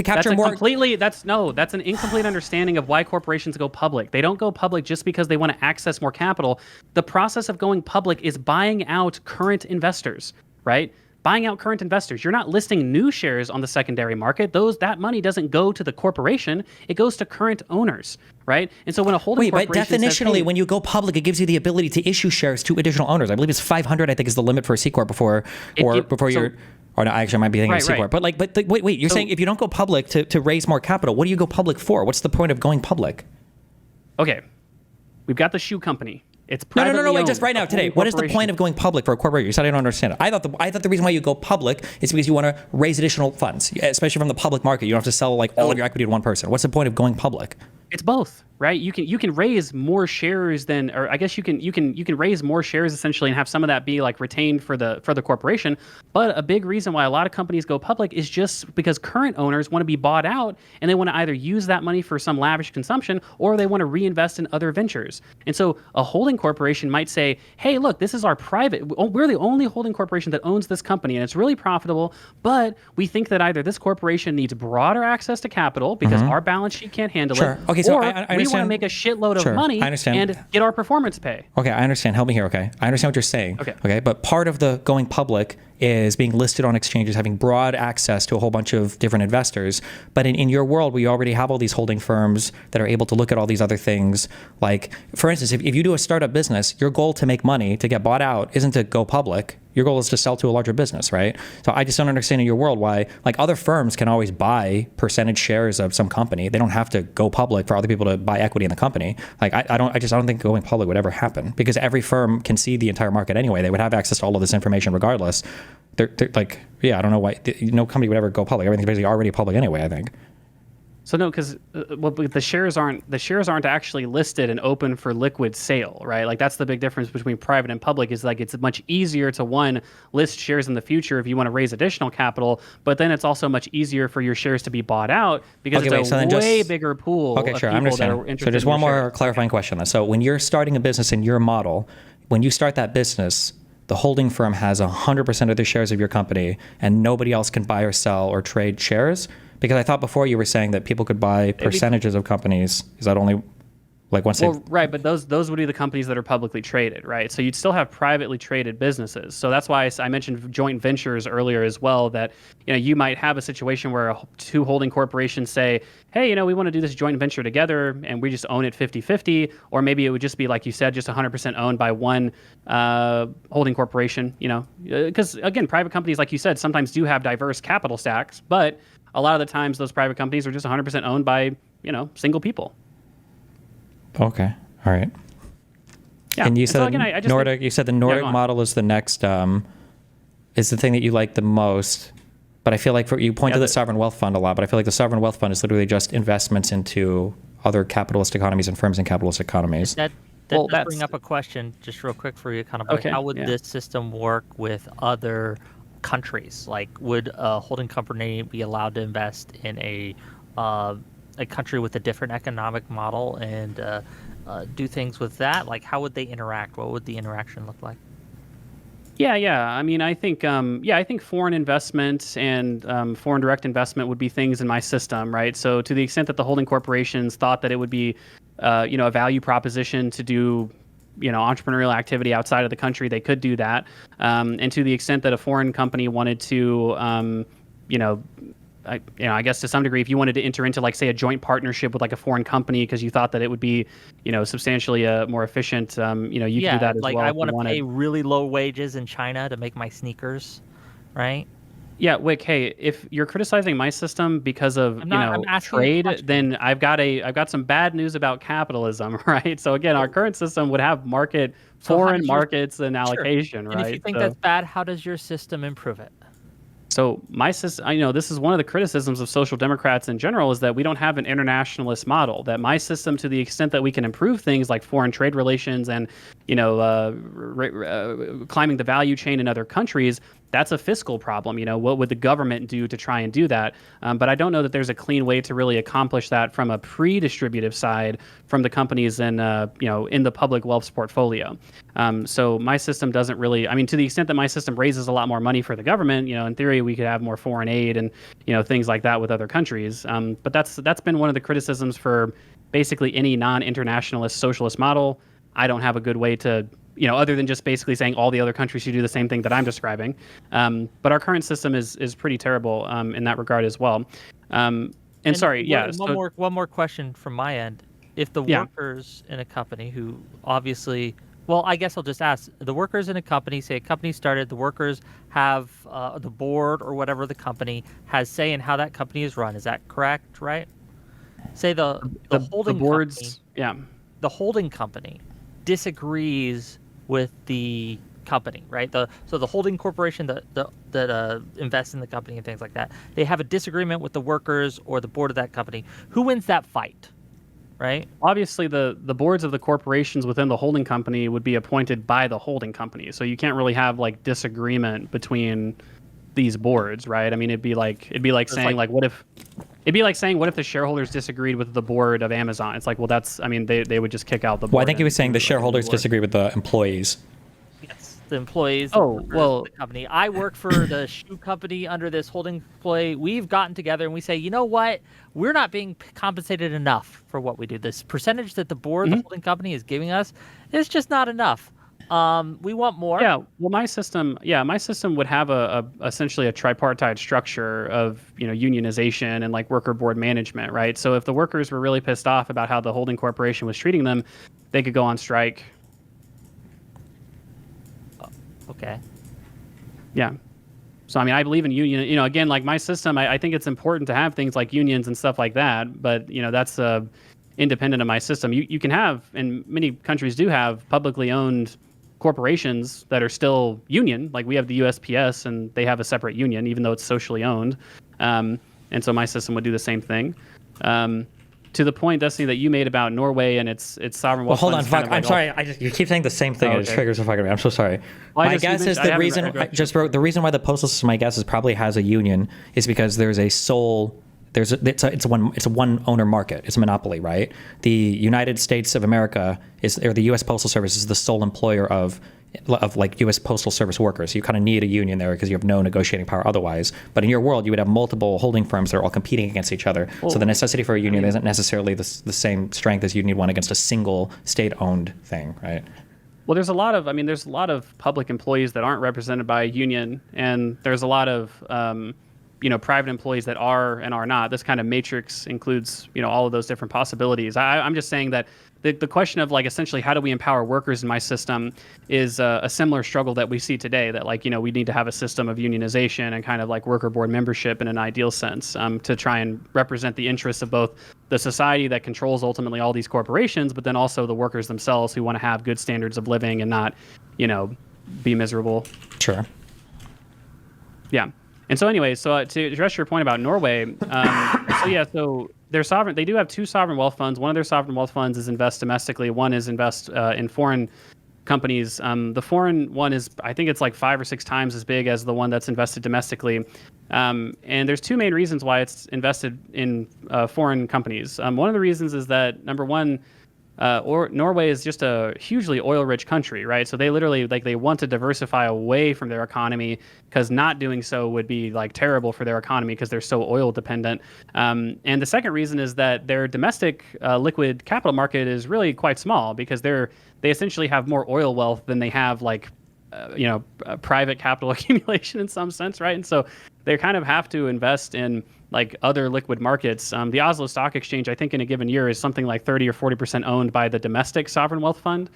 B: capture more.
C: That's an incomplete understanding of why corporations go public. They don't go public just because they want to access more capital. The process of going public is buying out current investors, right? Buying out current investors. You're not listing new shares on the secondary market. That money doesn't go to the corporation. It goes to current owners, right? And so when a holding corporation
B: but definitionally,
C: says, hey,
B: when you go public, it gives you the ability to issue shares to additional owners. I believe it's 500. I think is the limit for a C corp before you're. Or no, actually, I might be thinking of C corp. But wait. You're saying if you don't go public to raise more capital, what do you go public for? What's the point of going public?
C: Okay, we've got the shoe company. It's
B: no. Wait, just right now, today. What is the point of going public for a corporation? You said I don't understand it. I thought the reason why you go public is because you want to raise additional funds, especially from the public market. You don't have to sell all of your equity to one person. What's the point of going public?
C: It's both, right? You can raise more shares than, or I guess you can raise more shares essentially and have some of that be like retained for the corporation. But a big reason why a lot of companies go public is just because current owners want to be bought out and they want to either use that money for some lavish consumption or they want to reinvest in other ventures. And so a holding corporation might say, hey, look, this is our we're the only holding corporation that owns this company and it's really profitable, but we think that either this corporation needs broader access to capital because our balance sheet can't handle it.
B: Okay, so
C: or
B: I
C: we want to make a shitload of money and get our performance pay.
B: Okay, I understand. Help me here, okay? I understand what you're saying. Okay, but part of the going public is being listed on exchanges, having broad access to a whole bunch of different investors. But in your world, we already have all these holding firms that are able to look at all these other things. Like, for instance, if you do a startup business, your goal to make money, to get bought out, isn't to go public. Your goal is to sell to a larger business, right? So I just don't understand in your world why, like, other firms can always buy percentage shares of some company. They don't have to go public for other people to buy equity in the company. Like, I don't think going public would ever happen because every firm can see the entire market anyway. They would have access to all of this information regardless. They're like, I don't know why no company would ever go public. Everything's basically already public anyway, I think.
C: So no, because well, but the shares aren't actually listed and open for liquid sale, right? Like that's the big difference between private and public. Is like it's much easier to list shares in the future if you want to raise additional capital, but then it's also much easier for your shares to be bought out because
B: Okay, wait,
C: it's
B: so
C: a
B: then
C: way
B: just
C: bigger pool
B: okay,
C: of
B: sure, I'm
C: people that are
B: understanding.
C: interested.
B: So just
C: in
B: one
C: your
B: more
C: shares.
B: clarifying question then. So when you're starting a business in your model, when you start that business, the holding firm has 100% of the shares of your company, and nobody else can buy or sell or trade shares. Because I thought before you were saying that people could buy percentages of companies. Is that only like once
C: Well,
B: they?
C: right, but those would be the companies that are publicly traded, right? So you'd still have privately traded businesses. So that's why I mentioned joint ventures earlier as well. That you might have a situation where two holding corporations say, hey, we want to do this joint venture together, and we just own it 50-50, or maybe it would just be like you said, just 100% owned by one holding corporation. Because again, private companies, like you said, sometimes do have diverse capital stacks, but a lot of the times those private companies are just 100% owned by single people.
B: Okay, all right.
C: Yeah.
B: And you
C: so
B: said
C: again, I just
B: Nordic.
C: think,
B: You said the Nordic
C: go on.
B: model is the next, is the thing that you like the most. But I feel like you point to the sovereign wealth fund a lot. But I feel like the sovereign wealth fund is literally just investments into other capitalist economies and firms in capitalist economies.
A: That
C: Well,
A: does bring up a question, just real quick for you, Econoboi.
C: Okay,
A: How would
C: yeah.
A: this system work with other countries? Like, would a holding company be allowed to invest in a country with a different economic model and do things with that? Like, how would they interact? What would the interaction look like?
C: Yeah. I mean, I think, I think foreign investment and foreign direct investment would be things in my system, right? So to the extent that the holding corporations thought that it would be, a value proposition to do, entrepreneurial activity outside of the country, they could do that. And to the extent that a foreign company wanted to, I guess to some degree, if you wanted to enter into, like, say, a joint partnership with like a foreign company because you thought that it would be, substantially more efficient, you could do that as
A: like
C: well
A: I
C: if you
A: want to
C: wanted.
A: pay really low wages in China to make my sneakers, right?
C: Yeah, Wick, hey, if you're criticizing my system because of,
A: I'm not. I'm asking a
C: trade,
A: question.
C: then I've got some bad news about capitalism, right? So again, our current system would have
A: So how
C: foreign
A: does your
C: markets and
A: sure?
C: allocation,
A: And if you
C: right?
A: think that's bad, how does your system improve it?
C: So my system, I know this is one of the criticisms of social democrats in general, is that we don't have an internationalist model. That my system, to the extent that we can improve things like foreign trade relations and climbing the value chain in other countries, that's a fiscal problem. What would the government do to try and do that? But I don't know that there's a clean way to really accomplish that from a pre-distributive side from the companies in in the public wealth's portfolio. So my system doesn't really. I mean, to the extent that my system raises a lot more money for the government, in theory we could have more foreign aid and things like that with other countries. But that's been one of the criticisms for basically any non-internationalist socialist model. I don't have a good way to, other than just basically saying all the other countries should do the same thing that I'm describing. But our current system is pretty terrible in that regard as well. And sorry, yeah.
A: One more question from my end. If the
C: Yeah.
A: workers in a company who obviously, well, I guess I'll just ask the workers in a company. Say a company started, the workers have the board or whatever the company has say in how that company is run. Is that correct? Right? Say the holding
C: boards,
A: company.
C: yeah.
A: The holding company disagrees with the company, right? So the holding corporation that invests in the company and things like that, they have a disagreement with the workers or the board of that company. Who wins that fight, right?
C: Obviously, the boards of the corporations within the holding company would be appointed by the holding company. So you can't really have like disagreement between these boards, right? I mean, it'd be like saying like what if the shareholders disagreed with the board of Amazon? It's like, well, they would just kick out the board.
B: Well, I think he was saying the
C: and
B: shareholders
C: board.
B: disagree with the employees.
A: Yes, the employees.
C: Oh,
A: the workers,
C: well-
A: the company. I work for the shoe company under this holding employee. We've gotten together and we say, you know what? We're not being compensated enough for what we do. This percentage that the board, the holding company, is giving us is just not enough. We want more.
C: Yeah, well, my system would have essentially a tripartite structure of unionization and like worker board management, right? So if the workers were really pissed off about how the holding corporation was treating them, they could go on strike.
A: Okay.
C: Yeah. So I mean, I believe in union. Again, like my system, I think it's important to have things like unions and stuff like that. But that's independent of my system. You can have, and many countries do have, publicly owned corporations that are still union. Like we have the USPS, and they have a separate union, even though it's socially owned. And so my system would do the same thing. To the point, Destiny, that you made about Norway and its sovereign
B: Well,
C: wealth
B: hold on,
C: funds.
B: fuck. I'm sorry. You keep saying the same thing.
C: Oh,
B: It
C: okay.
B: triggers the fucking. I'm so sorry.
C: Well,
B: My guess is the reason. The reason why the postal system, I guess, is probably has a union is because there's a sole. It's a one owner market. It's a monopoly, right? The United States of America or the U.S. Postal Service is the sole employer of like U.S. Postal Service workers. You kind of need a union there because you have no negotiating power otherwise. But in your world, you would have multiple holding firms that are all competing against each other. So the necessity for a union isn't necessarily the same strength as you'd need one against a single state-owned thing, right?
C: Well, there's a lot of public employees that aren't represented by a union, and there's a lot of private employees that are and are not. This kind of matrix includes all of those different possibilities. I'm just saying that the question of like essentially how do we empower workers in my system is a similar struggle that we see today. That we need to have a system of unionization and kind of like worker board membership in an ideal sense to try and represent the interests of both the society that controls ultimately all these corporations, but then also the workers themselves who want to have good standards of living and not be miserable.
B: Sure.
C: Yeah. And so anyway, to address your point about Norway, so they're sovereign. They do have two sovereign wealth funds. One of their sovereign wealth funds is invest domestically. One is invest in foreign companies. The foreign one is, I think it's like 5 or 6 times as big as the one that's invested domestically. And there's two main reasons why it's invested in foreign companies. One of the reasons is that, number one, Norway is just a hugely oil-rich country, right? So they literally they want to diversify away from their economy because not doing so would be terrible for their economy because they're so oil dependent. And the second reason is that their domestic liquid capital market is really quite small because they essentially have more oil wealth than they have private capital accumulation in some sense, right? And so they kind of have to invest in other liquid markets. The Oslo Stock Exchange, I think in a given year is something like 30 or 40% owned by the domestic sovereign wealth fund.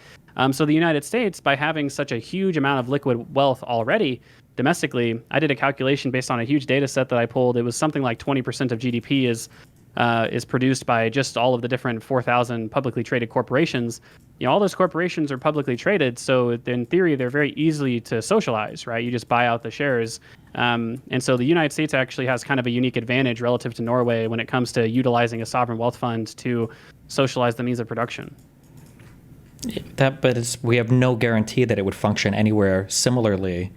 C: So the United States, by having such a huge amount of liquid wealth already domestically, I did a calculation based on a huge data set that I pulled. It was something like 20% of GDP is produced by just all of the different 4,000 publicly traded corporations. All those corporations are publicly traded, so in theory, they're very easily to socialize, right? You just buy out the shares. And so the United States actually has kind of a unique advantage relative to Norway when it comes to utilizing a sovereign wealth fund to socialize the means of production.
B: But we have no guarantee that it would function anywhere similarly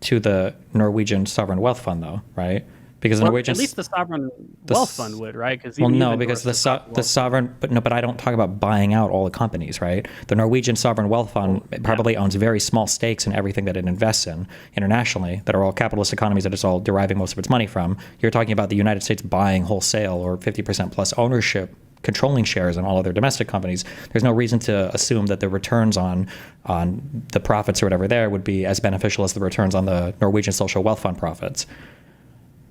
B: to the Norwegian sovereign wealth fund, though, right? Because the Norwegian,
C: at least the sovereign wealth fund would, right? Because
B: because the sovereign, but I don't talk about buying out all the companies, right? The Norwegian sovereign wealth fund probably owns very small stakes in everything that it invests in internationally, that are all capitalist economies that it's all deriving most of its money from. You're talking about the United States buying wholesale or 50% plus ownership, controlling shares in all of their domestic companies. There's no reason to assume that the returns on the profits or whatever there would be as beneficial as the returns on the Norwegian social wealth fund profits.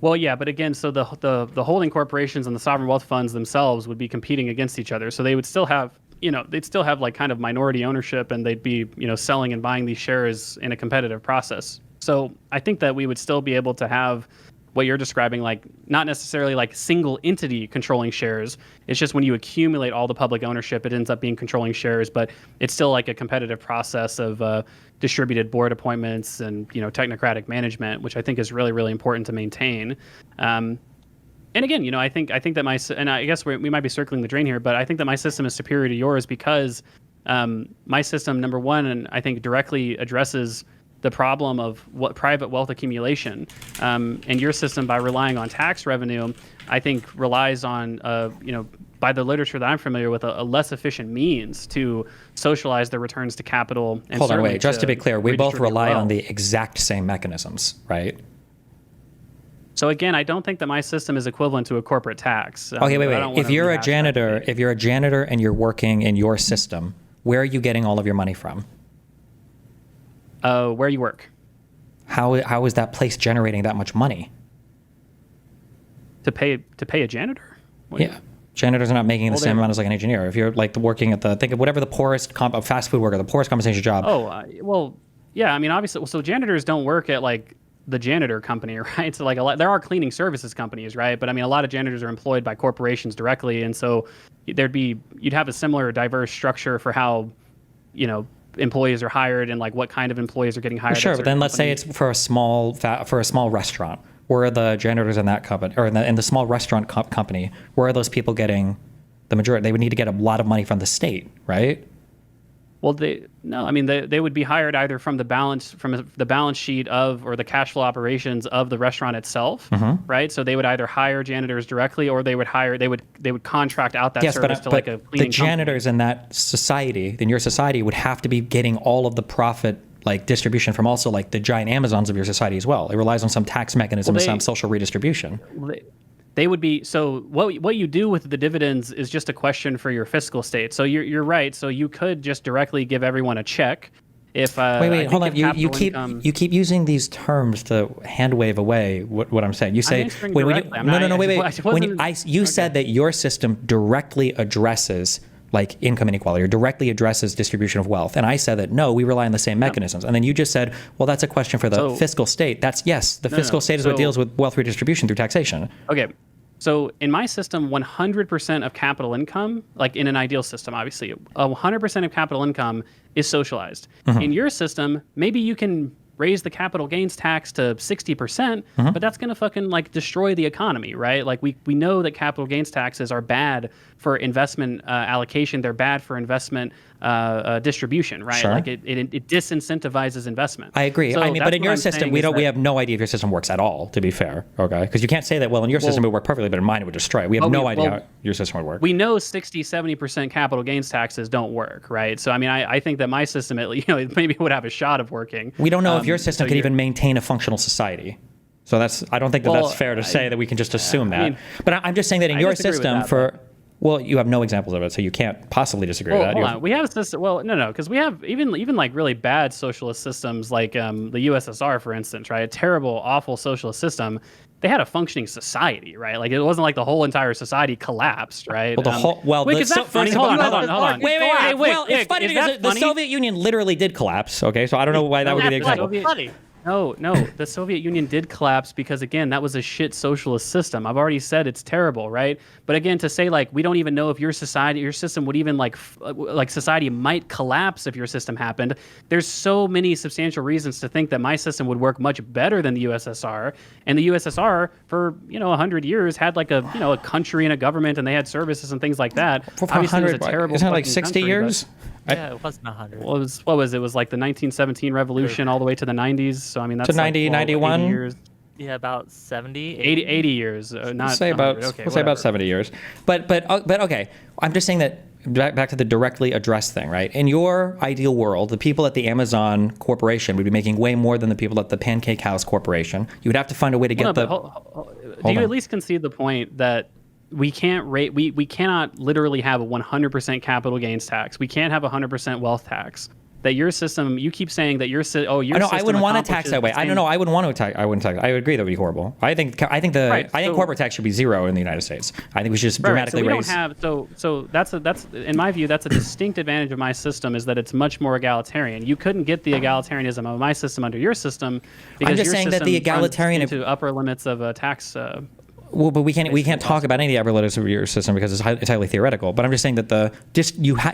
C: Well, yeah, but again, so the holding corporations and the sovereign wealth funds themselves would be competing against each other. So they would still have, kind of minority ownership, and they'd be, selling and buying these shares in a competitive process. So I think that we would still be able to have what you're describing, not necessarily single entity controlling shares. It's just when you accumulate all the public ownership, it ends up being controlling shares, but it's still a competitive process of distributed board appointments and, technocratic management, which I think is really, really important to maintain. And again, I think that and I guess we might be circling the drain here, but I think that my system is superior to yours because my system, number one, and I think directly addresses the problem of what private wealth accumulation, and your system, by relying on tax revenue, I think relies on, by the literature that I'm familiar with, a less efficient means to socialize the returns to capital. And
B: hold on, wait. Just to be clear, we both rely
C: wealth
B: on the exact same mechanisms, right?
C: So again, I don't think that my system is equivalent to a corporate tax.
B: Okay, wait. If you're a janitor and you're working in your system, where are you getting all of your money from?
C: Where you work.
B: How is that place generating that much money?
C: To pay a janitor?
B: Yeah. Janitors are not making the same amount as an engineer. If you're working at think of whatever the poorest fast food worker, the poorest compensation job.
C: Well, yeah. I mean, obviously, so janitors don't work at the janitor company, right? So there are cleaning services companies, right? But I mean, a lot of janitors are employed by corporations directly, and so you'd have a similar diverse structure for how, employees are hired and what kind of employees are getting hired.
B: Sure, but then let's say it's for a small restaurant where are the janitors in that company, or in the small restaurant company, where are those people getting the majority? They would need to get a lot of money from the state, right?
C: Well, they would be hired either from the balance sheet of, or the cash flow operations of the restaurant itself, right? So they would either hire janitors directly, or they would contract out that service to like a cleaning
B: the janitors
C: company.
B: in that society, in your society, would have to be getting all of the profit, like distribution from also like the giant Amazons of your society as well. It relies on some tax mechanism and some social redistribution.
C: They would be, so what you do with the dividends is just a question for your fiscal state. So you're right. So you could just directly give everyone a check. If
B: wait, hold on. You keep using these terms to hand wave away what I'm saying. You say you said that your system directly addresses like income inequality, or directly addresses distribution of wealth. And I said that, no, we rely on the same mechanisms. And then you just said, well, that's a question for the fiscal state. That's, yes, the fiscal state is what deals with wealth redistribution through taxation.
C: Okay. So in my system, 100% of capital income, like in an ideal system, obviously, 100% of capital income is socialized. In your system, maybe you can raise the capital gains tax to 60%, but that's going to fucking like destroy the economy, right? Like we know that capital gains taxes are bad for investment allocation. They're bad for investment distribution, right?
B: Sure.
C: Like it disincentivizes investment.
B: I agree.
C: So
B: but in your system, we have no idea if your system works at all, to be fair, okay? Because you can't say that, well, in your system it would work perfectly, but in mine it would destroy it. We have no idea how your system would work.
C: We know 60-70% capital gains taxes don't work, right? So I mean, I think that my system, maybe would have a shot of working.
B: We don't know if your system can even maintain a functional society. So I don't think that's fair to say that we can just assume that. I mean, but I'm just saying that in your system well, you have no examples of it, so you can't possibly disagree with that.
C: Hold on. We have a system. Well, no, because we have even like really bad socialist systems, like the USSR, for instance, right? A terrible, awful socialist system. They had a functioning society, right? Like it wasn't like the whole entire society collapsed, right?
B: Wait,
C: is that funny? Hold on.
B: Wait. Well, it's funny because the Soviet Union literally did collapse. Okay, so I don't know why that would be the example.
C: Funny. No, the Soviet Union did collapse because, again, that was a shit socialist system. I've already said it's terrible, right? But again, to say, like, we don't even know if your system would even, like society might collapse if your system happened. There's so many substantial reasons to think that my system would work much better than the USSR. And the USSR, for, 100 years, had, like, a country and a government, and they had services and things like that.
B: Obviously, it was a terrible
C: isn't
B: it like 60 years?
A: Yeah, it wasn't 100.
C: Well, it was like the 1917 revolution all the way to the 90s. So I mean, that's
B: to 90,
C: like,
B: 91
C: years.
A: Yeah, about 70,
C: 80 years. Not
B: we'll say about we'll say about 70 years. But okay, I'm just saying that back to the directly addressed thing, right? In your ideal world, the people at the Amazon Corporation would be making way more than the people at the Pancake House Corporation. You would have to find a way to get
C: do you at least concede the point that we can't we cannot literally have a 100% capital gains tax. We can't have a 100% wealth tax. That your system, you keep saying that your system.
B: I wouldn't want to tax that way. I don't know. I wouldn't want to tax. I wouldn't tax. I would agree that would be horrible. I think corporate tax should be zero in the United States. I think we should just dramatically raise.
C: So that's in my view, that's a distinct advantage of my system, is that it's much more egalitarian. You couldn't get the egalitarianism of my system under your system because
B: I'm just saying that the egalitarian
C: to upper limits of tax.
B: Well, but we can't talk about any of the upper limits of your system because it's highly theoretical. But I'm just saying that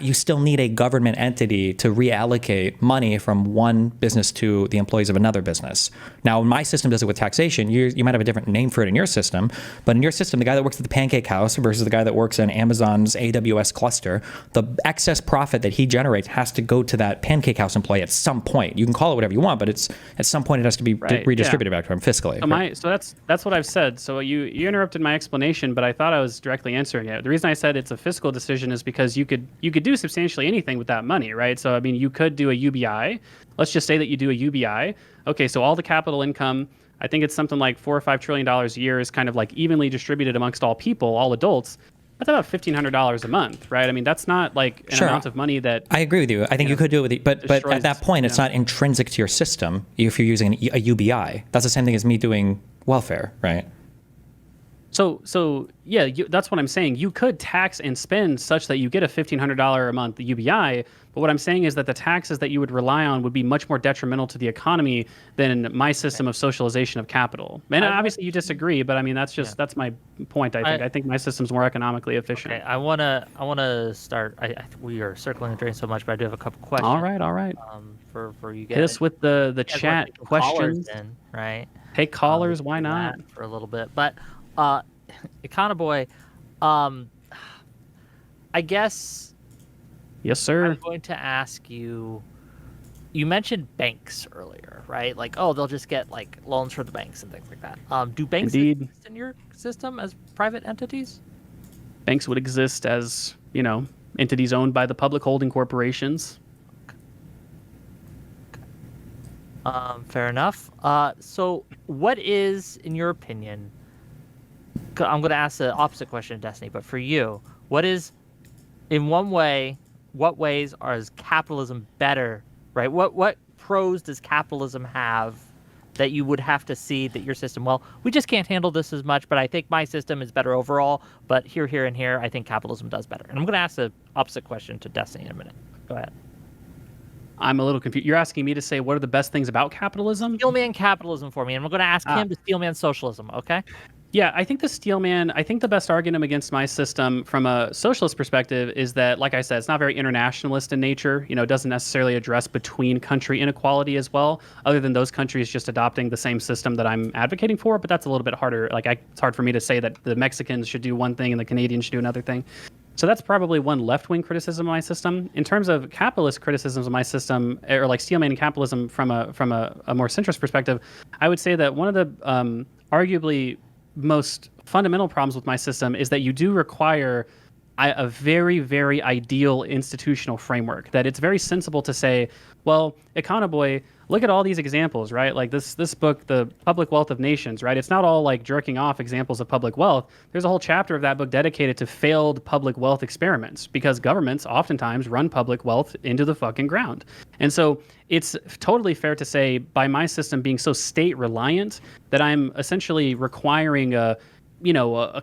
B: you still need a government entity to reallocate money from one business to the employees of another business. Now, my system does it with taxation. You might have a different name for it in your system, but in your system, the guy that works at the Pancake House versus the guy that works in Amazon's AWS cluster, the excess profit that he generates has to go to that Pancake House employee at some point. You can call it whatever you want, but it's at some point it has to be redistributed back to him fiscally.
C: So that's what I've said. So you interrupted my explanation, but I thought I was directly answering it. The reason I said it's a fiscal decision is because you could do substantially anything with that money, right? So I mean, you could do a UBI. Let's just say that you do a UBI. Okay, so all the capital income, I think it's something like $4 or $5 trillion a year, is kind of like evenly distributed amongst all people, all adults. That's about $1,500 a month, right? I mean, that's not like an amount of money that.
B: I agree with you. I think you could do it with but at that point, it's not intrinsic to your system if you're using a UBI. That's the same thing as me doing welfare, right?
C: So yeah, that's what I'm saying. You could tax and spend such that you get a $1,500 a month UBI, but what I'm saying is that the taxes that you would rely on would be much more detrimental to the economy than my system of socialization of capital. And obviously you disagree, but I mean that's my point. I think my system's more economically efficient.
A: Okay, I wanna start. We are circling the drain so much, but I do have a couple questions.
C: All right.
A: For you guys.
C: Hit us with the chat questions.
A: Right.
C: Take
A: We
C: callers,
A: can
C: why
A: do
C: not?
A: that for a little bit, but uh, Econoboi, um, I guess
C: Yes,
A: I'm
C: sir.
A: going to ask you. You mentioned banks earlier, right? Like, oh, they'll just get like loans from the banks and things like that. Do banks
C: Indeed.
A: exist in your system as private entities?
C: Banks would exist as, entities owned by the public holding corporations.
A: Fair enough. So what is, in your opinion, I'm going to ask the opposite question, Destiny, but for you, what is, in one way, what ways is capitalism better, right? What pros does capitalism have that you would have to see that your system, well, we just can't handle this as much, but I think my system is better overall, but here, and here, I think capitalism does better. And I'm going to ask the opposite question to Destiny in a minute. Go ahead.
C: I'm a little confused. You're asking me to say what are the best things about capitalism?
A: Steelman capitalism for me, and I'm going to ask
C: Ah,
A: him to steelman socialism, okay?
C: yeah, I think I think the best argument against my system from a socialist perspective is that, like I said, it's not very internationalist in nature. It doesn't necessarily address between country inequality as well, other than those countries just adopting the same system that I'm advocating for. But that's a little bit harder. It's hard for me to say that the Mexicans should do one thing and the Canadians should do another thing. So that's probably one left-wing criticism of my system. In terms of capitalist criticisms of my system, or like steelman capitalism from a more centrist perspective, I would say that one of the arguably most fundamental problems with my system is that you do require a very, very ideal institutional framework. That it's very sensible to say, well, Econoboi, look at all these examples, right? Like this book, The Public Wealth of Nations, right? It's not all like jerking off examples of public wealth. There's a whole chapter of that book dedicated to failed public wealth experiments because governments oftentimes run public wealth into the fucking ground. And so it's totally fair to say, by my system being so state reliant, that I'm essentially requiring a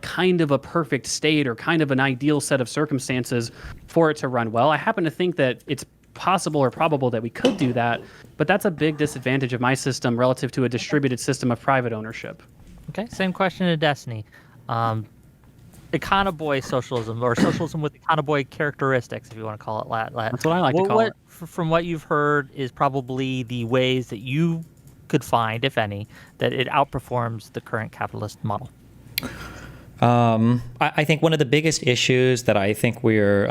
C: kind of a perfect state or kind of an ideal set of circumstances for it to run well. I happen to think that it's possible or probable that we could do that, but that's a big disadvantage of my system relative to a distributed system of private ownership.
A: Okay, same question to Destiny. Econoboi socialism, or socialism with Econoboi characteristics, if you want to call it that.
C: That's what I like to call it.
A: From what you've heard, is probably the ways that you could find, if any, that it outperforms the current capitalist model.
B: I think one of the biggest issues that I think we're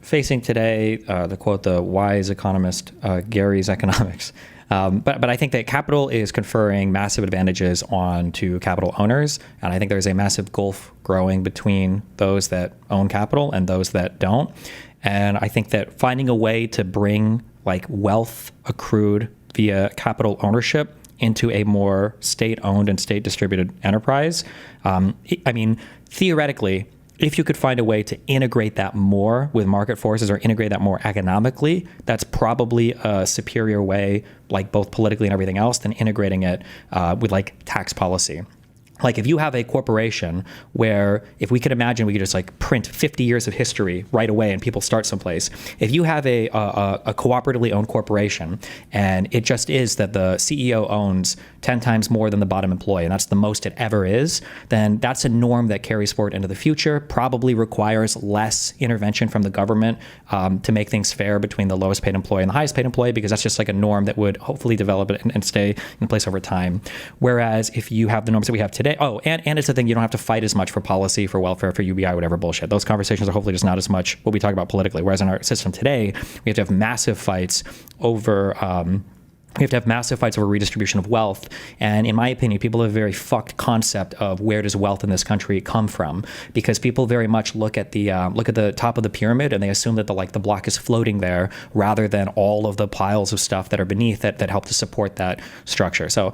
B: facing today, to quote the wise economist Gary's economics, but I think that capital is conferring massive advantages onto capital owners, and I think there's a massive gulf growing between those that own capital and those that don't. And I think that finding a way to bring like wealth accrued via capital ownership into a more state-owned and state-distributed enterprise. I mean, theoretically, if you could find a way to integrate that more with market forces or integrate that more economically, that's probably a superior way, like both politically and everything else, than integrating it with like tax policy. Like if you have a corporation where, if we could imagine, we could just like print 50 years of history right away and people start someplace. If you have a cooperatively owned corporation and it just is that the CEO owns 10 times more than the bottom employee, and that's the most it ever is, then that's a norm that carries forward into the future, probably requires less intervention from the government to make things fair between the lowest paid employee and the highest paid employee, because that's just like a norm that would hopefully develop and stay in place over time. Whereas if you have the norms that we have today, and it's a thing, you don't have to fight as much for policy, for welfare, for UBI, whatever bullshit. Those conversations are hopefully just not as much what we talk about politically. Whereas in our system today, we have to have massive fights over redistribution of wealth. And in my opinion, people have a very fucked concept of where does wealth in this country come from, because people very much look at the top of the pyramid and they assume that the block is floating there rather than all of the piles of stuff that are beneath that help to support that structure. So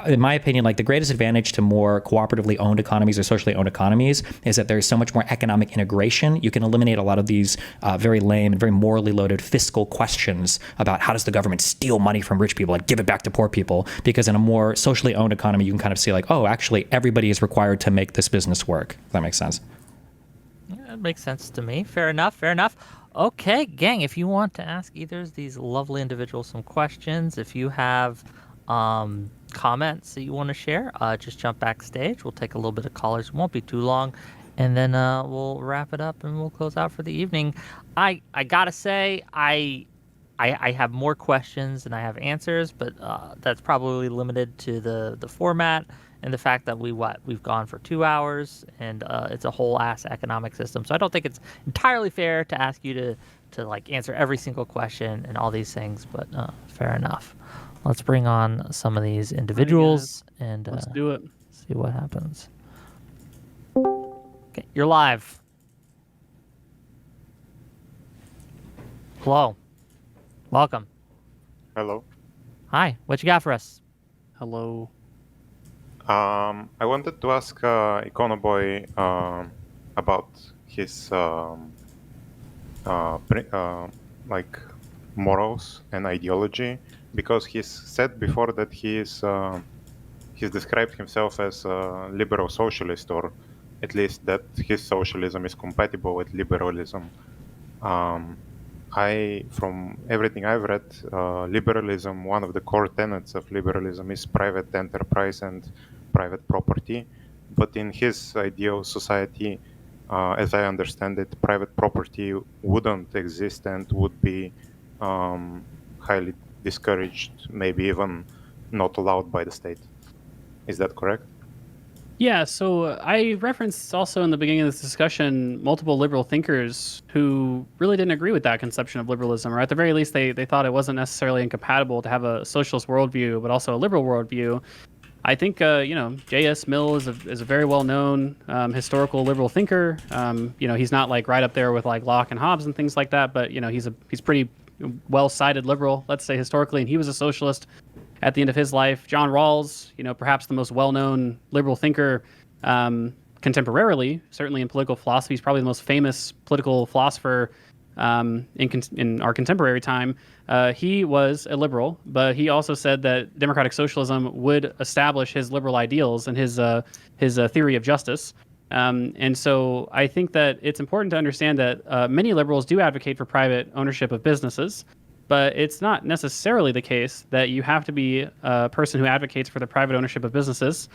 B: in my opinion, like the greatest advantage to more cooperatively owned economies or socially owned economies is that there's so much more economic integration. You can eliminate a lot of these very lame and very morally loaded fiscal questions about how does the government steal money from rich people and give it back to poor people, because in a more socially owned economy, you can kind of see like, oh, actually everybody is required to make this business work. If that makes sense.
A: Yeah, it makes sense to me. Fair enough. Okay, gang, if you want to ask either of these lovely individuals some questions, if you have comments that you want to share, just jump backstage. We'll take a little bit of callers. It won't be too long. And then we'll wrap it up and we'll close out for the evening. I gotta say, I have more questions than I have answers, but that's probably limited to the format and the fact that we've gone for 2 hours, and it's a whole ass economic system. So I don't think it's entirely fair to ask you to like answer every single question and all these things. But fair enough. Let's bring on some of these individuals and
C: Let's do it.
A: see what happens. Okay, you're live. Hello. Welcome.
D: Hello.
A: Hi. What you got for us?
C: Hello.
D: I wanted to ask Econoboi about his like morals and ideology, because he's said before that he's described himself as a liberal socialist, or at least that his socialism is compatible with liberalism. From everything I've read, liberalism, one of the core tenets of liberalism is private enterprise and private property. But in his ideal society, as I understand it, private property wouldn't exist and would be highly discouraged, maybe even not allowed by the state. Is that correct?
C: Yeah, so I referenced also in the beginning of this discussion multiple liberal thinkers who really didn't agree with that conception of liberalism, or at the very least, they thought it wasn't necessarily incompatible to have a socialist worldview, but also a liberal worldview. I think J.S. Mill is a very well known historical liberal thinker. He's not like right up there with like Locke and Hobbes and things like that, but he's pretty well cited liberal, let's say historically, and he was a socialist at the end of his life. John Rawls, perhaps the most well-known liberal thinker contemporarily, certainly in political philosophy, he's probably the most famous political philosopher in our contemporary time. He was a liberal, but he also said that democratic socialism would establish his liberal ideals and his theory of justice. And so I think that it's important to understand that many liberals do advocate for private ownership of businesses. But it's not necessarily the case that you have to be a person who advocates for the private ownership of businesses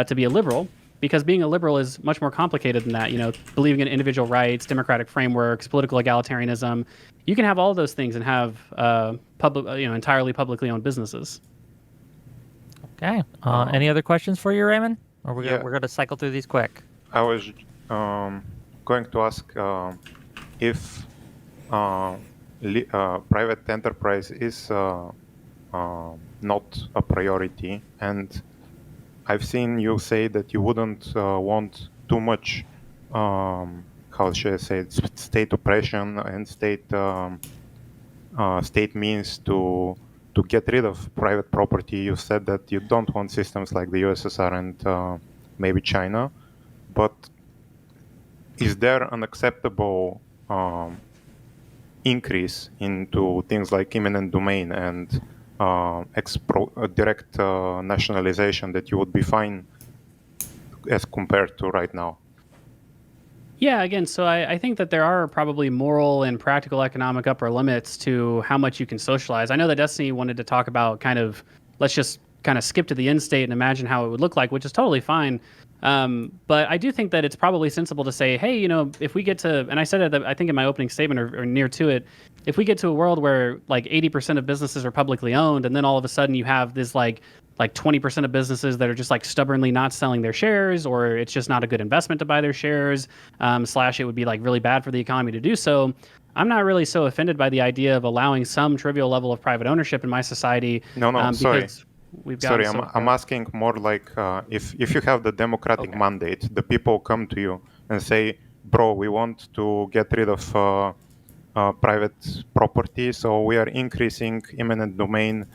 C: to be a liberal, because being a liberal is much more complicated than that. Believing in individual rights, democratic frameworks, political egalitarianism. You can have all of those things and have entirely publicly owned businesses.
A: Okay. Any other questions for you, Raymond? Or we're gonna cycle through these quick.
D: I was going to ask if private enterprise is not a priority, and I've seen you say that you wouldn't want too much, how should I say it, state oppression and state means to get rid of private property. You said that you don't want systems like the USSR and maybe China, but is there an acceptable increase into things like eminent domain and direct nationalization that you would be fine as compared to right now?
C: Yeah, again, so I think that there are probably moral and practical economic upper limits to how much you can socialize. I know that Destiny wanted to talk about let's just kind of skip to the end state and imagine how it would look like, which is totally fine. But I do think that it's probably sensible to say, hey, if we get to, and I said it, I think in my opening statement or near to it, if we get to a world where like 80% of businesses are publicly owned, and then all of a sudden you have this like 20% of businesses that are just like stubbornly not selling their shares, or it's just not a good investment to buy their shares, / it would be like really bad for the economy to do so. I'm not really so offended by the idea of allowing some trivial level of private ownership in my society.
D: Sorry.
C: Sorry,
D: I'm asking more like if you have the democratic mandate, the people come to you and say, bro, we want to get rid of private property, so we are increasing eminent domain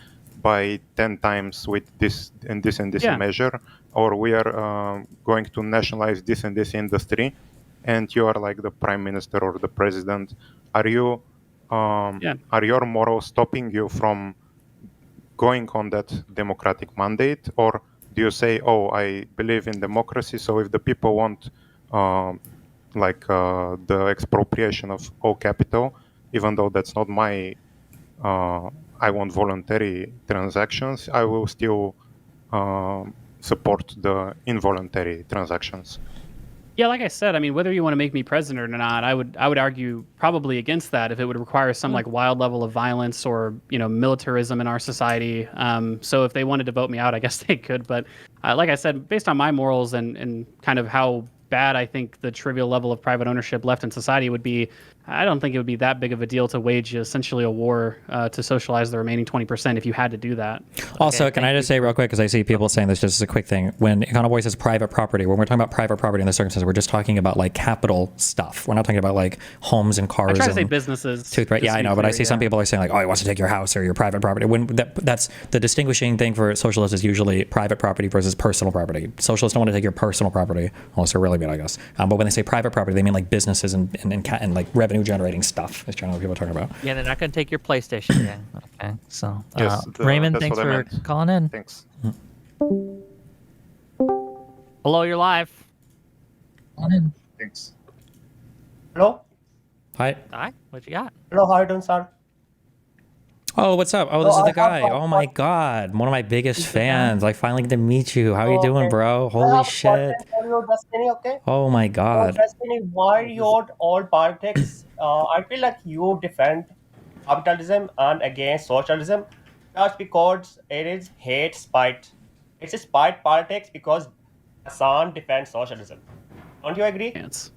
D: by 10 times with this and this and this measure, or we are going to nationalize this and this industry, and you are like the prime minister or the president. Are your morals stopping you from going on that democratic mandate, or do you say, oh, I believe in democracy, so if the people want the expropriation of all capital, even though that's not my I want voluntary transactions, I will still support the involuntary transactions?
C: Yeah, like I said, I mean, whether you want to make me president or not, I would argue probably against that if it would require some like wild level of violence or militarism in our society. So if they wanted to vote me out, I guess they could. But like I said, based on my morals and kind of how bad I think the trivial level of private ownership left in society would be, I don't think it would be that big of a deal to wage essentially a war to socialize the remaining 20% if you had to do that.
B: Also, can I just say real quick, because I see people saying this just as a quick thing, when Econoboi says private property, when we're talking about private property in this circumstance, we're just talking about like capital stuff. We're not talking about like homes and cars.
C: I try to
B: and
C: say businesses.
B: Toothbrush. Yeah, I know, but I see some people are saying like, oh, he wants to take your house or your private property. When that's the distinguishing thing for socialists is usually private property versus personal property. Socialists don't want to take your personal property unless they're really bad, I guess. But when they say private property, they mean like businesses and like revenue generating stuff. Is generally what people are talking about.
A: Yeah, they're not going to take your PlayStation game. Okay, so
D: Yes,
A: Raymond,
D: that's
A: thanks
D: what I
A: for
D: meant.
A: calling in.
D: Thanks.
A: Hello, you're live. Calling in.
D: Thanks.
E: Hello?
B: Hi.
A: Hi, what you got?
E: Hello, how are you doing, sir?
B: Oh, what's up? Oh, this is
E: I
B: the
E: have
B: guy.
E: a-
B: Oh my God, one of my biggest fans. I finally get to meet you. How you doing,
E: Okay.
B: bro?
E: I
B: Holy
E: have a
B: shit.
E: question for you, Destiny, okay?
B: Oh my
E: So,
B: God.
E: Destiny, why your all politics? I feel like you defend capitalism and against socialism just because it is hate spite. It's a spite politics because Hassan defends socialism. Don't you agree?
C: Chance.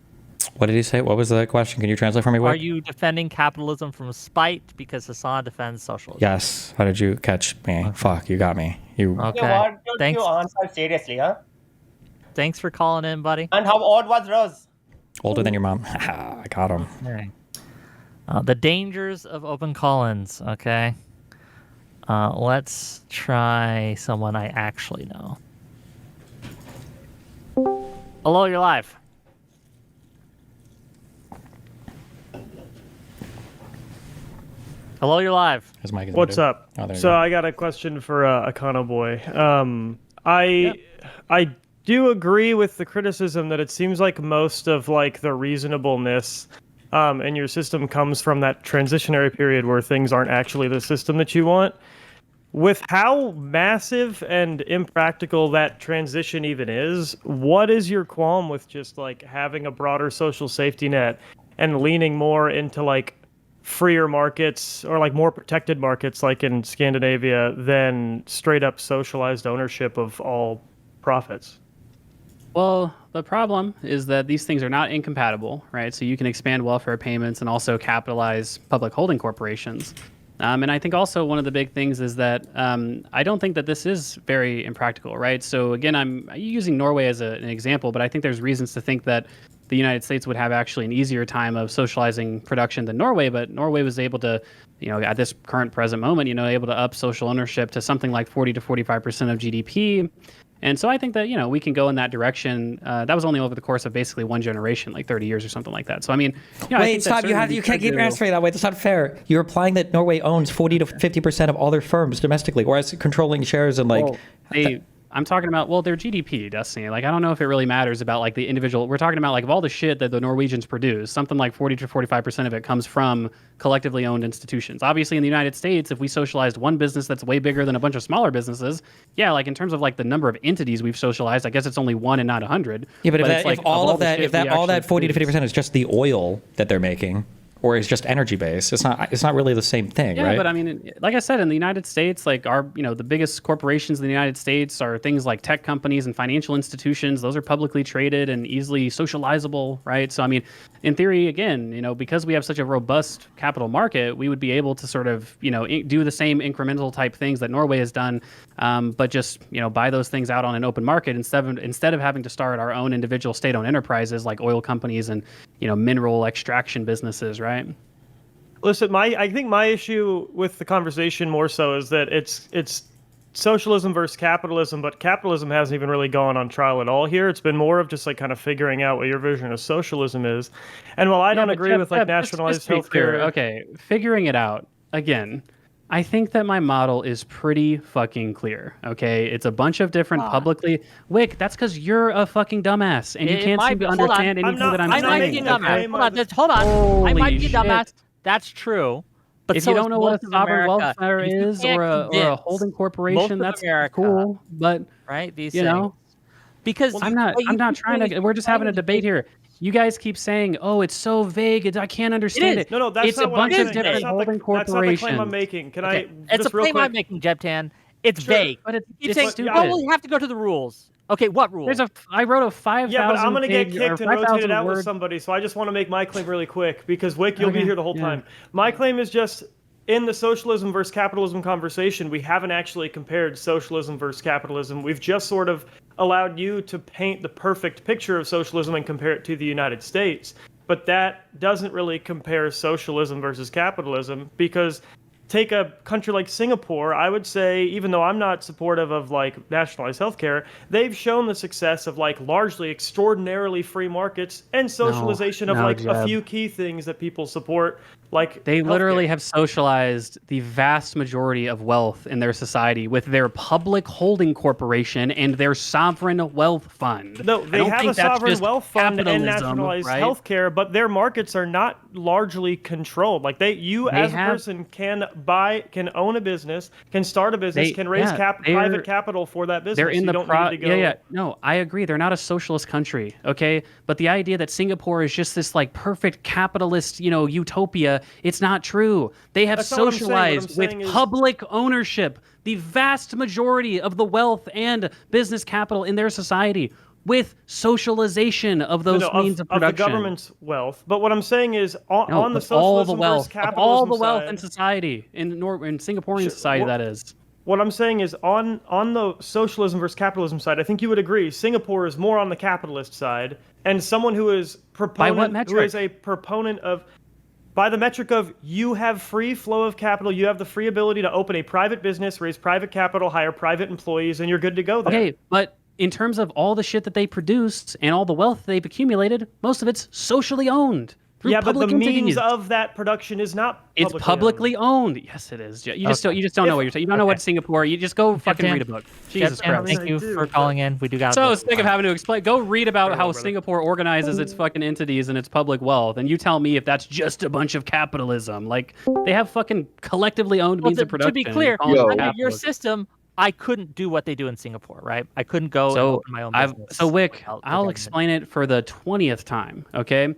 B: What did he say? What was the question? Can you translate for me,
A: Are
B: Wick?
A: you defending capitalism from spite because Hassan defends socialism?
B: Yes. How did you catch me? Fuck, you got me. You.
A: Okay.
E: Yeah, why don't
A: Thanks.
E: you answer seriously, huh?
A: Thanks for calling in, buddy.
E: And how old was Rose?
B: Older than your mom. I got him.
A: Okay. The dangers of open call-ins. Okay. Let's try someone I actually know. Hello, you're live. Hello, you're live.
B: His mic is
F: What's
B: muted.
F: up?
B: Oh, there you
F: So
B: go.
F: I got a question for Econoboi. I do agree with the criticism that it seems like most of like the reasonableness in your system comes from that transitionary period where things aren't actually the system that you want. With how massive and impractical that transition even is, what is your qualm with just like having a broader social safety net and leaning more into like freer markets or like more protected markets like in Scandinavia than straight up socialized ownership of all profits?
C: Well, the problem is that these things are not incompatible, right? So you can expand welfare payments and also capitalize public holding corporations. And I think also one of the big things is that I don't think that this is very impractical, right? So again, I'm using Norway as an example, but I think there's reasons to think that the United States would have actually an easier time of socializing production than Norway, but Norway was able to, at this current present moment, able to up social ownership to something like 40 to 45% of GDP. And so I think that, we can go in that direction. That was only over the course of basically one generation, like 30 years or something like that. So, I mean, I think
B: Wait,
C: that
B: stop.
C: certainly
B: You
C: we
B: can't
C: could
B: keep
C: do-
B: answering that way. That's not fair. You're implying that Norway owns 40 to 50% of all their firms domestically, whereas controlling shares and like.
C: Well, I'm talking about, their GDP, Destiny. Like, I don't know if it really matters about like the individual. We're talking about like of all the shit that the Norwegians produce, something like 40 to 45% of it comes from collectively owned institutions. Obviously, in the United States, if we socialized one business that's way bigger than a bunch of smaller businesses, yeah, like in terms of like the number of entities we've socialized, I guess it's only 1 and not 100.
B: Yeah, but
C: it's like,
B: if all of
C: the
B: that,
C: shit
B: if that
C: we
B: all that
C: actually
B: 40 to
C: produce-
B: 50% is just the oil that they're making, or is just energy based, it's not really the same thing,
C: Yeah,
B: right?
C: but I mean, like I said, in the United States, like the biggest corporations in the United States are things like tech companies and financial institutions. Those are publicly traded and easily socializable, right? So, I mean, in theory, again, because we have such a robust capital market, we would be able to sort of, do the same incremental type things that Norway has done, but just, buy those things out on an open market instead of having to start our own individual state-owned enterprises like oil companies and, mineral extraction businesses, right?
F: Listen, I think my issue with the conversation more so is that it's socialism versus capitalism, but capitalism hasn't even really gone on trial at all here. It's been more of just like kind of figuring out what your vision of socialism is. And while I don't
C: but
F: agree
C: Jeb,
F: with like
C: Jeb,
F: nationalized
C: just to be clear,
F: healthcare,
C: okay, figuring it out again. I think that my model is pretty fucking clear. Okay, it's a bunch of different publicly. Wick, that's because you're a fucking dumbass and you
A: It
C: can't
A: might
C: seem to
A: be- hold on.
C: understand anything
F: not-
C: that I'm
A: I
F: not
A: might
C: saying.
A: be a
F: making a
A: dumbass.
F: claim
A: Hold
F: on
A: on,
F: this-
A: just hold on. I might
C: Holy
A: be a dumbass.
C: shit.
A: That's true. But
C: If
A: so
C: you
A: is
C: don't know what
A: most
C: a
A: of
C: sovereign wealth
A: America.
C: fund
A: If you
C: is
A: can't
C: or a
A: convince
C: holding
A: most
C: corporation,
A: of
C: that's
A: America,
C: cool. But
A: right? These
C: you
A: things.
C: know,
A: Because
C: I'm not
A: what you keep
C: trying
A: doing
C: to.
A: is
C: We're just having a
A: trying to
C: debate here. You guys keep saying, "Oh, it's so vague. I can't understand
A: is.
C: it."
F: No, that's
C: it's
F: not
C: a
F: what I'm
C: bunch
F: saying.
C: of different
F: That's not
C: holding
F: that's not the claim I'm
C: corporations.
F: making. Can
A: Okay.
F: I
A: It's a
F: just real
A: claim
F: quick?
A: I'm making, Jebtan. It's
F: Sure.
A: vague.
C: But
A: You keep
C: it's
A: saying,
C: stupid.
A: oh, we have to go to the rules. Okay, what rules?
C: I wrote a 5,000
F: Yeah, but I'm gonna get
C: page or
F: kicked and rotated
C: 5,000
F: out with
C: word.
F: somebody, so I just want to make my claim really quick because Wick, you'll be
C: Okay,
F: here the whole
C: yeah.
F: time. My claim is just in the socialism versus capitalism conversation, we haven't actually compared socialism versus capitalism. We've just sort of allowed you to paint the perfect picture of socialism and compare it to the United States. But that doesn't really compare socialism versus capitalism because take a country like Singapore, I would say, even though I'm not supportive of like nationalized healthcare, they've shown the success of like largely extraordinarily free markets and socialization of like a
C: Jeb.
F: few key things that people support, like
C: They literally
F: healthcare.
C: have socialized the vast majority of wealth in their society with their public holding corporation and their sovereign wealth fund.
F: No,
C: I
F: they
C: don't
F: have
C: think
F: a
C: that's
F: sovereign
C: just
F: wealth fund and
C: capitalism,
F: nationalized
C: right?
F: healthcare, but their markets are not largely controlled. Like you
C: They
F: as a
C: have-
F: person can own a business, can start a business,
C: They-
F: can raise
C: yeah,
F: private capital for that business.
C: They're in
F: you
C: the
F: don't need to go.
C: Yeah. No, I agree. They're not a socialist country, okay? But the idea that Singapore is just this like perfect capitalist, utopia, it's not true. They have
F: That's not what I'm saying. What I'm
C: socialized with
F: saying is-
C: public ownership the vast majority of the wealth and business capital in their society with socialization of those means of
F: the
C: production.
F: government's wealth. But what I'm saying is on the
C: Of all the
F: socialism versus
C: wealth, of
F: capitalism
C: all the wealth
F: side,
C: in society, in Singaporean society,
F: what-
C: that is.
F: what I'm saying is on the socialism versus capitalism side, I think you would agree Singapore is more on the capitalist side, and someone who is a proponent of by the metric of you have free flow of capital, you have the free ability to open a private business, raise private capital, hire private employees, and you're good to go there.
C: Okay, but in terms of all the shit that they produced and all the wealth they've accumulated, most of it's socially owned. Through
F: Yeah, but the
C: public entities.
F: means of that production is not
C: It's publicly owned. Yes, it is. You just don't know what you're saying. You don't know what Singapore. You just go fucking
A: Jebtan.
C: read a book. Jesus
A: Jebtan,
C: Christ.
A: thank you
F: I
A: for
F: do,
A: calling in. We do got
C: So sick of having to explain. Go read about how
F: well, brother.
C: Singapore organizes its fucking entities and its public wealth, and you tell me if that's just a bunch of capitalism. Like they have fucking collectively owned means of production.
A: To be clear,
C: and call it
A: under your
C: capitalism.
A: system, I couldn't do what they do in Singapore, right? I couldn't go and open my own business.
C: Wick,
A: without the
C: I'll
A: government.
C: explain it for the 20th time, okay?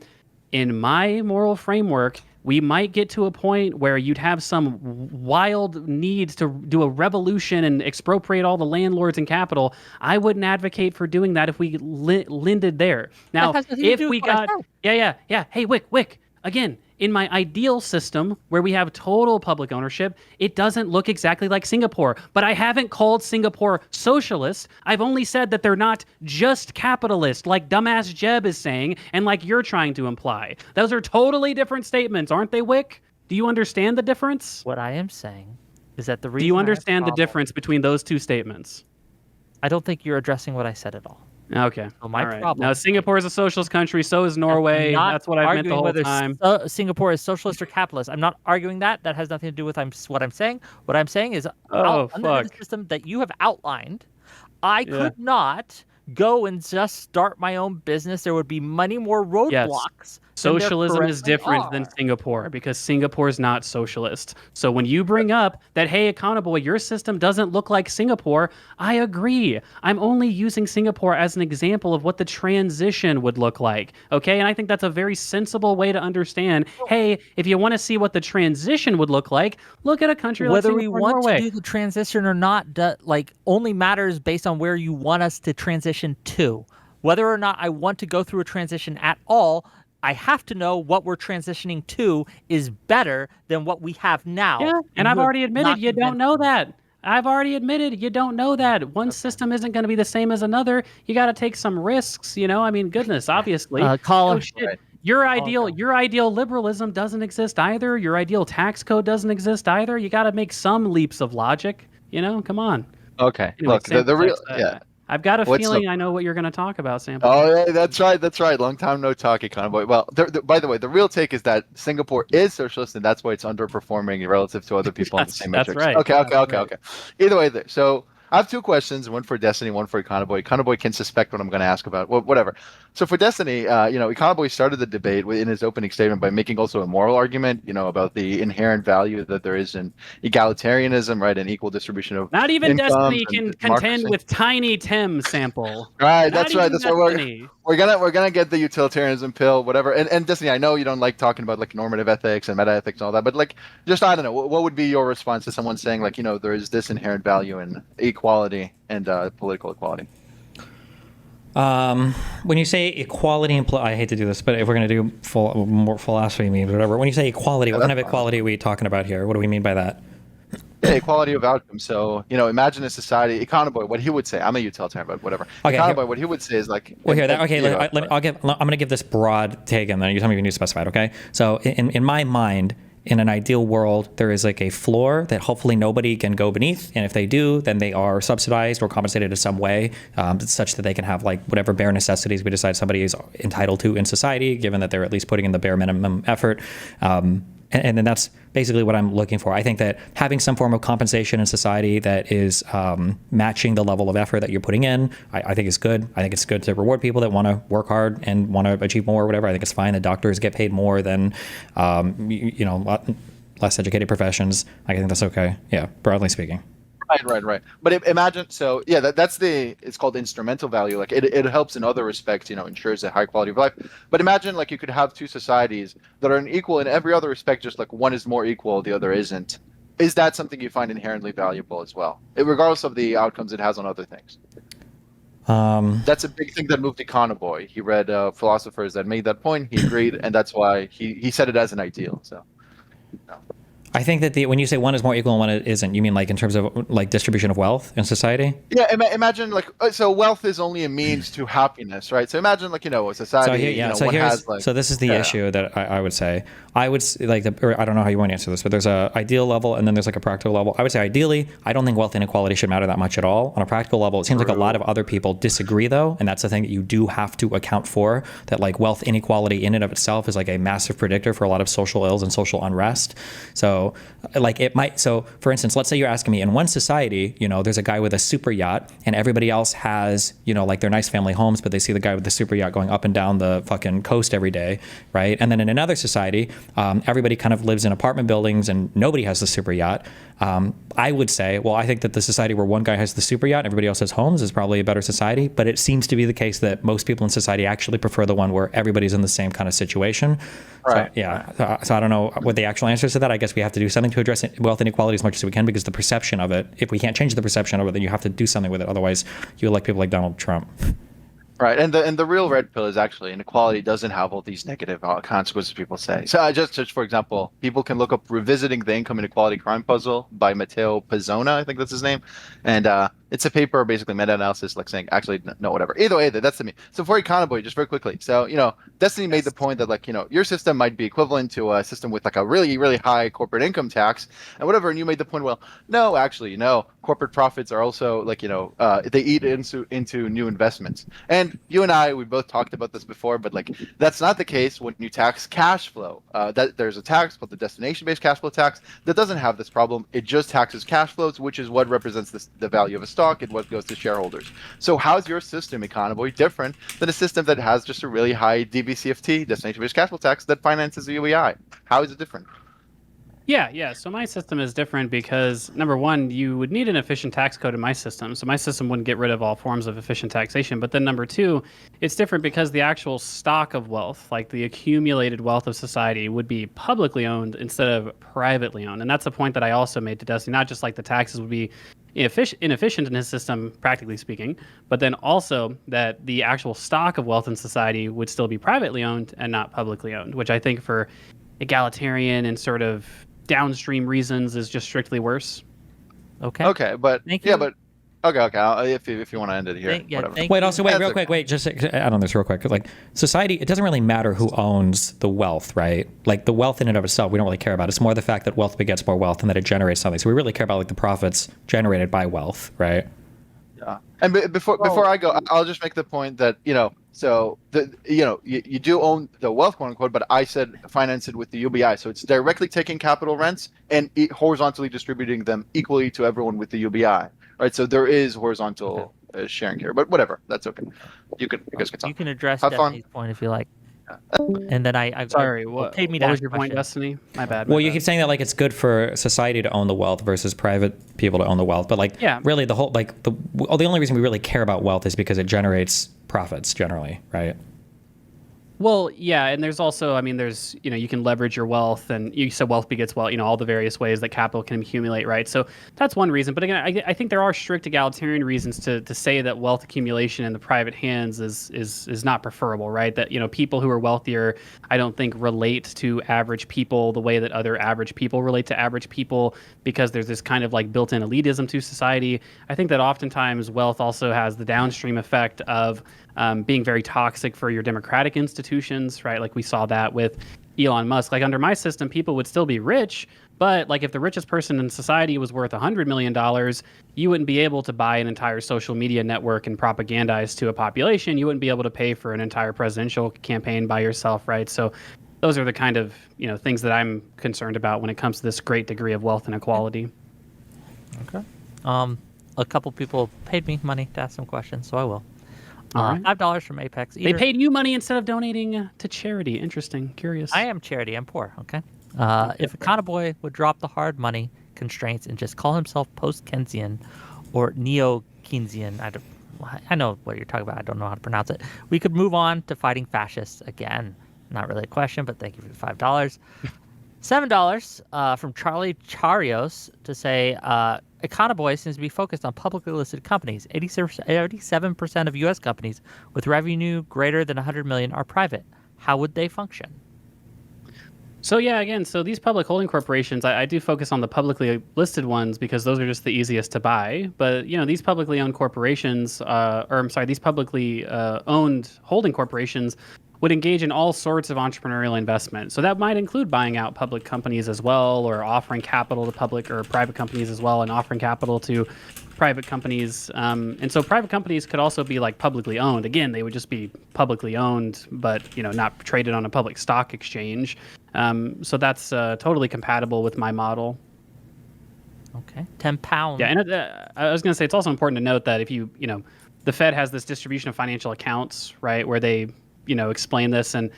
C: In my moral framework, we might get to a point where you'd have some wild need to do a revolution and expropriate all the landlords and capital. I wouldn't advocate for doing that if we landed there. Now,
A: has nothing to
C: if
A: do
C: we
A: with what I
C: got...
A: said.
C: Yeah. Hey, Wick, again, in my ideal system where we have total public ownership, it doesn't look exactly like Singapore. But I haven't called Singapore socialist. I've only said that they're not just capitalist, like dumbass Jeb is saying, and like you're trying to imply. Those are totally different statements, aren't they, Wick? Do you understand the difference?
A: What I am saying is that the reason
C: Do you
A: I have a
C: understand the
A: problem-
C: difference between those two statements?
A: I don't think you're addressing what I said at all.
C: Okay.
A: So my
C: all right.
A: problem-
C: Now, Singapore is a socialist country. So is Norway.
A: I'm not
C: That's what I've meant the
A: arguing
C: whole
A: whether
C: time.
A: Singapore is socialist or capitalist. I'm not arguing that. That has nothing to do with what I'm saying. What I'm saying is,
C: Oh,
A: under the
C: fuck.
A: system that you have outlined, I
C: Yeah.
A: could not go and just start my own business. There would be many more roadblocks. than there
C: Socialism is
A: currently
C: different than
A: are.
C: Singapore because Singapore is not socialist. So when you bring up that, hey, Econoboi, your system doesn't look like Singapore, I agree. I'm only using Singapore as an example of what the transition would look like. Okay, and I think that's a very sensible way to understand. Hey, if you want to see what the transition would look like, look at a country like
A: Whether
C: Singapore
A: we want
C: Norway.
A: to do the transition or not, only matters based on where you want us to transition to. Whether or not I want to go through a transition at all, I have to know what we're transitioning to is better than what we have now.
C: Yeah, and I've
A: you have
C: already admitted
A: not
C: you don't
A: convinced
C: know
A: me.
C: that. I've already admitted you don't know that. One system isn't going to be the same as another. You got to take some risks, I mean, goodness, obviously.
A: Caller.
C: Oh, shit. Your ideal liberalism doesn't exist either. Your ideal tax code doesn't exist either. You got to make some leaps of logic, come on.
G: Okay,
C: Anyway,
G: look, the real,
C: Sample Text,
G: yeah.
C: I've got a
G: What's
C: feeling
G: up?
C: I know what you're going to talk about, Sample.
G: Oh, yeah, that's right. Long time no talk, Econoboi. Well, by the way, the real take is that Singapore is socialist, and that's why it's underperforming relative to other people on the
C: That's-
G: same
C: that's
G: metrics.
C: right.
G: Okay. Either way, there. So I have two questions, one for Destiny, one for Econoboi. Econoboi can suspect what I'm going to ask about. Well, whatever. So for Destiny, Econoboi started the debate in his opening statement by making also a moral argument, about the inherent value that there is in egalitarianism, right, and equal distribution of
C: Not even
G: incomes
C: Destiny
G: and
C: can
G: democracy.
C: contend with Tiny Tim sample.
G: Right,
C: Not
G: that's right.
C: even
G: That's why
C: Destiny.
G: we're gonna get the utilitarianism pill, whatever. And Destiny, I know you don't like talking about like normative ethics and meta ethics and all that, but like just I don't know, what would be your response to someone saying like there is this inherent value in equality and political equality?
B: When you say equality, I hate to do this, but if we're going to do more philosophy memes, whatever. When you say equality, what kind of equality are we talking about here? What do we mean by that?
G: Yeah, equality of outcome. So, imagine a society. Econoboi, what he would say. I'm a utilitarian, but whatever.
B: Okay,
G: Econoboi, what he would say is like.
B: Well, here, I'm going to give this broad take, and then you tell me if you need to specify it. Okay. So, in my mind, in an ideal world, there is like a floor that hopefully nobody can go beneath, and if they do, then they are subsidized or compensated in some way, such that they can have like whatever bare necessities we decide somebody is entitled to in society, given that they're at least putting in the bare minimum effort. And then that's basically what I'm looking for. I think that having some form of compensation in society that is matching the level of effort that you're putting in, I think is good. I think it's good to reward people that want to work hard and want to achieve more or whatever. I think it's fine that doctors get paid more than, less educated professions. I think that's okay. Yeah, broadly speaking.
G: Right. But imagine, so yeah, it's called instrumental value. Like it helps in other respects, ensures a high quality of life. But imagine like you could have two societies that are equal in every other respect, just like one is more equal, the other isn't. Is that something you find inherently valuable as well, regardless of the outcomes it has on other things? That's a big thing that moved Econoboi. He read philosophers that made that point. He agreed, and that's why he said it as an ideal. So.
B: I think that when you say one is more equal and one isn't, you mean like in terms of like distribution of wealth in society?
G: Yeah, imagine like so wealth is only a means to happiness, right? So imagine like a society.
B: So this is the issue that I would say. I would like or I don't know how you want to answer this, but there's a ideal level and then there's like a practical level. I would say ideally, I don't think wealth inequality should matter that much at all. On a practical level, it seems like a lot of other people disagree though, and that's the thing that you do have to account for. That like wealth inequality in and of itself is like a massive predictor for a lot of social ills and social unrest. So like it might. So for instance, let's say you're asking me in one society, there's a guy with a super yacht and everybody else has, like their nice family homes, but they see the guy with the super yacht going up and down the fucking coast every day, right? And then in another society, everybody kind of lives in apartment buildings and nobody has the super yacht. I would say, well, I think that the society where one guy has the super yacht and everybody else has homes is probably a better society, but it seems to be the case that most people in society actually prefer the one where everybody's in the same kind of situation.
G: Right.
B: So, yeah. So I don't know what the actual answer is to that. I guess we have to do something to address wealth inequality as much as we can, because the perception of it, if we can't change the perception of it, then you have to do something with it. Otherwise, you elect people like Donald Trump.
G: Right, and the real red pill is actually inequality doesn't have all these negative consequences people say. So just for example, people can look up Revisiting the Income Inequality Crime Puzzle by Matteo Pizzona, I think that's his name, and it's a paper, basically meta-analysis, like saying, actually, no, whatever. Either way, that's to me. So for Econoboi, just very quickly. So, Destiny made the point that, like, your system might be equivalent to a system with, like, a really, really high corporate income tax and whatever. And you made the point, well, no, actually, corporate profits are also, like, they eat into new investments. And you and I, we both talked about this before, but, like, that's not the case when you tax cash flow. That there's a tax called the destination-based cash flow tax that doesn't have this problem. It just taxes cash flows, which is what represents the value of a stock and what goes to shareholders. So how's your system, Econoboi, different than a system that has just a really high DBCFT, destination-based cash flow tax, that finances the UEI? How is it different?
C: Yeah. So my system is different because, number one, you would need an efficient tax code in my system. So my system wouldn't get rid of all forms of efficient taxation. But then number two, it's different because the actual stock of wealth, like the accumulated wealth of society, would be publicly owned instead of privately owned. And that's a point that I also made to Dusty, not just like the taxes would be inefficient in his system, practically speaking, but then also that the actual stock of wealth in society would still be privately owned and not publicly owned, which I think for egalitarian and sort of downstream reasons is just strictly worse.
G: Okay, but
A: Thank you.
G: Okay. If you want to end it here, whatever.
B: Wait. Just add on this real quick. Like society, it doesn't really matter who owns the wealth, right? Like the wealth in and of itself, we don't really care about. It's more the fact that wealth begets more wealth and that it generates something. So we really care about like the profits generated by wealth, right?
G: Yeah. And before I go, I'll just make the point that so you do own the wealth, quote unquote, but I said finance it with the UBI, so it's directly taking capital rents and horizontally distributing them equally to everyone with the UBI. right? So there is horizontal sharing here, but whatever, that's okay. You guys can talk.
A: You can address
G: Have fun.
A: Destiny's point if you like. And then I
C: Sorry,
A: well,
C: what,
A: paid me to
C: what was
A: ask
C: your point,
A: questions.
C: Destiny? My bad.
B: Well, you keep saying that like it's good for society to own the wealth versus private people to own the wealth, but like
C: Yeah.
B: really the whole like the only reason we really care about wealth is because it generates profits generally, right?
C: Well, yeah, and there's also, I mean, there's, you can leverage your wealth, and you said wealth begets wealth, all the various ways that capital can accumulate, right? So that's one reason. But again, I think there are strict egalitarian reasons to say that wealth accumulation in the private hands is not preferable, right? That, people who are wealthier, I don't think relate to average people the way that other average people relate to average people, because there's this kind of like built-in elitism to society. I think that oftentimes wealth also has the downstream effect of being very toxic for your democratic institutions, right? Like we saw that with Elon Musk. Like under my system, people would still be rich, but like if the richest person in society was worth $100 million, you wouldn't be able to buy an entire social media network and propagandize to a population. You wouldn't be able to pay for an entire presidential campaign by yourself, right? So those are the kind of things that I'm concerned about when it comes to this great degree of wealth inequality.
A: Okay. A couple people paid me money to ask some questions, so I will.
C: All right.
A: $5 from Apex.
C: They paid you money instead of donating to charity. Interesting. Curious.
A: I am charity. I'm poor. Okay. If Econoboi would drop the hard money constraints and just call himself post-Keynesian or neo-Keynesian, I know what you're talking about. I don't know how to pronounce it. We could move on to fighting fascists again. Not really a question, but thank you for the $5. $7 from Charlie Charios to say Econoboi seems to be focused on publicly listed companies. 87% of U.S. companies with revenue greater than 100 million are private. How would they function?
C: So yeah, again, so these public holding corporations, I do focus on the publicly listed ones because those are just the easiest to buy. But these publicly owned corporations, these publicly owned holding corporations would engage in all sorts of entrepreneurial investment. So that might include buying out public companies as well, or offering capital to public or private companies as well, and offering capital to private companies. And so private companies could also be like publicly owned. Again, they would just be publicly owned, but not traded on a public stock exchange. So that's totally compatible with my model.
A: Okay, £10.
C: Yeah, and I was going to say it's also important to note that if the Fed has this distribution of financial accounts, right, where they explain this, and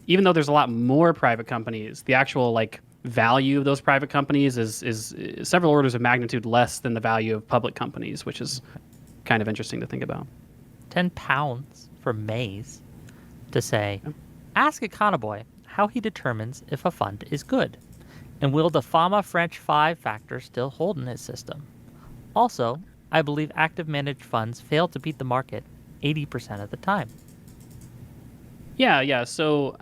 C: even though there's a lot more private companies, the actual like value of those private companies is several orders of magnitude less than the value of public companies, which is kind of interesting to think about.
A: £10 for Maze to say, ask Econoboi how he determines if a fund is good, and will the FAMA French 5 factor still hold in his system? Also, I believe active managed funds fail to beat the market 80% of the time.
C: Yeah. So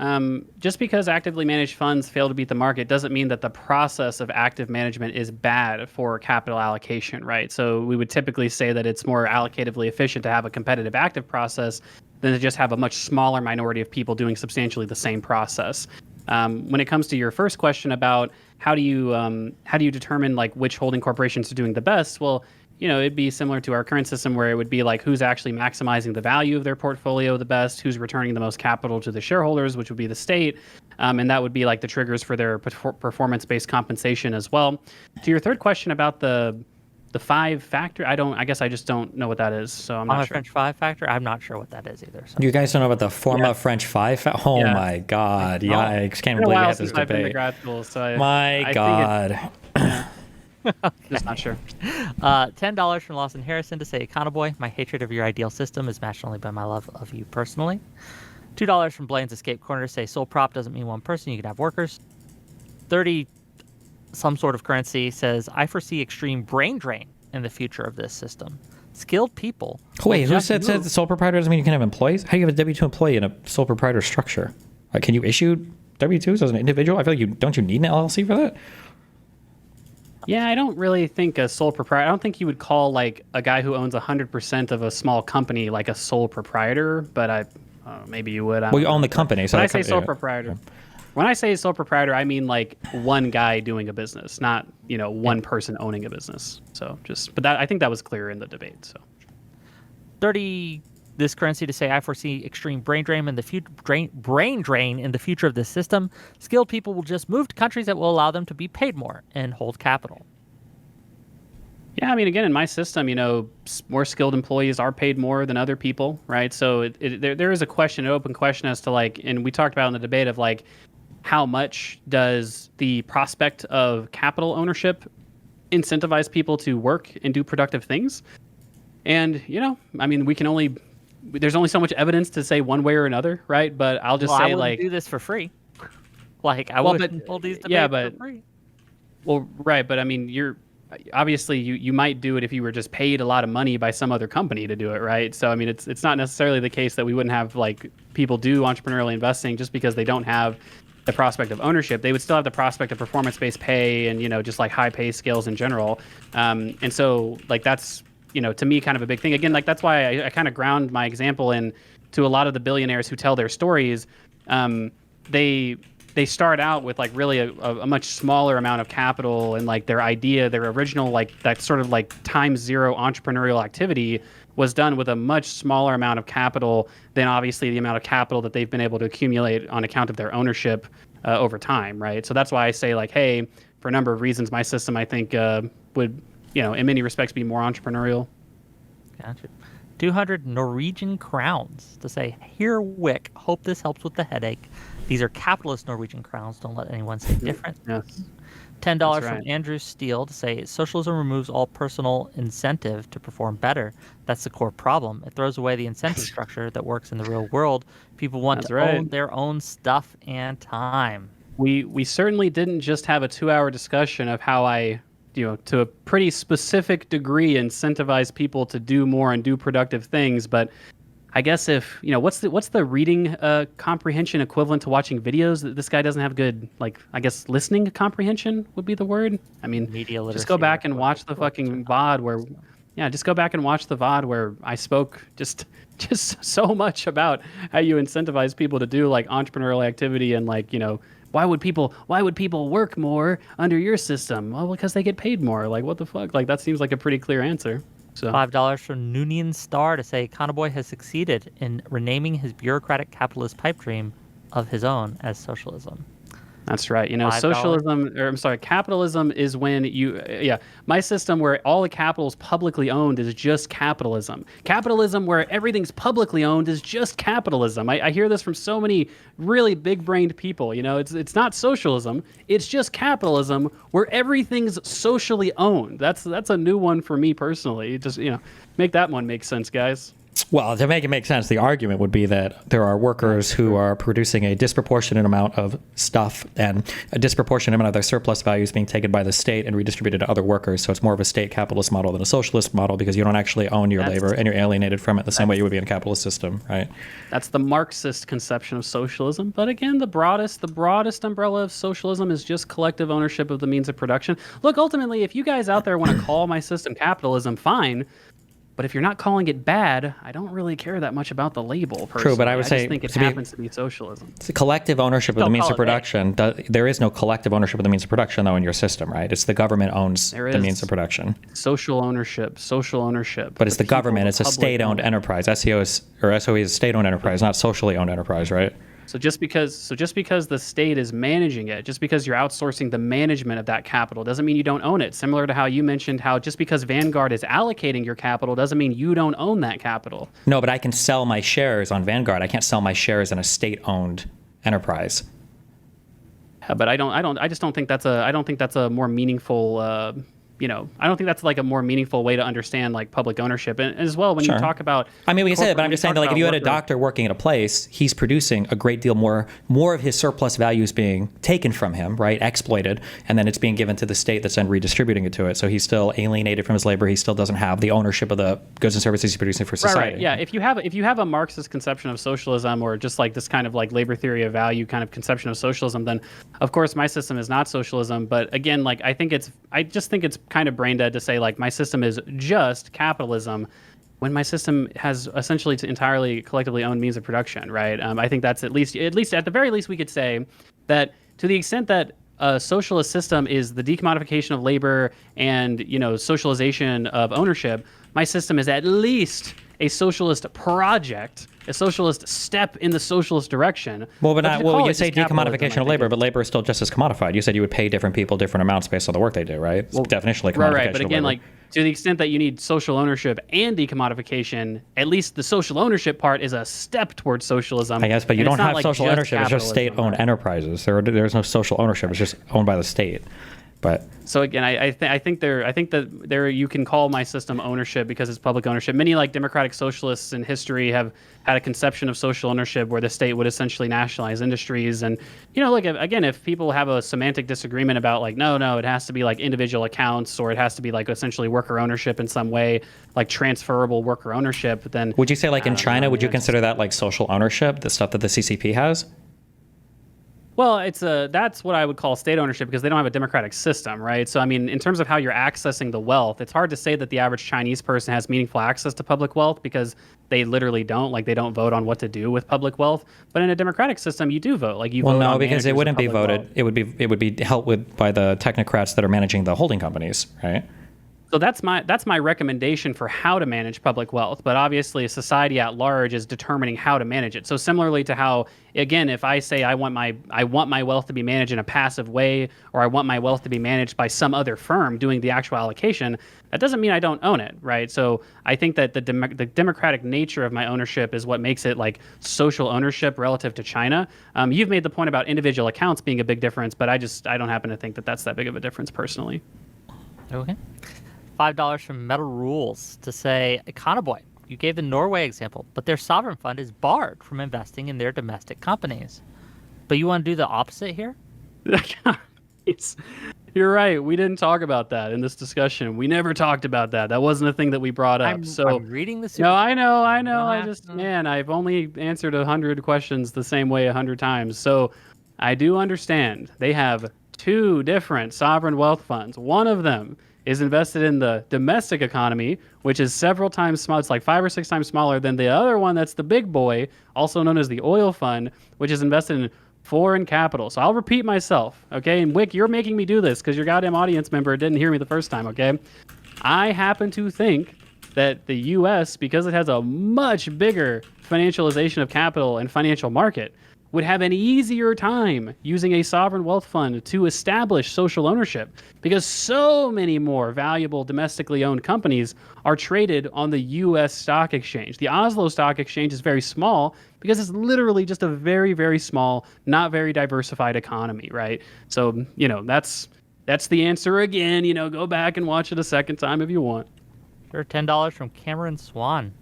C: just because actively managed funds fail to beat the market doesn't mean that the process of active management is bad for capital allocation, right? So we would typically say that it's more allocatively efficient to have a competitive active process than to just have a much smaller minority of people doing substantially the same process. When it comes to your first question about how do you determine like which holding corporations are doing the best, well, it'd be similar to our current system where it would be like who's actually maximizing the value of their portfolio the best, who's returning the most capital to the shareholders, which would be the state. And that would be like the triggers for their performance-based compensation as well. To your third question about the 5 factor, I guess I just don't know what that is. So I'm not sure.
A: French 5 factor? I'm not sure what that is either. So.
B: You guys don't know about the Forma French 5? Oh
C: Yeah.
B: my God. Yikes. Can't
C: It's been a
B: believe we
C: while
B: had this
C: since I've been to
B: debate.
C: grad school, so
B: My
C: I
B: God.
C: just not sure.
A: $10 from Lawson Harrison to say, Econoboi, my hatred of your ideal system is matched only by my love of you personally. $2 from Blaine's Escape Corner to say, sole prop doesn't mean one person, you could have workers. 30, some sort of currency, says, I foresee extreme brain drain in the future of this system. Skilled people.
B: Wait, who
A: just
B: said the sole proprietor doesn't mean you can have employees? How do you have a W-2 employee in a sole proprietor structure? Can you issue W-2s as an individual? I feel like don't you need an LLC for that?
C: Yeah, I don't really think a sole proprietor. I don't think you would call like a guy who owns 100% of a small company like a sole proprietor. But maybe you would.
B: Well, you own the company. So
C: when I
B: the
C: say
B: company-
C: sole proprietor, when I say sole proprietor, I mean like one guy doing a business, not one person owning a business. So but I think that was clear in the debate. So
A: 30. This currency to say, I foresee extreme brain drain in the future of this system. Skilled people will just move to countries that will allow them to be paid more and hold capital.
C: Yeah, I mean, again, in my system, more skilled employees are paid more than other people, right? So there is a question, an open question as to like, and we talked about in the debate of like, how much does the prospect of capital ownership incentivize people to work and do productive things? And, I mean, there's only so much evidence to say one way or another, right? But I'll just
A: Well,
C: say
A: I wouldn't
C: like,
A: do this for free. Like I
C: Well,
A: wouldn't
C: but-
A: hold these debates
C: yeah, but-
A: for free.
C: well, right. But I mean, obviously you might do it if you were just paid a lot of money by some other company to do it, right? So I mean, it's not necessarily the case that we wouldn't have like people do entrepreneurial investing just because they don't have the prospect of ownership. They would still have the prospect of performance-based pay and just like high pay scales in general. And so like that's to me kind of a big thing. Again, like that's why I kind of ground my example in to a lot of the billionaires who tell their stories. They start out with like really a much smaller amount of capital, and like their original like that sort of like times zero entrepreneurial activity was done with a much smaller amount of capital than obviously the amount of capital that they've been able to accumulate on account of their ownership over time, right? So that's why I say like, hey, for a number of reasons, my system I think would in many respects be more entrepreneurial.
A: Gotcha. 200 Norwegian crowns to say, here, Wick. Hope this helps with the headache. These are capitalist Norwegian crowns. Don't let anyone say different.
C: Yes.
A: $10
C: That's
A: from
C: right.
A: Andrew Steele to say, socialism removes all personal incentive to perform better. That's the core problem. It throws away the incentive structure that works in the real world. People want
C: That's
A: to
C: right.
A: own their own stuff and time.
C: We certainly didn't just have a 2-hour discussion of how I, to a pretty specific degree, incentivize people to do more and do productive things. But I guess if what's the reading comprehension equivalent to watching videos? This guy doesn't have good, like, I guess listening comprehension would be the word. I mean,
A: Media
C: just
A: literacy.
C: go back and
A: or
C: watch the
A: whatever.
C: fucking VOD where, just go back and watch the VOD where I spoke just so much about how you incentivize people to do like entrepreneurial activity and like why would people work more under your system? Well, because they get paid more. Like, what the fuck? Like, that seems like a pretty clear answer. So
A: $5 from Noonian Star to say Econoboi has succeeded in renaming his bureaucratic capitalist pipe dream of his own as socialism.
C: that's right.
A: $5.
C: Capitalism is when my system where all the capital is publicly owned is just capitalism. Capitalism where everything's publicly owned is just capitalism. I hear this from so many really big-brained people. It's not socialism. It's just capitalism where everything's socially owned. That's a new one for me personally. Just make that one make sense, guys.
B: Well, to make it make sense, the argument would be that there are workers who are producing a disproportionate amount of stuff and a disproportionate amount of their surplus values being taken by the state and redistributed to other workers. So it's more of a state capitalist model than a socialist model because you don't actually own your labor and you're alienated from it the same way you would be in a capitalist system, right?
C: That's the Marxist conception of socialism. But again, the broadest umbrella of socialism is just collective ownership of the means of production. Look, ultimately, if you guys out there want to call my system capitalism, fine. But if you're not calling it bad, I don't really care that much about the label, personally.
B: True, but I would say
C: just think it happens to be socialism.
B: It's the collective ownership of the
A: Don't
B: means
A: call
B: of
A: it that.
B: production. There is no collective ownership of the means of production, though, in your system, right? It's the government owns
C: There
B: the
C: is.
B: means of production.
C: Social ownership.
B: But it's the
C: people,
B: government.
C: the
B: It's a
C: public
B: state-owned
C: own.
B: enterprise. SEO is a state-owned enterprise, not socially owned enterprise, right?
C: So just because the state is managing it, just because you're outsourcing the management of that capital, doesn't mean you don't own it. Similar to how you mentioned how just because Vanguard is allocating your capital doesn't mean you don't own that capital.
B: No, but I can sell my shares on Vanguard. I can't sell my shares in a state-owned enterprise.
C: Yeah, but I just don't think that's a more meaningful I don't think that's like a more meaningful way to understand like public ownership. And as well, when
B: Sure.
C: you talk about,
B: I mean, we can say that, but
C: when
B: I'm
C: you
B: just saying
C: talk
B: that, like, if
C: about
B: you had a
C: worker-
B: doctor working at a place, he's producing a great deal more of his surplus values being taken from him, right? Exploited, and then it's being given to the state that's then redistributing it to it. So he's still alienated from his labor. He still doesn't have the ownership of the goods and services he's producing for society.
C: Right. Yeah. If you have a Marxist conception of socialism or just like this kind of like labor theory of value kind of conception of socialism, then of course my system is not socialism. But again, like I just think it's kind of brain dead to say like my system is just capitalism when my system has essentially entirely collectively owned means of production, right? I think that's at least at the very least we could say that to the extent that a socialist system is the decommodification of labor and socialization of ownership, my system is at least a socialist project, a socialist step in the socialist direction.
B: Well, but
C: to call
B: you
C: it
B: say
C: just capitalism, I
B: decommodification of
C: think
B: labor, but labor is still just as commodified. You said you would pay different people different amounts based on the work they do, right? It's definitionally commodification
C: right. But
B: of
C: again,
B: labor.
C: to the extent that you need social ownership and decommodification, at least the social ownership part is a step towards socialism.
B: I guess, but you
C: And it's
B: don't
C: not
B: have
C: like
B: social
C: just
B: ownership. It's just
C: capitalism,
B: state-owned
C: right?
B: enterprises. There's no social ownership. It's just owned by the state. But
C: So again, I think that there you can call my system ownership because it's public ownership. Many like democratic socialists in history have had a conception of social ownership where the state would essentially nationalize industries. And like again, if people have a semantic disagreement about like no, it has to be like individual accounts or it has to be like essentially worker ownership in some way, like transferable worker ownership, then
B: would you say like in China, would you
C: that's-
B: consider that like social ownership, the stuff that the CCP has?
C: Well, that's what I would call state ownership because they don't have a democratic system, right? So, I mean, in terms of how you're accessing the wealth, it's hard to say that the average Chinese person has meaningful access to public wealth because they literally don't. Like, they don't vote on what to do with public wealth. But in a democratic system, you do vote. Like, you
B: Well,
C: vote
B: no,
C: on
B: because
C: managers
B: it
C: of
B: wouldn't be
C: public
B: voted.
C: wealth.
B: It would be dealt with by the technocrats that are managing the holding companies, right?
C: So that's my recommendation for how to manage public wealth. But obviously, society at large is determining how to manage it. So similarly to how, again, if I say I want my wealth to be managed in a passive way, or I want my wealth to be managed by some other firm doing the actual allocation, that doesn't mean I don't own it, right? So I think that the democratic nature of my ownership is what makes it like social ownership relative to China. You've made the point about individual accounts being a big difference, but I don't happen to think that that's that big of a difference personally.
A: Okay. $5 from Metal Rules to say, Econoboi, you gave the Norway example, but their sovereign fund is barred from investing in their domestic companies. But you want to do the opposite here?
C: You're right. We didn't talk about that in this discussion. We never talked about that. That wasn't a thing that we brought up.
A: I'm reading the
C: No, I know.
A: No.
C: I've only answered 100 questions the same way 100 times. So I do understand. They have two different sovereign wealth funds. One of them is invested in the domestic economy, which is several times small. It's like 5 or 6 times smaller than the other one that's the big boy, also known as the oil fund, which is invested in foreign capital. So I'll repeat myself, okay? And Wick, you're making me do this because your goddamn audience member didn't hear me the first time, okay? I happen to think that the U.S., because it has a much bigger financialization of capital and financial market, would have an easier time using a sovereign wealth fund to establish social ownership because so many more valuable domestically owned companies are traded on the U.S. stock exchange. The Oslo Stock Exchange is very small because it's literally just a very, very small, not very diversified economy, right? So, that's the answer again. Go back and watch it a second time if you want.
A: Sure, $10 from Cameron Swan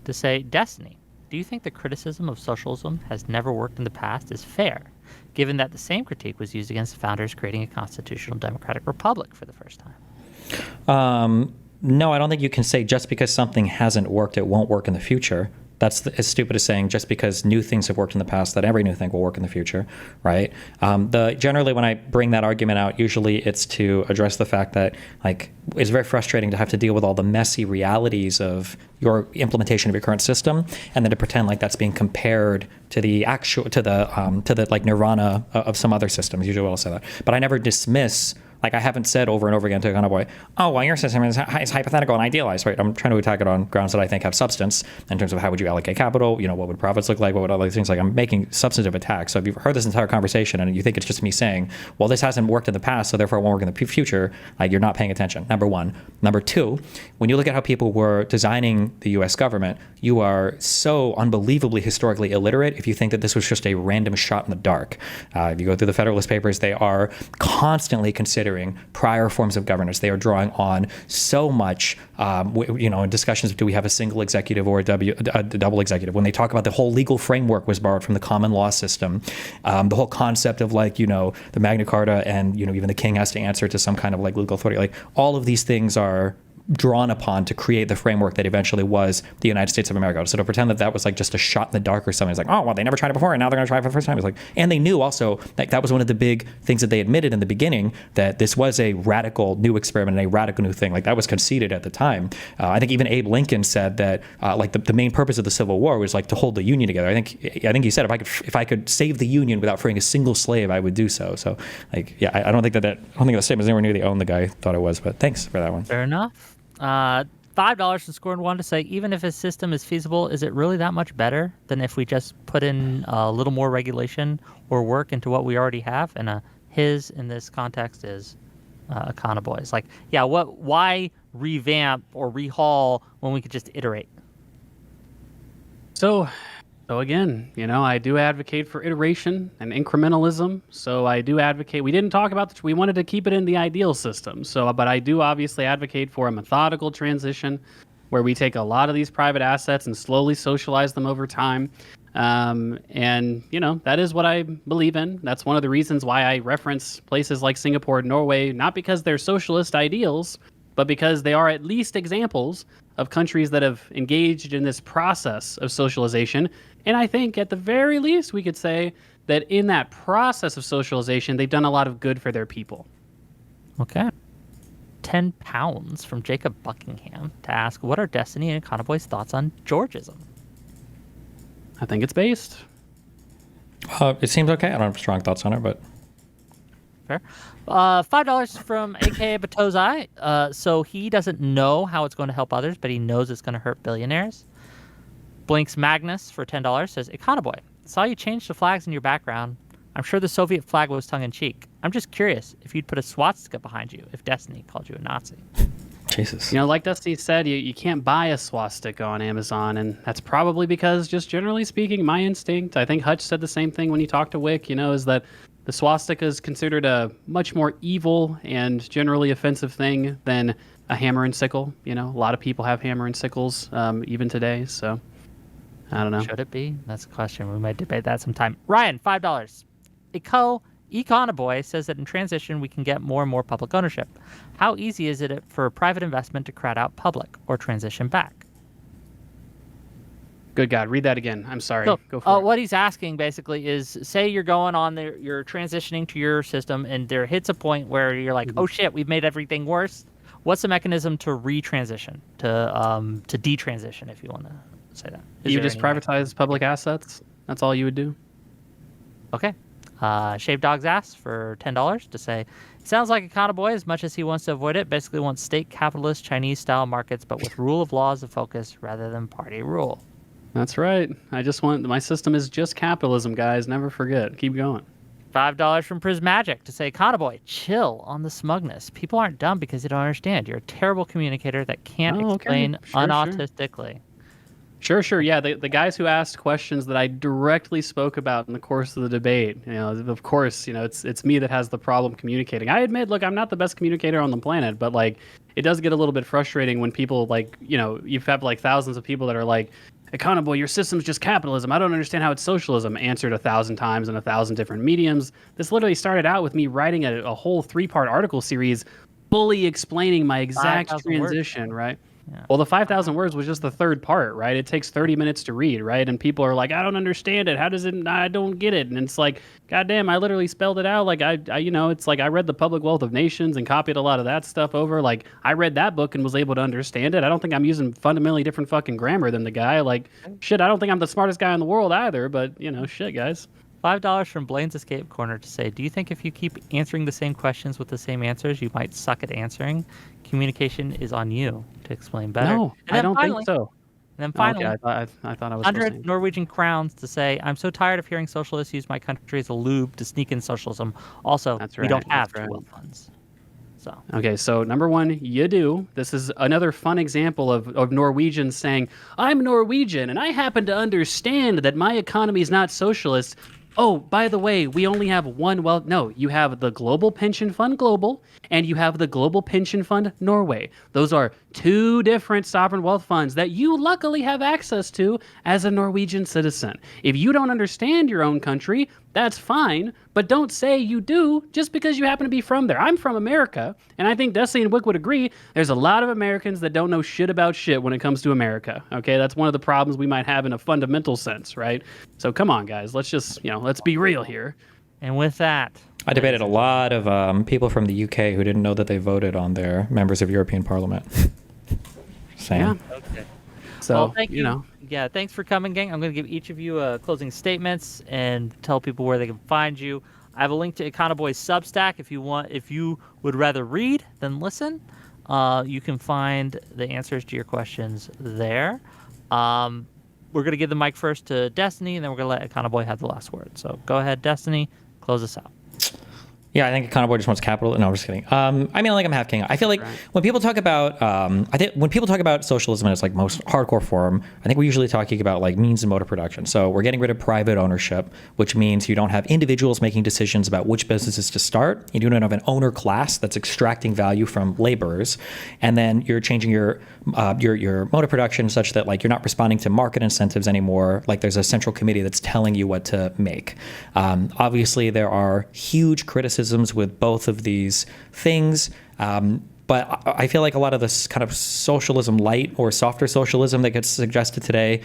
A: to say, Destiny, do you think the criticism of socialism has never worked in the past is fair, given that the same critique was used against the founders creating a constitutional democratic republic for the first time?
B: No, I don't think you can say just because something hasn't worked, it won't work in the future. That's as stupid as saying just because new things have worked in the past that every new thing will work in the future, right? Generally, when I bring that argument out, usually it's to address the fact that it's very frustrating to have to deal with all the messy realities of your implementation of your current system, and then to pretend like that's being compared to the nirvana of some other systems. Usually, I'll say that, but I never dismiss. I haven't said over and over again to Econoboi, oh, well, your system is hypothetical and idealized, right? I'm trying to attack it on grounds that I think have substance in terms of how would you allocate capital, what would profits look like, what would other things like. I'm making substantive attacks. So if you've heard this entire conversation and you think it's just me saying, well, this hasn't worked in the past, so therefore it won't work in the future, you're not paying attention, number one. Number two, when you look at how people were designing the U.S. government, you are so unbelievably historically illiterate if you think that this was just a random shot in the dark. If you go through the Federalist Papers, they are constantly considering prior forms of governance. They are drawing on so much, in discussions of do we have a single executive or a double executive. When they talk about the whole legal framework was borrowed from the common law system, the whole concept of the Magna Carta and even the king has to answer to some kind of legal authority. All of these things are drawn upon to create the framework that eventually was the United States of America. So to pretend that was just a shot in the dark or something, it's oh, well, they never tried it before and now they're going to try it for the first time. It's and they knew also that was one of the big things that they admitted in the beginning, that this was a radical new experiment and a radical new thing. That was conceded at the time. I think even Abe Lincoln said that the main purpose of the Civil War was to hold the Union together. I think he said if I could save the Union without freeing a single slave, I would do so. So I don't think that statement is anywhere near the own the guy thought it was. But thanks for that one.
A: Fair enough. $5 from Scored One to say, even if a system is feasible, is it really that much better than if we just put in a little more regulation or work into what we already have? And his in this context is Econoboi. It's why revamp or rehaul when we could just iterate?
C: So again, I do advocate for iteration and incrementalism. So I do advocate. We didn't talk about we wanted to keep it in the ideal system. So, but I do obviously advocate for a methodical transition where we take a lot of these private assets and slowly socialize them over time. And that is what I believe in. That's one of the reasons why I reference places like Singapore and Norway, not because they're socialist ideals, but because they are at least examples of countries that have engaged in this process of socialization. And I think at the very least, we could say that in that process of socialization, they've done a lot of good for their people.
A: Okay. £10 from Jacob Buckingham to ask, what are Destiny and Econoboy's thoughts on Georgism?
C: I think it's based.
B: It seems okay. I don't have strong thoughts on it, but
A: Fair. $5 from AKA Batozai. So he doesn't know how it's going to help others, but he knows it's going to hurt billionaires. Blinks Magnus for $10 says, Econoboy, saw you change the flags in your background. I'm sure the Soviet flag was tongue-in-cheek. I'm just curious if you'd put a swastika behind you if Destiny called you a Nazi.
B: Jesus.
C: Like Dusty said, you can't buy a swastika on Amazon, and that's probably because, just generally speaking, my instinct, I think Hutch said the same thing when he talked to Wick, is that the swastika is considered a much more evil and generally offensive thing than a hammer and sickle. A lot of people have hammer and sickles even today, so I don't know.
A: Should it be? That's a question. We might debate that sometime. Ryan, $5. Econoboy says that in transition, we can get more and more public ownership. How easy is it for private investment to crowd out public or transition back?
C: Good God, read that again. I'm sorry.
A: So,
C: Go for it.
A: What he's asking basically is, say you're going on there, you're transitioning to your system, and there hits a point where you're like, oh shit, we've made everything worse. What's the mechanism to retransition, to detransition, if you want to say that?
C: You just privatize public assets? That's all you would do?
A: Okay. Shave Dog's Ass for $10 to say, sounds like Econoboy, as much as he wants to avoid it, basically wants state capitalist Chinese-style markets, but with rule of law as a focus rather than party rule.
C: That's right. My system is just capitalism, guys. Never forget. Keep going.
A: $5 from Prismagic to say, Econoboy, chill on the smugness. People aren't dumb because they don't understand. You're a terrible communicator that can't explain unautistically.
C: Sure. Yeah, the guys who asked questions that I directly spoke about in the course of the debate, of course, it's me that has the problem communicating. I admit, look, I'm not the best communicator on the planet, but it does get a little bit frustrating when people you have thousands of people that are like, Econoboy, your system's just capitalism. I don't understand how it's socialism. Answered 1,000 times in 1,000 different mediums. This literally started out with me writing a whole 3-part article series fully explaining my exact transition, right? Yeah. Well, the 5,000 words was just the third part, right? It takes 30 minutes to read, right? And people are like, I don't understand it. How does it? I don't get it. And it's like, goddamn, I literally spelled it out. It's like I read The Public Wealth of Nations and copied a lot of that stuff over. I read that book and was able to understand it. I don't think I'm using fundamentally different fucking grammar than the guy. Shit, I don't think I'm the smartest guy in the world either, but, shit, guys.
A: $5 from Blaine's Escape Corner to say, do you think if you keep answering the same questions with the same answers, you might suck at answering? Communication is on you to explain better.
C: No, I don't think so.
A: And then finally,
C: I thought I was
A: 100 Norwegian crowns to say, I'm so tired of hearing socialists use my country as a lube to sneak in socialism. Also, we don't have wealth funds.
C: Okay, so number one, you do. This is another fun example of Norwegians saying, I'm Norwegian, and I happen to understand that my economy is not socialist. Oh, by the way, we only have one wealth. No, you have the Global Pension Fund Global, and you have the Global Pension Fund Norway. Those are two different sovereign wealth funds that you luckily have access to as a Norwegian citizen. If you don't understand your own country, that's fine, but don't say you do just because you happen to be from there. I'm from America, and I think Desi and Wick would agree, there's a lot of Americans that don't know shit about shit when it comes to America, okay? That's one of the problems we might have in a fundamental sense, right? So come on, guys, let's just, let's be real here.
A: And with that,
B: I debated a lot of people from the UK who didn't know that they voted on their members of European Parliament. Same.
C: Yeah.
A: Okay.
C: So,
A: well, thank you. Yeah, thanks for coming, gang. I'm going to give each of you closing statements and tell people where they can find you. I have a link to Econoboy's Substack if you would rather read than listen. You can find the answers to your questions there. We're going to give the mic first to Destiny, and then we're going to let Econoboy have the last word. So go ahead, Destiny, close us out.
B: Yeah, I think Econoboi just wants capital. No, I'm just kidding. I mean, like I'm half king. I feel like when people talk about, I think when people talk about socialism in its like most hardcore form, I think we're usually talking about like means and mode of production. So we're getting rid of private ownership, which means you don't have individuals making decisions about which businesses to start. You don't have an owner class that's extracting value from laborers, and then you're changing your mode of production such that like you're not responding to market incentives anymore. Like there's a central committee that's telling you what to make. Obviously, there are huge criticisms with both of these things. But I feel like a lot of this kind of socialism light or softer socialism that gets suggested today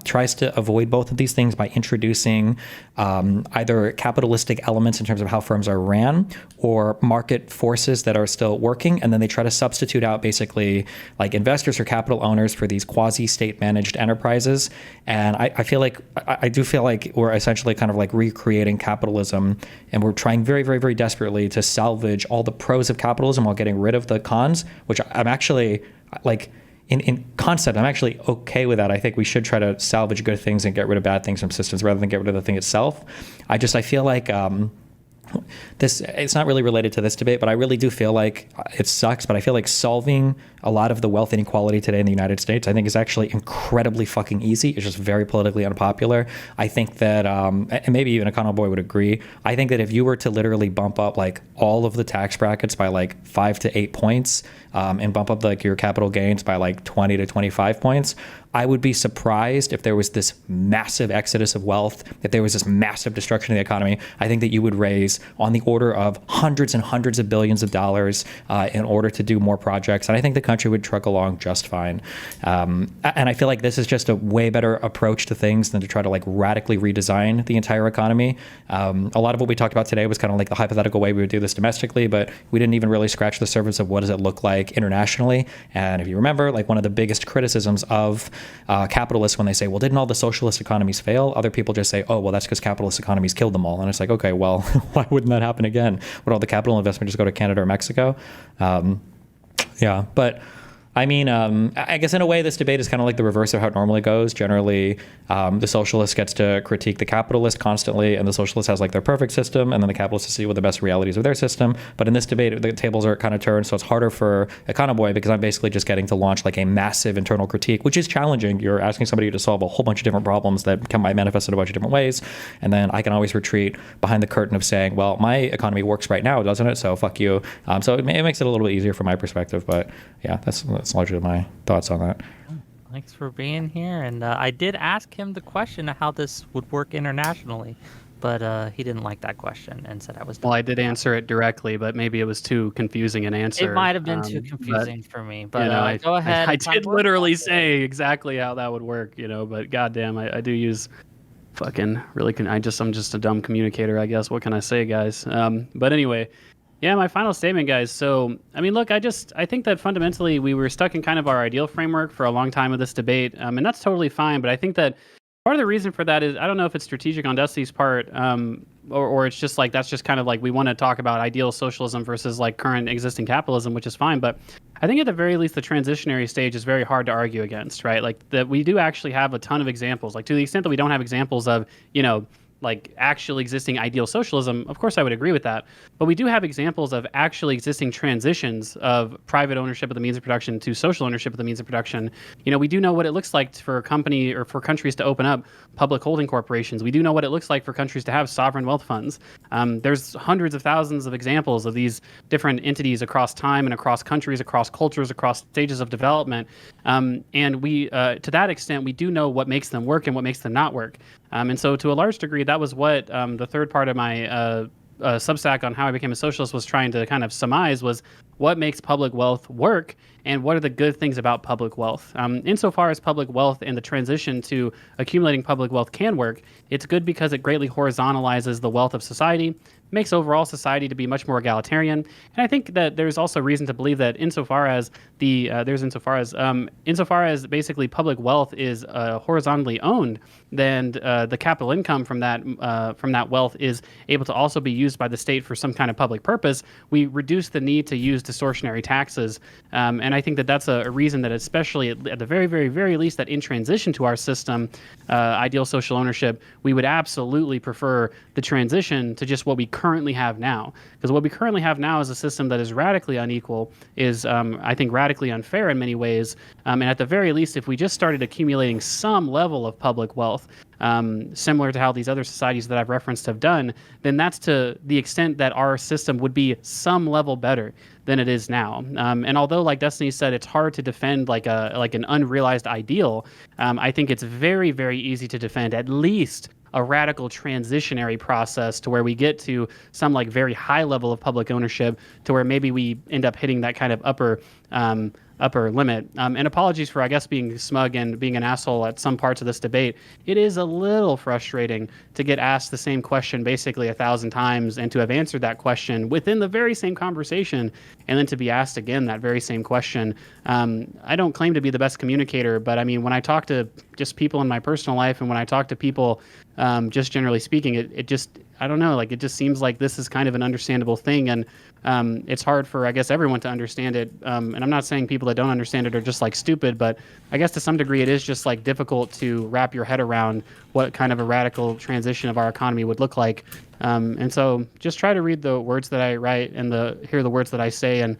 B: tries to avoid both of these things by introducing either capitalistic elements in terms of how firms are ran or market forces that are still working. And then they try to substitute out basically like investors or capital owners for these quasi-state managed enterprises. And I do feel like we're essentially kind of like recreating capitalism, and we're trying very, very, very desperately to salvage all the pros of capitalism while getting rid of the cons, which I'm actually like in concept, I'm actually okay with that. I think we should try to salvage good things and get rid of bad things from systems rather than get rid of the thing itself. I feel like it's not really related to this debate, but I really do feel like it sucks, but I feel like solving a lot of the wealth inequality today in the United States, I think is actually incredibly fucking easy. It's just very politically unpopular. I think that, and maybe even Econoboi would agree, I think that if you were to literally bump up like all of the tax brackets by like 5 to 8 points, and bump up like your capital gains by like 20 to 25 points, I would be surprised if there was this massive exodus of wealth, if there was this massive destruction of the economy. I think that you would raise on the order of hundreds and hundreds of billions of dollars in order to do more projects. And I think the country would truck along just fine. And I feel like this is just a way better approach to things than to try to like radically redesign the entire economy. A lot of what we talked about today was kind of like the hypothetical way we would do this domestically, but we didn't even really scratch the surface of what does it look like internationally. And if you remember, like one of the biggest criticisms of capitalists when they say, well, didn't all the socialist economies fail? Other people just say, oh, well, that's because capitalist economies killed them all. And it's like, okay, well, why wouldn't that happen again? Would all the capital investment just go to Canada or Mexico? Yeah, but I mean, I guess in a way, this debate is kind of like the reverse of how it normally goes. Generally, the socialist gets to critique the capitalist constantly, and the socialist has like their perfect system, and then the capitalist to see what the best realities of their system. But in this debate, the tables are kind of turned, so it's harder for Econoboi because I'm basically just getting to launch like a massive internal critique, which is challenging. You're asking somebody to solve a whole bunch of different problems that might manifest in a bunch of different ways, and then I can always retreat behind the curtain of saying, well, my economy works right now, doesn't it? So fuck you. So it makes it a little bit easier from my perspective, but yeah, that's largely my thoughts on that.
A: Thanks for being here. And I did ask him the question of how this would work internationally, but he didn't like that question and said I was dumb.
C: Well, I did answer it directly, but maybe it was too confusing an answer.
A: It might have been too confusing for me, but
C: you know,
A: go ahead.
C: I did literally say exactly how that would work, you know, but goddamn, I do use fucking really, I'm just a dumb communicator, I guess. What can I say, guys? But anyway, yeah, my final statement, guys. So, I mean, look, I think that fundamentally we were stuck in kind of our ideal framework for a long time with this debate, and that's totally fine. But I think that part of the reason for that is, I don't know if it's strategic on Dusty's part, or it's just like, that's just kind of like, we want to talk about ideal socialism versus like current existing capitalism, which is fine. But I think at the very least, the transitionary stage is very hard to argue against, right? Like that we do actually have a ton of examples, like to the extent that we don't have examples of, you know, like actually existing ideal socialism, of course I would agree with that. But we do have examples of actually existing transitions of private ownership of the means of production to social ownership of the means of production. You know, we do know what it looks like for a company or for countries to open up public holding corporations. We do know what it looks like for countries to have sovereign wealth funds. There's hundreds of thousands of examples of these different entities across time and across countries, across cultures, across stages of development. And we, to that extent, we do know what makes them work and what makes them not work. And so to a large degree, that was what the third part of my Substack on how I became a socialist was trying to kind of surmise, was what makes public wealth work and what are the good things about public wealth. Insofar as public wealth and the transition to accumulating public wealth can work, it's good because it greatly horizontalizes the wealth of society, makes overall society to be much more egalitarian. And I think that there's also reason to believe that insofar as basically public wealth is horizontally owned, then the capital income from that wealth is able to also be used by the state for some kind of public purpose. We reduce the need to use use distortionary taxes. And I think that that's a reason that, especially at the very, very, very least, that in transition to our system, ideal social ownership, we would absolutely prefer the transition to just what we currently have now. Because what we currently have now is a system that is radically unequal, is, I think, radically unfair in many ways. And at the very least, if we just started accumulating some level of public wealth, similar to how these other societies that I've referenced have done, then that's to the extent that our system would be some level better than it is now. And although, like Destiny said, it's hard to defend like an unrealized ideal, I think it's very, very easy to defend at least a radical transitionary process to where we get to some like very high level of public ownership, to where maybe we end up hitting that kind of upper limit. And apologies for, I guess, being smug and being an asshole at some parts of this debate. It is a little frustrating to get asked the same question basically 1,000 times and to have answered that question within the very same conversation, and then to be asked again that very same question. I don't claim to be the best communicator, but I mean, when I talk to just people in my personal life, and when I talk to people, just generally speaking, it just, I don't know, like, it just seems like this is kind of an understandable thing, and it's hard for, I guess, everyone to understand it. And I'm not saying people that don't understand it are just like stupid, but I guess to some degree it is just like difficult to wrap your head around what kind of a radical transition of our economy would look like. And so just try to read the words that I write and hear the words that I say, and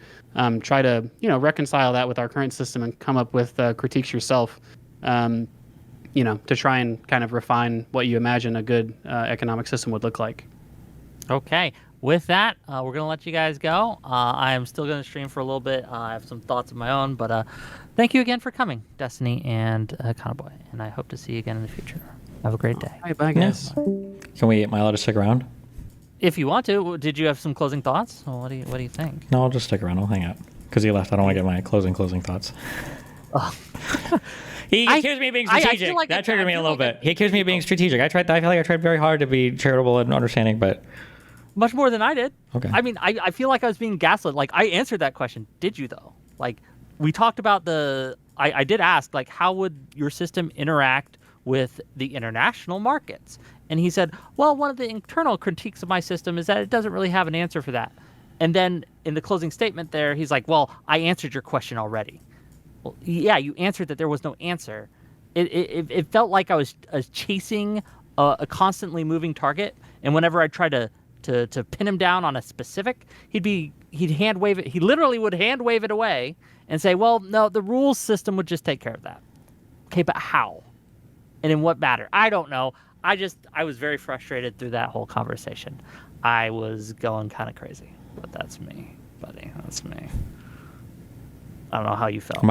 C: try to, reconcile that with our current system and come up with critiques yourself. To try and kind of refine what you imagine a good economic system would look like.
A: Okay. With that, we're going to let you guys go. I am still going to stream for a little bit. I have some thoughts of my own, but thank you again for coming, Destiny and Econoboi, and I hope to see you again in the future. Have a great day.
C: All right, bye, guys.
B: Am I allowed to stick around?
A: If you want to, did you have some closing thoughts? Well, what do you think?
B: No, I'll just stick around. I'll hang out. Because he left. I don't want to get my closing thoughts. He accused me of being strategic. Like that triggered me a little bit. He accused me of being strategic. I feel like I tried very hard to be charitable and understanding, but...
A: Much more than I did.
B: Okay.
A: I mean, I feel like I was being gaslit. Like, I answered that question. Did you, though? Like, we talked about I did ask, like, how would your system interact with the international markets? And he said, well, one of the internal critiques of my system is that it doesn't really have an answer for that. And then in the closing statement there, he's like, well, I answered your question already. Well, yeah, you answered that there was no answer. It felt like I was chasing a constantly moving target, and whenever I tried to pin him down on a specific, he'd hand wave it. He literally would hand wave it away and say, well, no, the rules system would just take care of that. Okay, but how? And in what matter? I don't know. I was very frustrated through that whole conversation. I was going kind of crazy, but that's me, buddy. That's me. I don't know how you felt.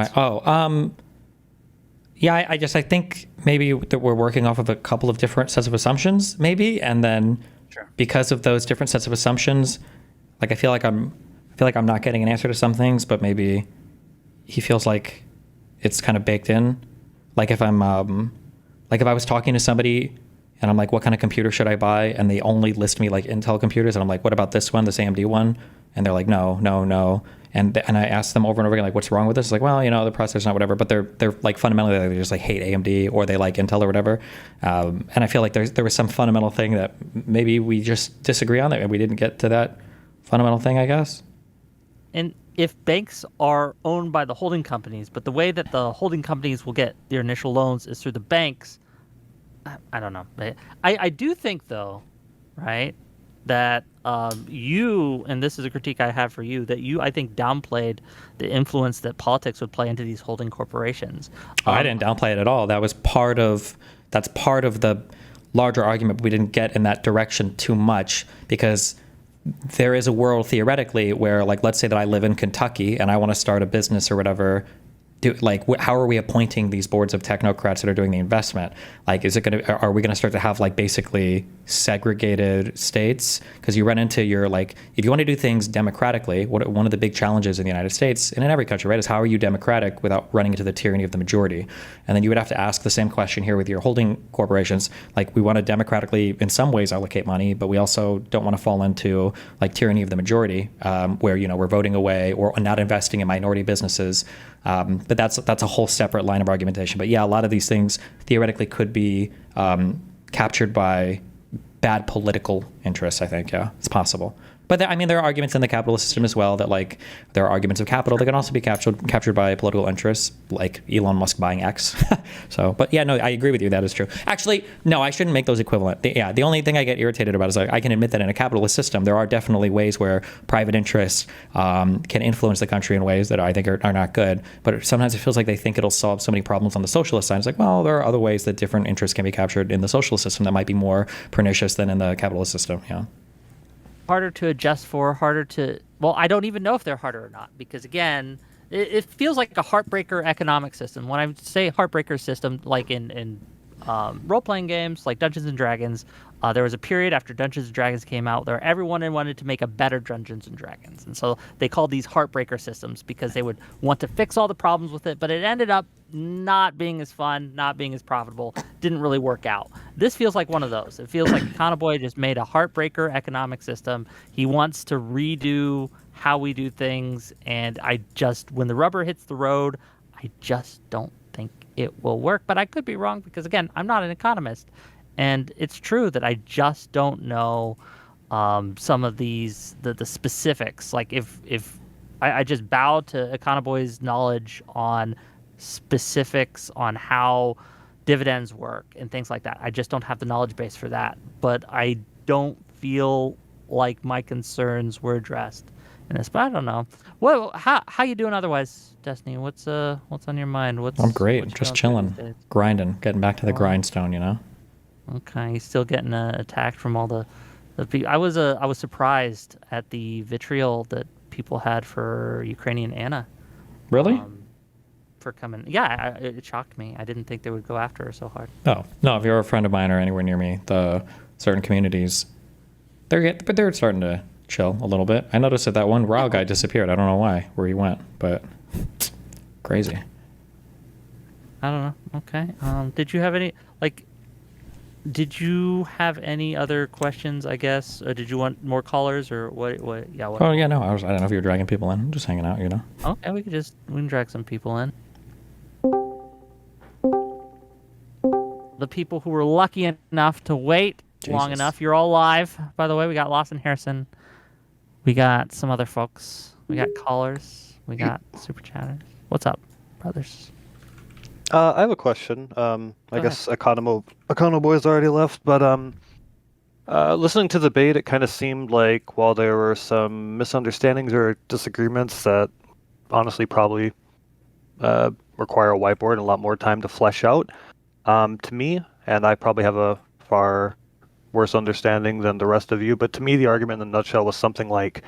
B: Yeah, I think maybe that we're working off of a couple of different sets of assumptions, maybe, and then because of those different sets of assumptions, like I feel like I'm not getting an answer to some things, but maybe he feels like it's kind of baked in. Like if I was talking to somebody and I'm like, what kind of computer should I buy? And they only list me like Intel computers, and I'm like, what about this one, this AMD one? And they're like, no. And I ask them over and over again, like, what's wrong with this? It's like, well, the processor's not whatever, but they're like fundamentally, they just like hate AMD or they like Intel or whatever. And I feel like there was some fundamental thing that maybe we just disagree on, that we didn't get to that fundamental thing, I guess.
A: And if banks are owned by the holding companies, but the way that the holding companies will get their initial loans is through the banks, I don't know. I do think, though, right, that you, and this is a critique I have for you, that you, I think, downplayed the influence that politics would play into these holding corporations.
B: I didn't downplay it at all. That's part of the larger argument, but we didn't get in that direction too much, because there is a world theoretically where, like, let's say that I live in Kentucky and I want to start a business or whatever. How are we appointing these boards of technocrats that are doing the investment? Like, are we going to start to have like basically segregated states? Because you run into if you want to do things democratically, one of the big challenges in the United States and in every country, right, is how are you democratic without running into the tyranny of the majority? And then you would have to ask the same question here with your holding corporations. Like, we want to democratically, in some ways, allocate money, but we also don't want to fall into like tyranny of the majority, where we're voting away or not investing in minority businesses. But that's a whole separate line of argumentation. But yeah, a lot of these things theoretically could be captured by bad political interests, I think. Yeah, it's possible. But I mean, there are arguments in the capitalist system as well that like there are arguments of capital that can also be captured by political interests, like Elon Musk buying X. So, but yeah, no, I agree with you. That is true. Actually, no, I shouldn't make those equivalent. The only thing I get irritated about is like I can admit that in a capitalist system, there are definitely ways where private interests can influence the country in ways that I think are not good. But sometimes it feels like they think it'll solve so many problems on the socialist side. It's like, well, there are other ways that different interests can be captured in the socialist system that might be more pernicious than in the capitalist system. Yeah.
A: Harder to adjust for, harder to. Well, I don't even know if they're harder or not because again, it feels like a heartbreaker economic system. When I say heartbreaker system, like in role-playing games like Dungeons and Dragons, there was a period after Dungeons and Dragons came out where everyone wanted to make a better Dungeons and Dragons, and so they called these heartbreaker systems because they would want to fix all the problems with it, but it ended up not being as fun, not being as profitable, didn't really work out. This feels like one of those. It feels like Econoboi just made a heartbreaker economic system. He wants to redo how we do things, and when the rubber hits the road, I just don't think it will work. But I could be wrong because, again, I'm not an economist. And it's true that I just don't know some of the specifics. Like if I just bow to Econoboi's knowledge on specifics on how dividends work and things like that. I just don't have the knowledge base for that. But I don't feel like my concerns were addressed in this. But I don't know. Well, how you doing otherwise, Destiny? What's on your mind?
B: I'm great. Just chilling, grinding, getting back to the grindstone. You know.
A: Okay, he's still getting attacked from all the people. I was surprised at the vitriol that people had for Ukrainian Anna.
B: Really?
A: For coming, yeah, it shocked me. I didn't think they would go after her so hard.
B: Oh no! If you're a friend of mine or anywhere near me, the certain communities, they're starting to chill a little bit. I noticed that one RAW guy disappeared. I don't know where he went, but crazy.
A: I don't know. Okay. Did you have any Did you have any other questions? I guess. Or did you want more callers or what? Yeah. What?
B: Oh yeah, no. I don't know if you were dragging people in. I'm just hanging out, you know.
A: Okay, we can drag some people in. The people who were lucky enough to wait long enough. You're all live, by the way. We got Lawson Harrison. We got some other folks. We got callers. We got super chatters. What's up, brothers?
H: I have a question. I guess Econoboi's already left, but listening to the debate, it kind of seemed like while there were some misunderstandings or disagreements that honestly probably require a whiteboard and a lot more time to flesh out. To me, and I probably have a far worse understanding than the rest of you, but to me, the argument in a nutshell was something like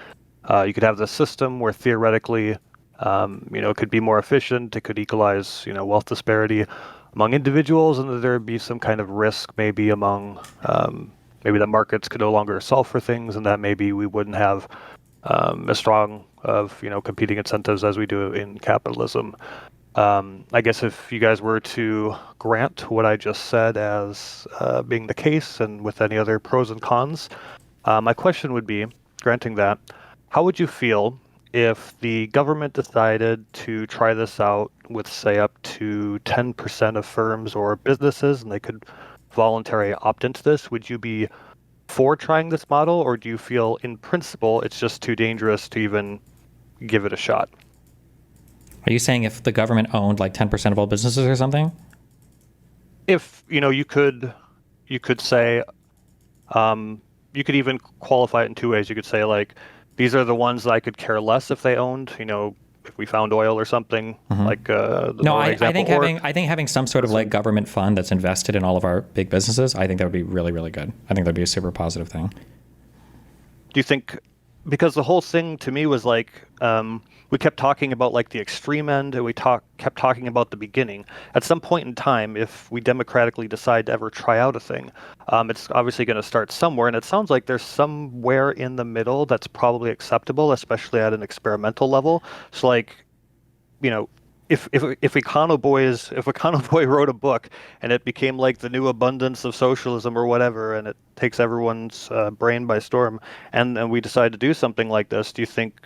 H: you could have this system where theoretically it could be more efficient. It could equalize, wealth disparity among individuals, and that there would be some kind of risk maybe among, maybe the markets could no longer solve for things, and that maybe we wouldn't have as strong of, competing incentives as we do in capitalism. I guess if you guys were to grant what I just said as being the case, and with any other pros and cons, my question would be, granting that, how would you feel if the government decided to try this out with, say, up to 10% of firms or businesses, and they could voluntarily opt into this? Would you be for trying this model, or do you feel in principle it's just too dangerous to even give it a shot?
B: Are you saying if the government owned like 10% of all businesses or something?
H: If, you could say, you could even qualify it in two ways. You could say, like, these are the ones that I could care less if they owned, if we found oil or something, like the
B: I think having some sort of like government fund that's invested in all of our big businesses, I think that would be really, really good. I think that'd be a super positive thing.
H: Do you think, because the whole thing to me was like, we kept talking about like the extreme end, and we kept talking about the beginning. At some point in time, if we democratically decide to ever try out a thing, it's obviously going to start somewhere, and it sounds like there's somewhere in the middle that's probably acceptable, especially at an experimental level. So like, if Econoboi wrote a book and it became like the new abundance of socialism or whatever, and it takes everyone's brain by storm, and we decide to do something like this, do you think,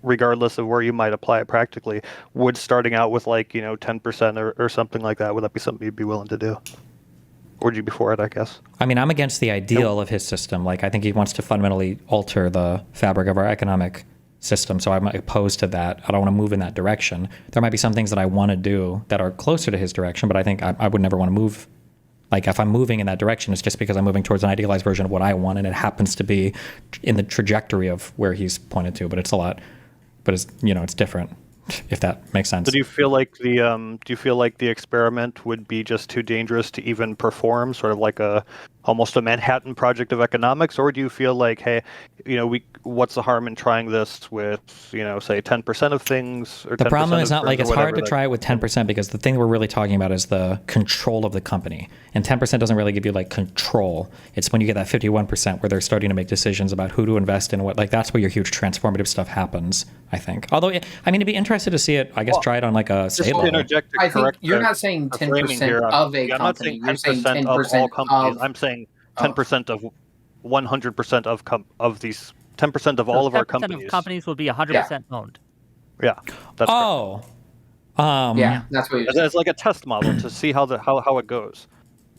H: regardless of where you might apply it practically, would starting out with like 10% or something like that, would that be something you'd be willing to do? Would you be for it? I guess.
B: I mean, I'm against the ideal of his system. Like, I think he wants to fundamentally alter the fabric of our economic system. So I'm opposed to that. I don't want to move in that direction. There might be some things that I want to do that are closer to his direction, but I think I would never want to move. Like, if I'm moving in that direction, it's just because I'm moving towards an idealized version of what I want, and it happens to be in the trajectory of where he's pointed to. But it's a lot. But it's it's different. If that makes sense.
H: So do you feel like the experiment would be just too dangerous to even perform, sort of like almost a Manhattan Project of economics, or do you feel like, hey, what's the harm in trying this with, say 10% of things? Or
B: the
H: 10%
B: problem
H: of
B: is not like
H: things,
B: it's
H: or
B: hard to
H: whatever,
B: try it with 10% because the thing we're really talking about is the control of the company, and 10% doesn't really give you like control. It's when you get that 51% where they're starting to make decisions about who to invest in, what, like that's where your huge transformative stuff happens, I think. Although I mean, to be interested to see it, I guess try it on like a state
H: to
B: level.
H: interject to
I: I think
H: correct
I: you're
H: the-
I: not saying
H: the
I: 10%
H: framing here.
I: of a
H: Yeah, I'm not
I: company.
H: saying
I: You're saying
H: 10% of all
I: 10%
H: companies.
I: of.
H: I'm saying 10% of 100% of these 10% of all of our
A: 10%
H: companies.
A: of companies will be 100% owned.
H: Yeah, that's correct.
I: Yeah, that's what you're saying.
H: As like a test model to see how it goes.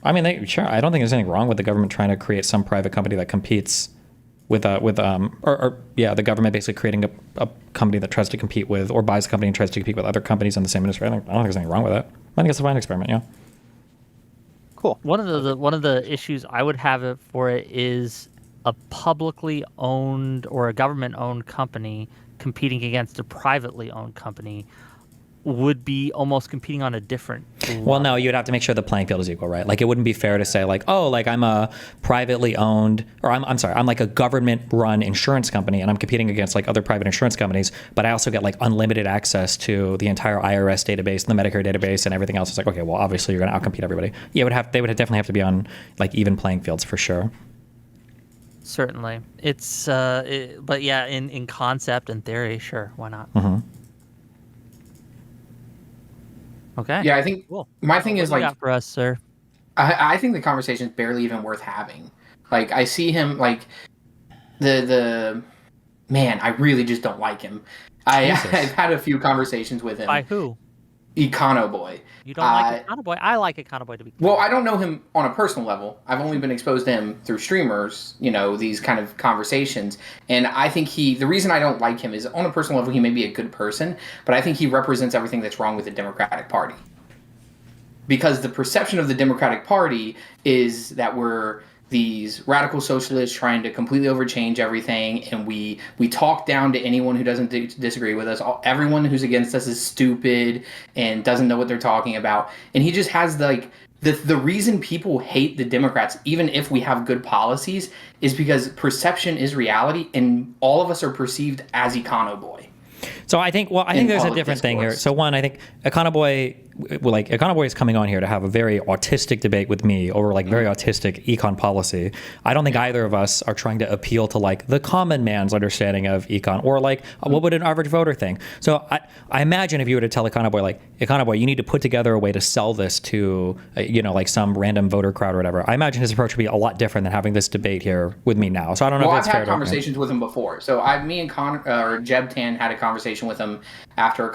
B: I mean, sure. I don't think there's anything wrong with the government trying to create some private company that competes with the government basically creating a company that tries to compete with or buys a company and tries to compete with other companies in the same industry. I don't think there's anything wrong with it. I think it's a fine experiment. Yeah.
H: Cool.
A: One of the issues I would have for it is a publicly owned or a government owned company competing against a privately owned company would be almost competing on a different level.
B: Well, no, you'd have to make sure the playing field is equal, right? Like, it wouldn't be fair to say like, oh, like I'm a privately owned, or I'm sorry, I'm like a government run insurance company and I'm competing against like other private insurance companies, but I also get like unlimited access to the entire IRS database and the Medicare database and everything else. It's like, okay, well, obviously you're going to outcompete everybody. Yeah, they would definitely have to be on like even playing fields for sure.
A: Certainly. It's but yeah, in concept and theory, sure, why not?
B: Mm-hmm.
A: Okay.
I: Yeah, I think
A: Cool.
I: my thing
A: What
I: is
A: do you
I: like
A: got for us, sir?
I: I think the conversation is barely even worth having. Like I see him like the man. I really just don't like him. I've had a few conversations with him.
A: By who?
I: Econoboi.
A: You don't like Econoboi? I like Econoboi to be clear.
I: Well, I don't know him on a personal level. I've only been exposed to him through streamers, these kind of conversations. And I think the reason I don't like him is on a personal level, he may be a good person, but I think he represents everything that's wrong with the Democratic Party. Because the perception of the Democratic Party is that we're these radical socialists trying to completely overchange everything, and we talk down to anyone who doesn't disagree with us. Everyone who's against us is stupid and doesn't know what they're talking about. And he just has the reason people hate the Democrats, even if we have good policies, is because perception is reality, and all of us are perceived as Econoboi.
B: So I think there's a different thing here. So one, I think Econoboi is coming on here to have a very autistic debate with me over like very autistic econ policy. I don't think either of us are trying to appeal to like the common man's understanding of econ or like what would an average voter think. So I imagine if you were to tell Econoboi, you need to put together a way to sell this to like some random voter crowd or whatever. I imagine his approach would be a lot different than having this debate here with me now. So I don't know if it's fair.
I: I've had conversations with him before. So me and Jeb Tan had a conversation with him after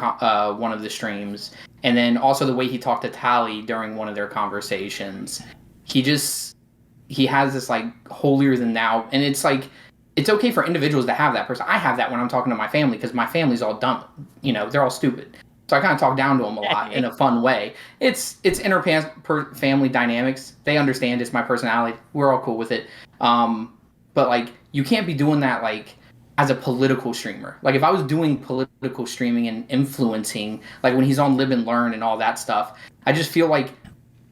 I: one of the streams. And then also the way he talked to Tally during one of their conversations, he has this like holier than thou, and it's like it's okay for individuals to have that person. I have that when I'm talking to my family because my family's all dumb, they're all stupid. So I kind of talk down to them a lot in a fun way. It's family dynamics. They understand it's my personality. We're all cool with it. But like you can't be doing that like as a political streamer. Like if I was doing political streaming and influencing, like when he's on Live and Learn and all that stuff, I just feel like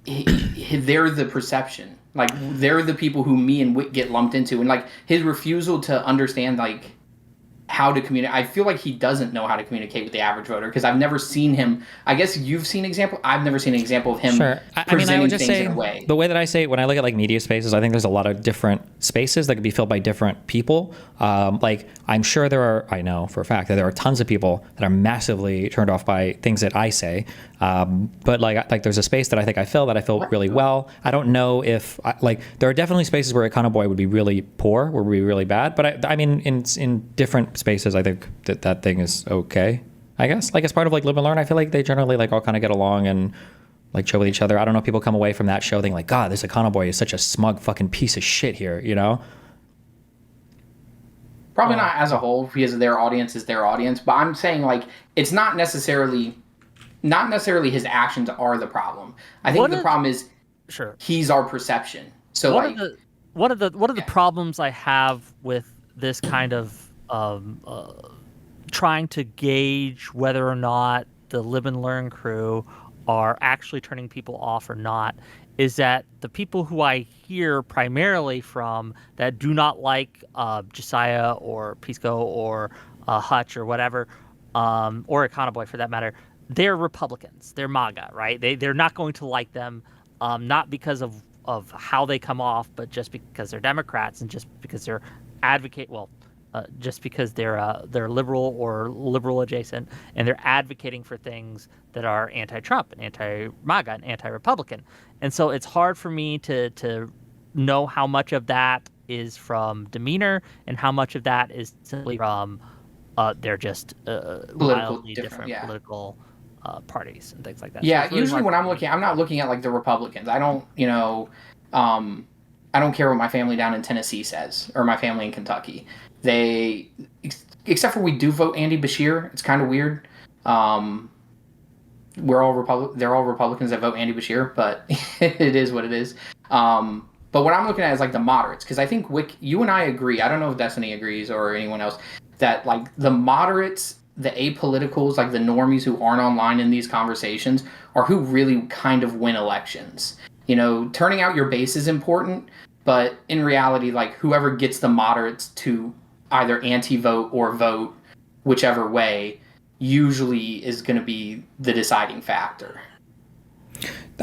I: they're the perception. Like they're the people who me and Wick get lumped into. And like his refusal to understand like how to communicate. I feel like he doesn't know how to communicate with the average voter because I've never seen him. I guess you've seen an example. I've never seen an example of him presenting things in a way.
B: The way that I say it, when I look at like media spaces, I think there's a lot of different spaces that could be filled by different people. Like I'm sure I know for a fact that there are tons of people that are massively turned off by things that I say. But like there's a space that I think I fill really well. I don't know if there are definitely spaces where Econoboi would be really poor, would be really bad. But I mean in different spaces, I think that thing is okay. I guess like as part of like Live and Learn, I feel like they generally like all kind of get along and like chill with each other. I don't know if people come away from that show thinking like, God, this Econoboi is such a smug fucking piece of shit here, you know?
I: Probably not as a whole, because their audience is their audience, but I'm saying like it's not necessarily his actions are the problem. I think the problem is he's our perception. So
A: one of the problems I have with this kind of trying to gauge whether or not the Live and Learn crew are actually turning people off or not is that the people who I hear primarily from that do not like Josiah or Pisco or Hutch or whatever, or Econoboi for that matter, they're Republicans. They're MAGA, right? They're not going to like them, not because of how they come off, but just because they're Democrats and just because they're just because they're liberal or liberal adjacent, and they're advocating for things that are anti-Trump and anti-MAGA and anti-Republican. And so it's hard for me to know how much of that is from demeanor and how much of that is simply from they're just wildly different political parties and things like that.
I: Yeah, so really usually when I'm not looking at like the Republicans. I don't, I don't care what my family down in Tennessee says or my family in Kentucky. They, except for we do vote Andy Bashir. It's kind of weird. They're all Republicans that vote Andy Bashir, but it is what it is. But what I'm looking at is like the moderates, because I think you and I agree. I don't know if Destiny agrees or anyone else that like the moderates, the apoliticals, like the normies who aren't online in these conversations are who really kind of win elections. Turning out your base is important, but in reality, like whoever gets the moderates to either anti-vote or vote, whichever way, usually is going to be the deciding factor.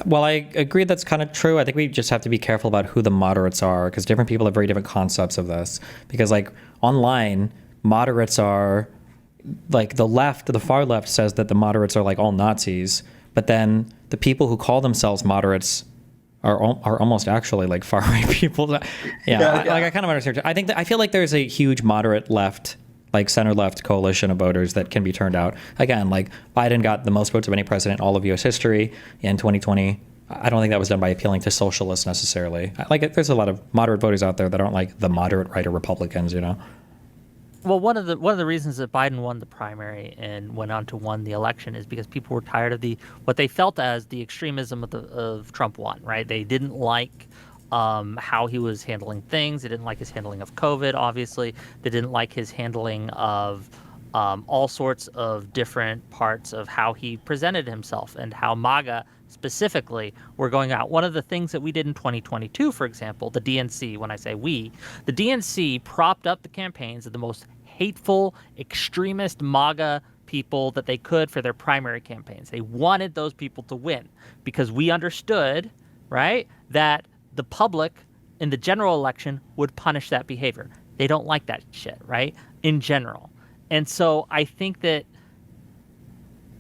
B: Well, I agree that's kind of true. I think we just have to be careful about who the moderates are, because different people have very different concepts of this. Because like online, moderates are like the far left says that the moderates are like all Nazis, but then the people who call themselves moderates are almost actually like far right people. Like I kind of understand. I feel like there's a huge moderate left, like center left coalition of voters that can be turned out. Again, like Biden got the most votes of any president in all of U.S. history in 2020. I don't think that was done by appealing to socialists necessarily. There's a lot of moderate voters out there that aren't like the moderate right or Republicans,
A: Well, one of the reasons that Biden won the primary and went on to win the election is because people were tired of what they felt as the extremism of Trump won, right? They didn't like how he was handling things. They didn't like his handling of COVID, obviously. They didn't like his handling of all sorts of different parts of how he presented himself and how MAGA specifically were going out. One of the things that we did in 2022, for example, the DNC, when I say we, the DNC propped up the campaigns of the most hateful, extremist MAGA people that they could for their primary campaigns. They wanted those people to win because we understood, right, that the public in the general election would punish that behavior. They don't like that shit, right, in general. And so I think that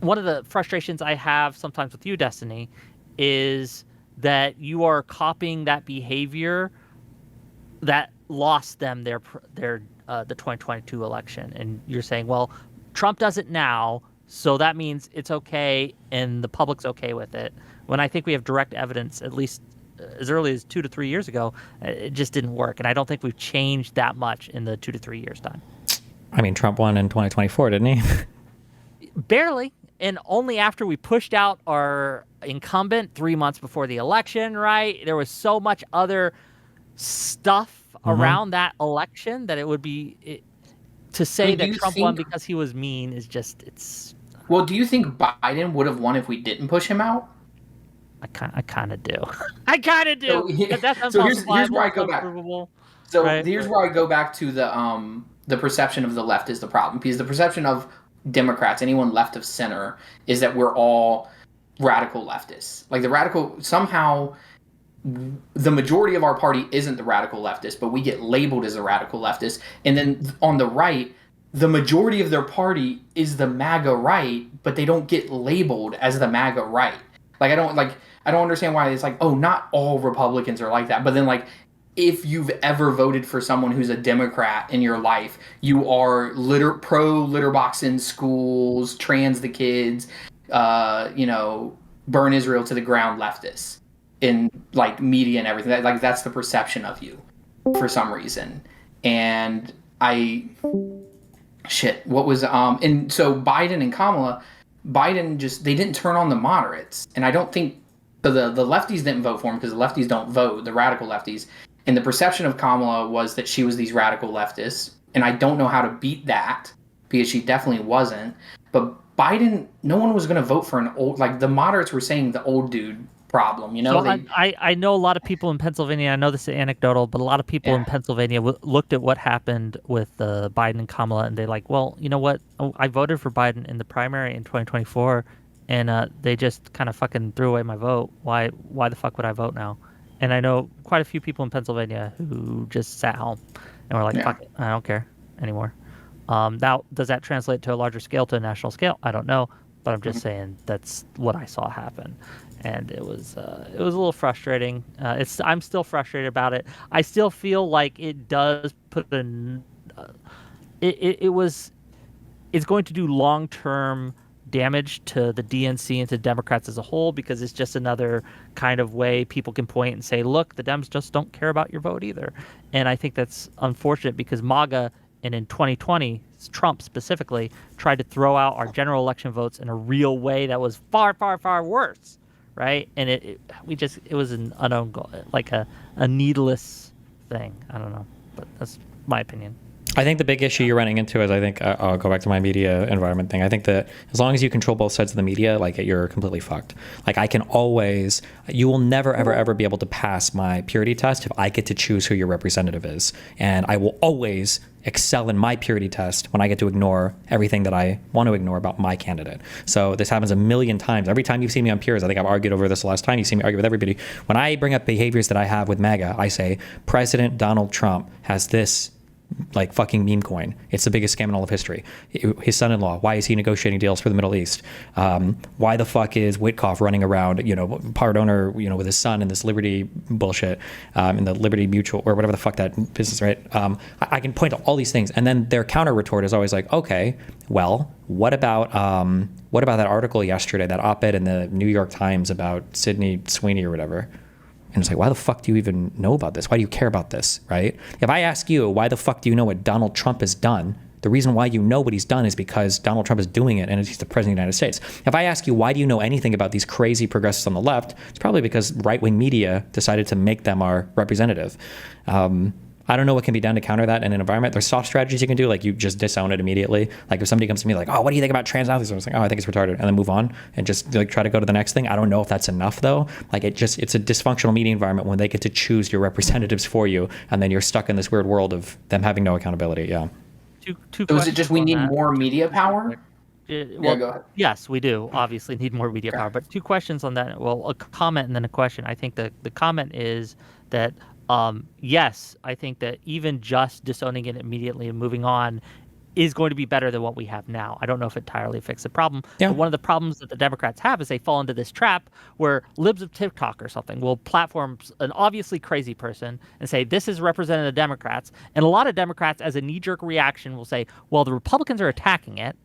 A: one of the frustrations I have sometimes with you, Destiny, is that you are copying that behavior that lost them the 2022 election, and you're saying, well, Trump does it now, so that means it's okay and the public's okay with it. When I think we have direct evidence, at least as early as 2 to 3 years ago, it just didn't work, and I don't think we've changed that much in the 2 to 3 years time.
B: I mean, Trump won in 2024, didn't he?
A: Barely. And only after we pushed out our incumbent 3 months before the election, right? There was so much other stuff around that election that it would be to say that Trump won because he was mean is just
I: Well, do you think Biden would have won if we didn't push him out?
A: I kind of do. I kind of do.
I: So,
A: that's
I: here's where I go back. So
A: right?
I: Here's where I go back to the perception of the left is the problem, because the perception of Democrats, anyone left of center, is that we're all radical leftists. Like somehow the majority of our party isn't the radical leftist, but we get labeled as a radical leftist. And then on the right, the majority of their party is the MAGA right, but they don't get labeled as the MAGA right. I don't understand why it's like, oh, not all Republicans are like that. But then if you've ever voted for someone who's a Democrat in your life, you are pro litter box in schools, trans the kids, burn Israel to the ground leftists in like media and everything. Like that's the perception of you for some reason. And what was and so Biden and Kamala, they didn't turn on the moderates, and I don't think the lefties didn't vote for him because the lefties don't vote, the radical lefties. And the perception of Kamala was that she was these radical leftists, and I don't know how to beat that because she definitely wasn't. But Biden, no one was going to vote for an old, like the moderates were saying the old dude problem, you know?
A: So I know a lot of people in Pennsylvania, I know this is anecdotal, but a lot of people in Pennsylvania looked at what happened with Biden and Kamala, and they're like, well, you know what? I voted for Biden in the primary in 2024, and they just kind of fucking threw away my vote. Why the fuck would I vote now? And I know quite a few people in Pennsylvania who just sat home and were like, fuck it, I don't care anymore. Now, does that translate to a larger scale, to a national scale? I don't know, but I'm just saying that's what I saw happen. And it was a little frustrating. I'm still frustrated about it. I still feel like it does put it's going to do long-term damage to the DNC and to Democrats as a whole, because it's just another kind of way people can point and say, look, the Dems just don't care about your vote either. And I think that's unfortunate because MAGA, and in 2020, Trump specifically, tried to throw out our general election votes in a real way that was far, far, far worse, right? And it was an like a needless thing. I don't know, but that's my opinion.
B: I think the big issue you're running into is, I think, I'll go back to my media environment thing. I think that as long as you control both sides of the media, like, you're completely fucked. Like, you will never, ever, ever be able to pass my purity test if I get to choose who your representative is. And I will always excel in my purity test when I get to ignore everything that I want to ignore about my candidate. So this happens a million times. Every time you've seen me on Peers, I think I've argued over this the last time. You see me argue with everybody. When I bring up behaviors that I have with MAGA, I say, President Donald Trump has this like fucking meme coin. It's the biggest scam in all of history. His son-in-law, why is he negotiating deals for the Middle East? Why the fuck is Witkoff running around, part owner, with his son in this Liberty bullshit, in the Liberty Mutual or whatever the fuck that business, right? I can point to all these things, and then their counter retort is always like, okay, well, what about that article yesterday, that op-ed in the New York Times about Sydney Sweeney or whatever? And it's like, why the fuck do you even know about this? Why do you care about this, right? If I ask you, why the fuck do you know what Donald Trump has done? The reason why you know what he's done is because Donald Trump is doing it and he's the president of the United States. If I ask you, why do you know anything about these crazy progressives on the left? It's probably because right-wing media decided to make them our representative. I don't know what can be done to counter that in an environment. There's soft strategies you can do, like you just disown it immediately. Like if somebody comes to me like, oh, what do you think about trans athletes? I was like, oh, I think it's retarded, and then move on and just like try to go to the next thing. I don't know if that's enough though. Like it's a dysfunctional media environment when they get to choose your representatives for you, and then you're stuck in this weird world of them having no accountability. Yeah.
A: Two
I: So is it just we need more media power?
A: Well, go ahead. Yes, we do obviously need more media power. But two questions on that. Well, a comment and then a question. I think the comment is that yes, I think that even just disowning it immediately and moving on is going to be better than what we have now. I don't know if it entirely fixes the problem. Yeah. But one of the problems that the Democrats have is they fall into this trap where libs of TikTok or something will platform an obviously crazy person and say, this is representing the Democrats. And a lot of Democrats, as a knee-jerk reaction, will say, well, the Republicans are attacking it,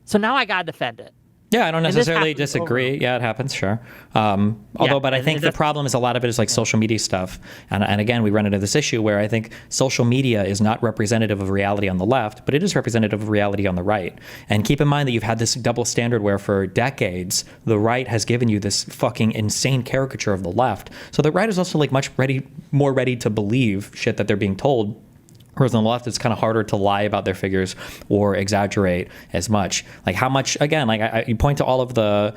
A: so now I got to defend it.
B: Yeah, I don't necessarily disagree. Yeah, it happens, sure. But I think the problem is a lot of it is like social media stuff. And again, we run into this issue where I think social media is not representative of reality on the left, but it is representative of reality on the right. And keep in mind that you've had this double standard where for decades, the right has given you this fucking insane caricature of the left. So the right is also like more ready to believe shit that they're being told. Whereas on the left, it's kind of harder to lie about their figures or exaggerate as much. Like how much, again, like you point to all of the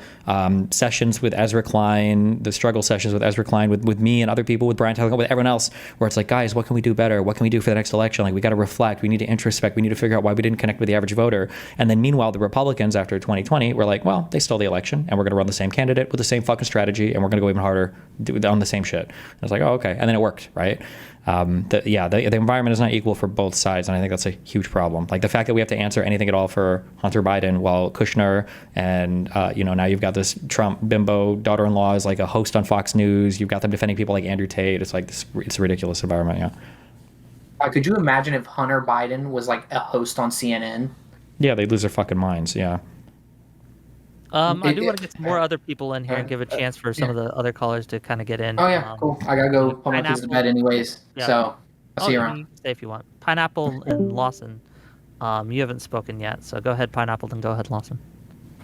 B: sessions with Ezra Klein, the struggle sessions with Ezra Klein, with me and other people, with Brian Tyler, with everyone else, where it's like, guys, what can we do better? What can we do for the next election? Like we got to reflect. We need to introspect. We need to figure out why we didn't connect with the average voter. And then meanwhile, the Republicans after 2020 were like, well, they stole the election and we're going to run the same candidate with the same fucking strategy and we're going to go even harder on the same shit. And I was like, oh, okay. And then it worked, right? The environment is not equal for both sides, and I think that's a huge problem. Like the fact that we have to answer anything at all for Hunter Biden, while Kushner and now you've got this Trump bimbo daughter-in-law is like a host on Fox News. You've got them defending people like Andrew Tate. It's like it's a ridiculous environment. Yeah.
I: Could you imagine if Hunter Biden was like a host on CNN?
B: Yeah, they'd lose their fucking minds. Yeah.
A: I do want to get some more other people in here and give a chance for some of the other callers to kind of get in.
I: Oh yeah, cool. I gotta go put my kids to bed anyways.
A: Yeah.
I: So I'll see you around.
A: You can stay if you want. Pineapple and Lawson, you haven't spoken yet, so go ahead, Pineapple, then go ahead, Lawson.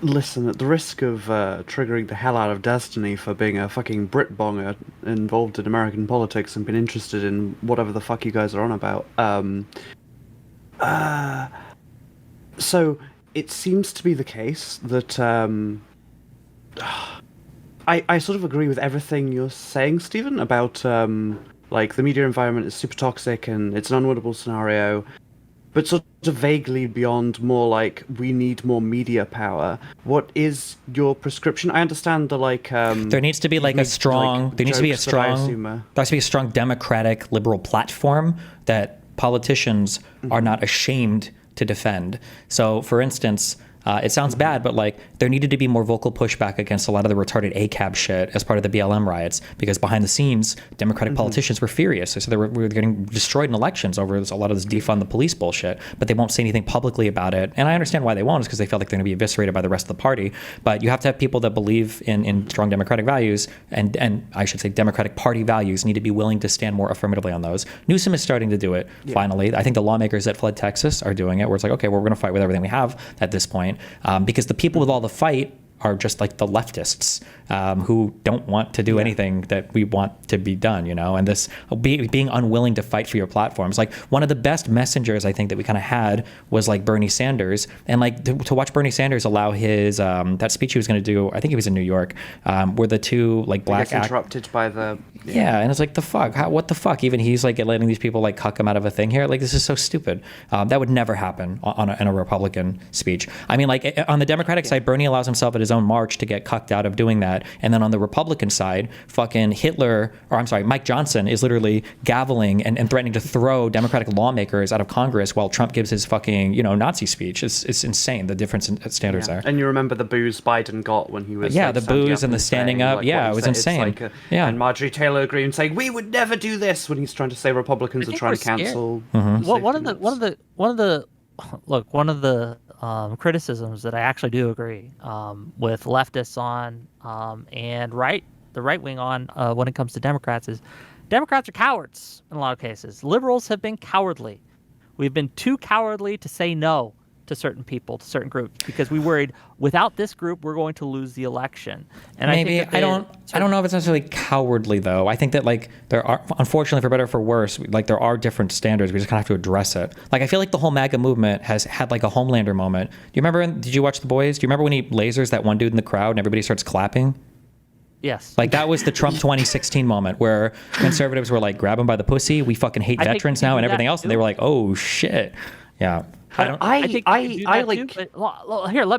J: Listen, at the risk of triggering the hell out of Destiny for being a fucking Brit-bonger involved in American politics and been interested in whatever the fuck you guys are on about, so it seems to be the case that I sort of agree with everything you're saying, Stephen, about like the media environment is super toxic and it's an unwinnable scenario, but sort of vaguely beyond more like we need more media power. What is your prescription? I understand the like.
B: There needs to be like a strong. There needs to be a strong. There has to be a strong democratic liberal platform that politicians are not ashamed to defend. So, for instance. It sounds bad, but like there needed to be more vocal pushback against a lot of the retarded ACAB shit as part of the BLM riots, because behind the scenes, Democratic politicians were furious. So we were getting destroyed in elections over a lot of this defund the police bullshit, but they won't say anything publicly about it. And I understand why they won't, is because they feel like they're going to be eviscerated by the rest of the party. But you have to have people that believe in strong democratic values, and I should say Democratic Party values need to be willing to stand more affirmatively on those. Newsom is starting to do it, finally. I think the lawmakers that fled Texas are doing it, where it's like, okay, well, we're going to fight with everything we have at this point. Because the people with all the fight are just like the leftists who don't want to do anything that we want to be done, you know, and this being unwilling to fight for your platforms. Like one of the best messengers I think that we kind of had was like Bernie Sanders, and like to watch Bernie Sanders allow his that speech he was going to do, I think he was in New York, where the two like black
J: interrupted by the
B: and it's like the fuck, what the fuck? Even he's like letting these people like cuck him out of a thing here. Like this is so stupid. That would never happen in a Republican speech. I mean, like on the Democratic side, Bernie allows himself at his own march to get cucked out of doing that, and then on the Republican side, fucking Mike Johnson is literally gaveling and threatening to throw Democratic lawmakers out of Congress while Trump gives his fucking Nazi speech. It's insane the difference in standards there.
J: And you remember the boos Biden got when he was
B: the booze and the standing up. It was insane.
J: And Marjorie Taylor agreeing, saying we would never do this when he's trying to say Republicans are trying to cancel.
A: One of the criticisms that I actually do agree with leftists on and the right wing on when it comes to Democrats is Democrats are cowards in a lot of cases. Liberals have been cowardly. We've been too cowardly to say no to certain people, to certain groups, because we worried without this group we're going to lose the election. And I
B: don't know if it's necessarily cowardly though. I think that like there are, unfortunately for better or for worse, like there are different standards. We just kind of have to address it. Like I feel like the whole MAGA movement has had like a Homelander moment. Do you remember? Did you watch The Boys? Do you remember when he lasers that one dude in the crowd and everybody starts clapping?
A: Yes.
B: Like that was the Trump 2016 moment where conservatives were like, grab him by the pussy. We fucking hate veterans now and everything else. And they were like, oh shit. Yeah.
A: Here, let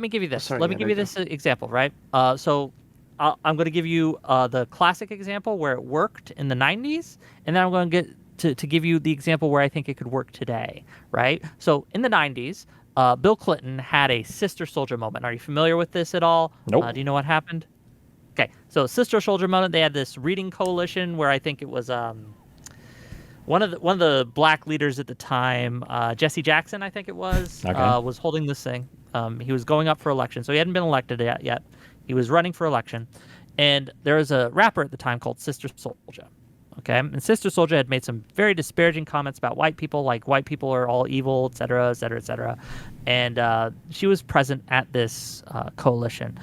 A: me give you this. Let me give you this example, right? So I'm going to give you the classic example where it worked in the 90s, and then I'm going to get to give you the example where I think it could work today, right? So in the 90s, Bill Clinton had a sister soldier moment. Are you familiar with this at all?
B: Nope.
A: Do you know what happened? Okay, so sister soldier moment. They had this reading coalition where I think it was one of the black leaders at the time, Jesse Jackson, I think it was, was holding this thing. He was going up for election, so he hadn't been elected yet. He was running for election, and there was a rapper at the time called Sister Souljah. Okay, and Sister Souljah had made some very disparaging comments about white people, like white people are all evil, et cetera, et cetera, et cetera. And she was present at this coalition.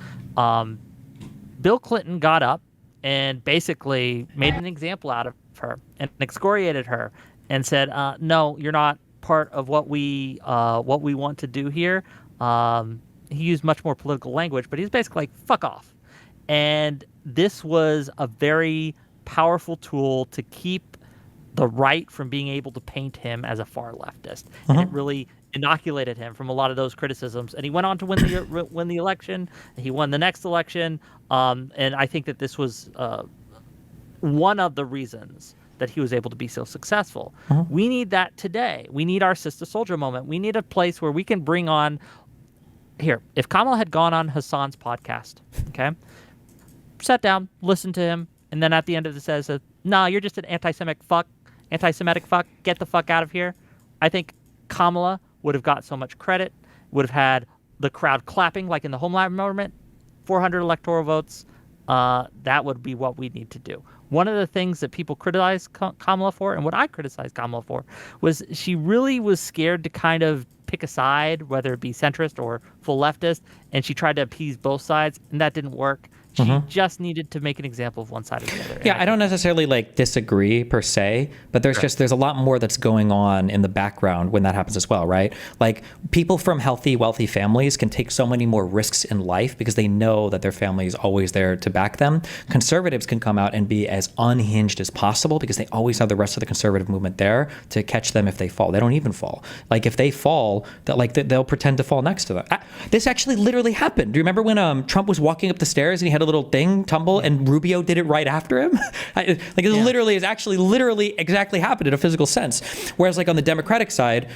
A: Bill Clinton got up and basically made an example out of her and excoriated her and said, no, you're not part of what we want to do here. He used much more political language, but he's basically like, fuck off. And this was a very powerful tool to keep the right from being able to paint him as a far leftist. And it really inoculated him from a lot of those criticisms. And he went on to win the election. He won the next election. And I think that this was one of the reasons that he was able to be so successful. We need that today. We need our Sister Soldier moment. We need a place where we can bring on... Here, if Kamala had gone on Hassan's podcast, okay, sat down, listened to him, and then at the end of it says, "No, you're just an anti-Semitic fuck, get the fuck out of here," I think Kamala would have got so much credit, would have had the crowd clapping like in the Homeland moment 400 electoral votes, that would be what we need to do. One of the things that people criticized Kamala for, and what I criticized Kamala for, was she really was scared to kind of pick a side, whether it be centrist or full leftist, and she tried to appease both sides, and that didn't work. She just needed to make an example of one side or the other.
B: Yeah, I don't necessarily like disagree per se, but there's a lot more that's going on in the background when that happens as well, right? Like people from healthy, wealthy families can take so many more risks in life because they know that their family is always there to back them. Conservatives can come out and be as unhinged as possible because they always have the rest of the conservative movement there to catch them if they fall. They don't even fall. Like if they fall, they'll pretend to fall next to them. This actually literally happened. Do you remember when Trump was walking up the stairs and he had a little thing tumble and Rubio did it right after him? Literally exactly happened in a physical sense. Whereas like on the Democratic side,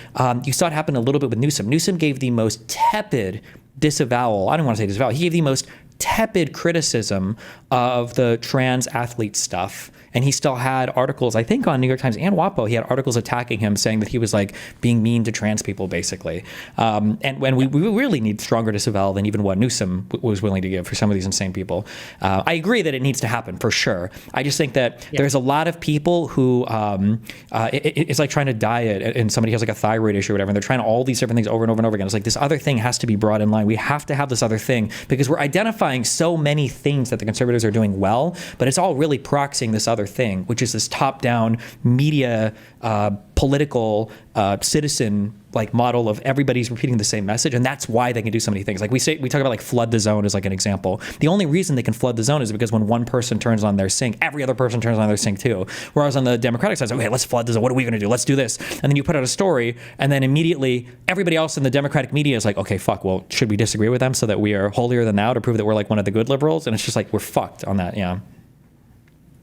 B: you saw it happen a little bit with Newsom. Newsom gave the most tepid disavowal. I don't want to say disavowal. He gave the most tepid criticism of the trans athlete stuff. And he still had articles, I think on New York Times and WAPO, he had articles attacking him saying that he was like being mean to trans people, basically. And when we really need stronger disavowal than even what Newsom was willing to give for some of these insane people. I agree that it needs to happen for sure. I just think that there's a lot of people who, it's like trying to diet and somebody has like a thyroid issue or whatever, and they're trying all these different things over and over and over again. It's like this other thing has to be brought in line. We have to have this other thing because we're identifying so many things that the conservatives are doing well, but it's all really proxying this other thing, which is this top-down media, political, citizen like model of everybody's repeating the same message, and that's why they can do so many things. Like we talk about like flood the zone as like an example. The only reason they can flood the zone is because when one person turns on their sink, every other person turns on their sink too. Whereas on the Democratic side, okay, let's flood the zone. What are we going to do? Let's do this. And then you put out a story, and then immediately everybody else in the Democratic media is like, okay, fuck. Well, should we disagree with them so that we are holier than thou to prove that we're like one of the good liberals? And it's just like we're fucked on that. Yeah.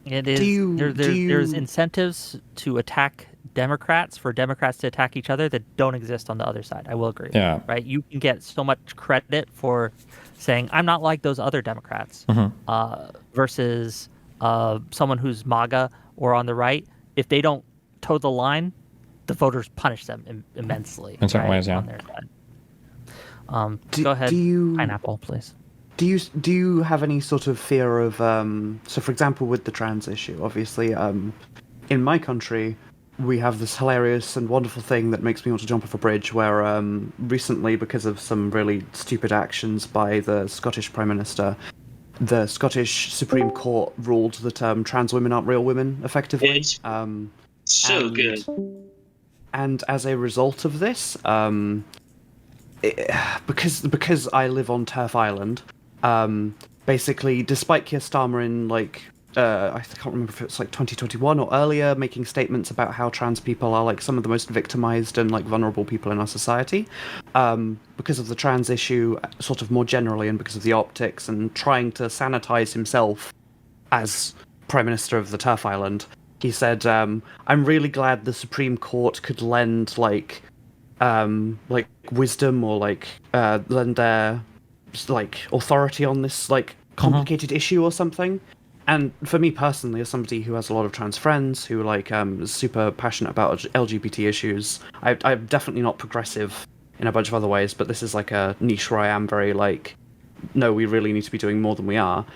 A: It is. There's incentives to attack Democrats for Democrats to attack each other that don't exist on the other side. I will agree.
B: Yeah.
A: Right. You can get so much credit for saying I'm not like those other Democrats versus someone who's MAGA or on the right. If they don't toe the line, the voters punish them immensely.
B: In certain ways, yeah.
A: On their side. Go ahead, Pineapple, please.
J: Do you have any sort of fear of so for example with the trans issue, obviously in my country we have this hilarious and wonderful thing that makes me want to jump off a bridge where recently, because of some really stupid actions by the Scottish Prime Minister, the Scottish Supreme Court ruled that trans women aren't real women effectively.
K: It's so good.
J: And as a result of this, because I live on Turf Island, basically, despite Keir Starmer in like I can't remember if it's like 2021 or earlier, making statements about how trans people are like some of the most victimized and like vulnerable people in our society, because of the trans issue, sort of more generally, and because of the optics, and trying to sanitize himself as Prime Minister of the Turf Island, he said, "I'm really glad the Supreme Court could lend like wisdom or lend their like authority on this like complicated issue or something." And for me personally, as somebody who has a lot of trans friends who like is super passionate about LGBT issues, I'm definitely not progressive in a bunch of other ways, but this is like a niche where I am very like, no, we really need to be doing more than we are.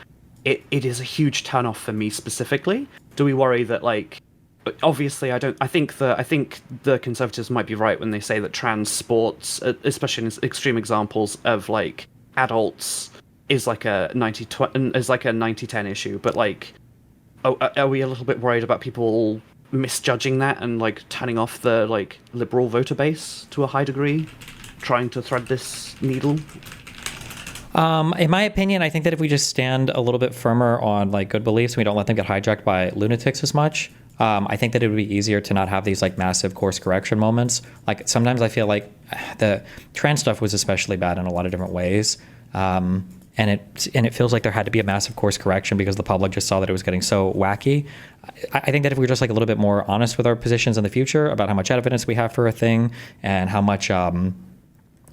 J: It is a huge turn-off for me specifically. Do we worry that like, obviously I think the Conservatives might be right when they say that trans sports, especially in extreme examples of like adults, is like a 90-10 issue, but like, are we a little bit worried about people misjudging that and like turning off the like liberal voter base to a high degree, trying to thread this needle?
B: In my opinion, I think that if we just stand a little bit firmer on like good beliefs, and we don't let them get hijacked by lunatics as much, I think that it would be easier to not have these like massive course correction moments. Like sometimes I feel like the trans stuff was especially bad in a lot of different ways. And it feels like there had to be a massive course correction because the public just saw that it was getting so wacky. I think that if we were just like a little bit more honest with our positions in the future about how much evidence we have for a thing and how much and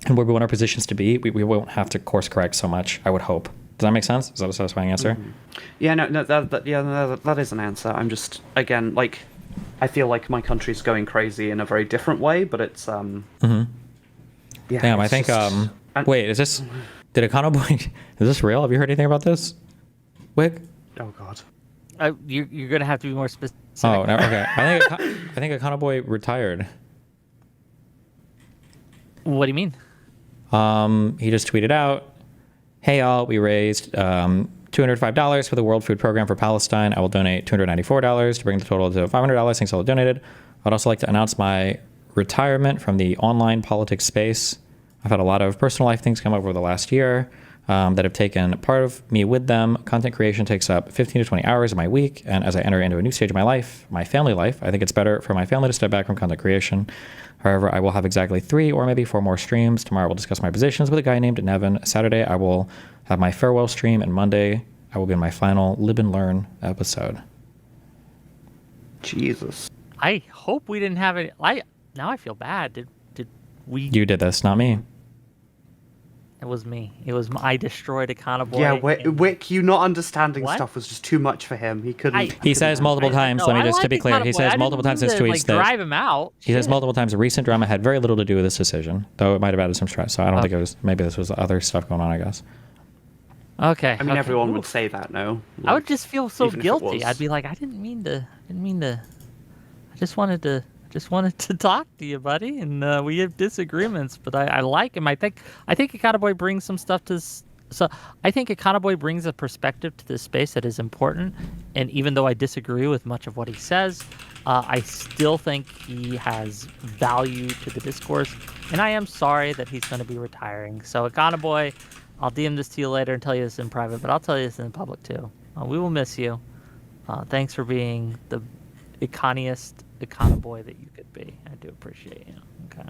B: where we want our positions to be, we won't have to course correct so much, I would hope. Does that make sense? Is that a satisfying answer?
J: Mm-hmm. Yeah, no, that is an answer. I'm just, again, like, I feel like my country's going crazy in a very different way, but it's
B: Damn, I think wait, is this Did Econoboi? Is this real? Have you heard anything about this? Wick?
J: Oh God.
A: You're gonna have to be more specific.
B: Oh, no, okay. I think Econoboi retired.
A: What do you mean?
B: He just tweeted out, "Hey y'all, we raised $205 for the World Food Program for Palestine. I will donate $294 to bring the total to $500. Thanks all donated. I'd also like to announce my retirement from the online politics space. I've had a lot of personal life things come up over the last year that have taken part of me with them. Content creation takes up 15 to 20 hours of my week, and as I enter into a new stage of my life, my family life, I think it's better for my family to step back from content creation. However, I will have exactly 3 or maybe 4 more streams. Tomorrow we'll discuss my positions with a guy named Nevin. Saturday I will have my farewell stream, and Monday I will be in my final Live and Learn episode."
J: Jesus.
A: I hope we didn't have it. Now I feel bad. Did we?
B: You did this, not me.
A: It was me. I destroyed Econoboi.
J: Yeah, Wick, you not understanding
A: What?
J: stuff was just too much for him. He couldn't.
B: He says multiple times, let me just to be clear, he says multiple times in his tweets that
A: drive him out.
B: he says multiple times recent drama had very little to do with this decision, though it might have added some stress. So I don't think it was, maybe this was other stuff going on, I guess.
A: Okay.
J: I mean, everyone would say that, no?
A: I would just feel so
J: even if it
A: guilty.
J: was.
A: I'd be like, I didn't mean to. I just wanted to talk to you, buddy, and we have disagreements, but I like him. I think Econoboi brings some stuff to. So I think Econoboi brings a perspective to this space that is important, and even though I disagree with much of what he says, I still think he has value to the discourse, and I am sorry that he's going to be retiring. So Econoboi, I'll DM this to you later and tell you this in private, but I'll tell you this in public too. We will miss you. Thanks for being the iconiest Econoboi that you could be. I do appreciate you. Okay.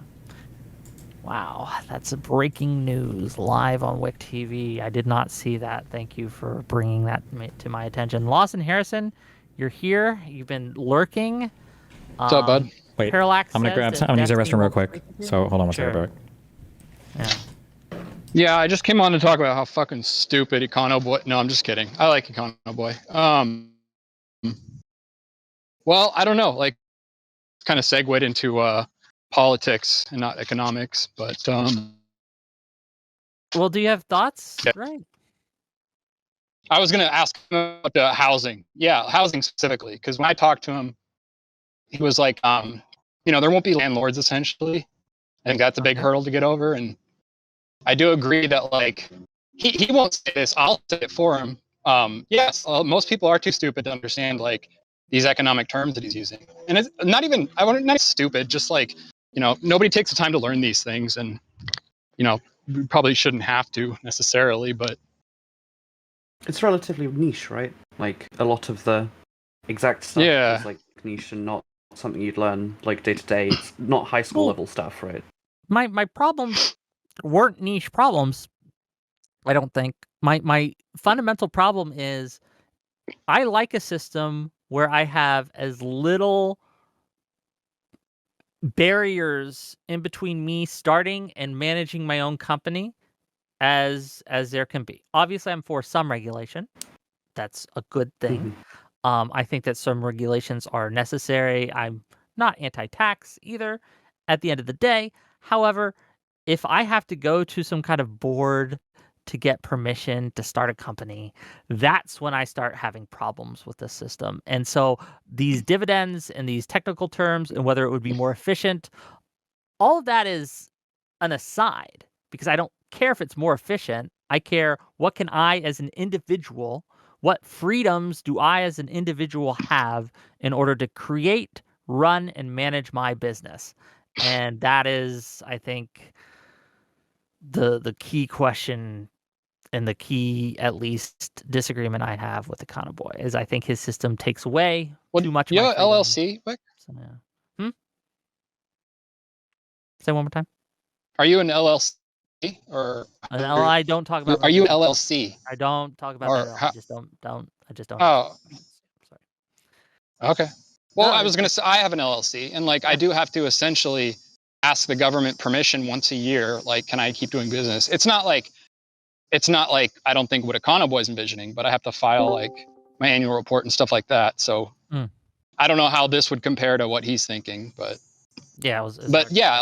A: Wow, that's breaking news live on Wick TV. I did not see that. Thank you for bringing that to my attention. Lawson Harrison, you're here. You've been lurking.
C: What's up, bud?
B: Wait,
A: Parallax
B: I'm gonna use the restroom real quick. So hold on one second, Eric.
A: Yeah.
L: Yeah, I just came on to talk about how fucking stupid Econoboi. No, I'm just kidding. I like Econoboi. Well, I don't know. Like, kind of segued into politics and not economics, but
A: Well, do you have thoughts?
L: Yeah.
A: Right.
L: I was gonna ask him about housing. Yeah, housing specifically, because when I talked to him, he was like, there won't be landlords essentially. I think that's a big hurdle to get over, and I do agree that like he won't say this. I'll say it for him. Yes, most people are too stupid to understand like these economic terms that he's using, and it's not even not stupid. Just like nobody takes the time to learn these things, and we probably shouldn't have to necessarily, but
J: It's relatively niche, right? Like a lot of the exact stuff is like niche and not something you'd learn like day to day. It's not high school level stuff, right?
A: My problems weren't niche problems. I don't think. My fundamental problem is I like a system where I have as little barriers in between me starting and managing my own company as there can be. Obviously, I'm for some regulation. That's a good thing. I think that some regulations are necessary. I'm not anti-tax either at the end of the day. However, if I have to go to some kind of board to get permission to start a company, that's when I start having problems with the system. And so these dividends and these technical terms and whether it would be more efficient, all of that is an aside because I don't care if it's more efficient. I care what can I as an individual, what freedoms do I as an individual have in order to create, run, and manage my business. And that is, I think, the key question and the key, at least, disagreement I have with Econoboi is I think his system takes away too much of my freedom.
L: LLC, Wick?
A: So, yeah. Say one more time.
L: Are you an LLC or?
A: I don't talk about.
L: Are you an LLC?
A: I don't talk about
L: Or
A: that.
L: how-
A: I just don't. I just don't.
L: Oh.
A: Sorry.
L: Okay. Well,
A: No,
L: I was gonna say I have an LLC, and like I do have to essentially ask the government permission once a year. Like, can I keep doing business? It's not like I don't think what Econoboi is envisioning, but I have to file like my annual report and stuff like that. So I don't know how this would compare to what he's thinking, but
A: yeah,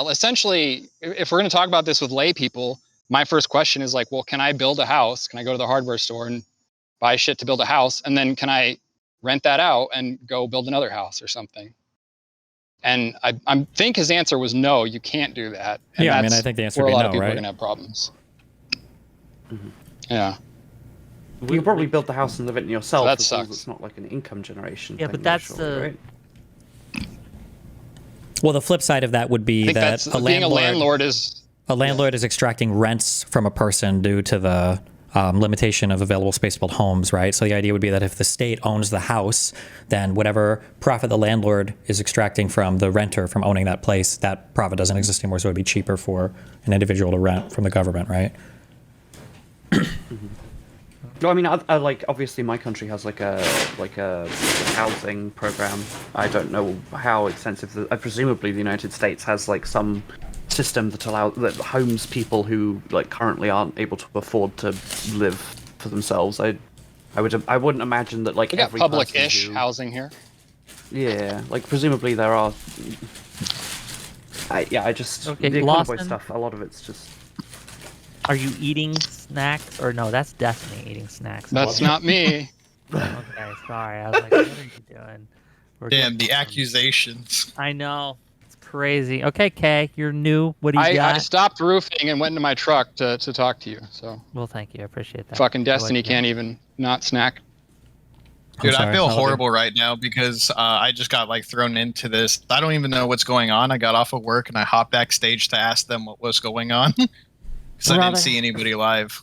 L: essentially, if we're going to talk about this with lay people, my first question is like, well, can I build a house? Can I go to the hardware store and buy shit to build a house? And then can I rent that out and go build another house or something? And I think his answer was no, you can't do that. And
B: Yeah, I
L: that's
B: mean, I think the answer
L: where
B: would
L: a
B: be
L: lot of
B: no,
L: people are
B: right?
L: going to have problems. Yeah.
J: You can probably build the house and live in it yourself.
L: That
J: as long as
L: sucks.
J: it's not like an income generation.
A: Yeah,
J: thing,
A: but that's
J: surely,
A: the-
J: right?
B: Well, the flip side of that would
L: I
B: be
L: think
B: that
L: that's being a landlord is
B: a landlord is extracting rents from a person due to the limitation of available space to build homes, right? So the idea would be that if the state owns the house, then whatever profit the landlord is extracting from the renter from owning that place, that profit doesn't exist anymore. So it would be cheaper for an individual to rent from the government, right?
J: No, I mean, I like obviously my country has like a housing program. I don't know how extensive. Presumably, the United States has like some system that homes people who like currently aren't able to afford to live for themselves. I wouldn't imagine that like
L: we got
J: every person
L: public-ish
J: who-
L: housing here.
J: Yeah, like presumably there are. I just
A: Okay,
J: the Econoboi
A: Lawson?
J: stuff. A lot of it's just.
A: Are you eating snacks? Or no, that's Destiny eating snacks.
L: That's not me.
A: Okay, sorry. I was like, what are you doing? We're
M: Damn,
A: getting
M: the accusations.
A: I know. It's crazy. Okay, Kay, you're new. What do you
L: I
A: got?
L: stopped roofing and went into my truck to talk to you. So
A: Well, thank you. I appreciate that.
L: fucking
A: So what
L: Destiny
A: you got?
L: can't even not snack.
M: Dude,
B: sorry,
M: I feel
B: I'll do-
M: horrible right now because I just got like thrown into this. I don't even know what's going on. I got off of work and I hopped backstage to ask them what was going on because I
A: Brother.
M: didn't see anybody live.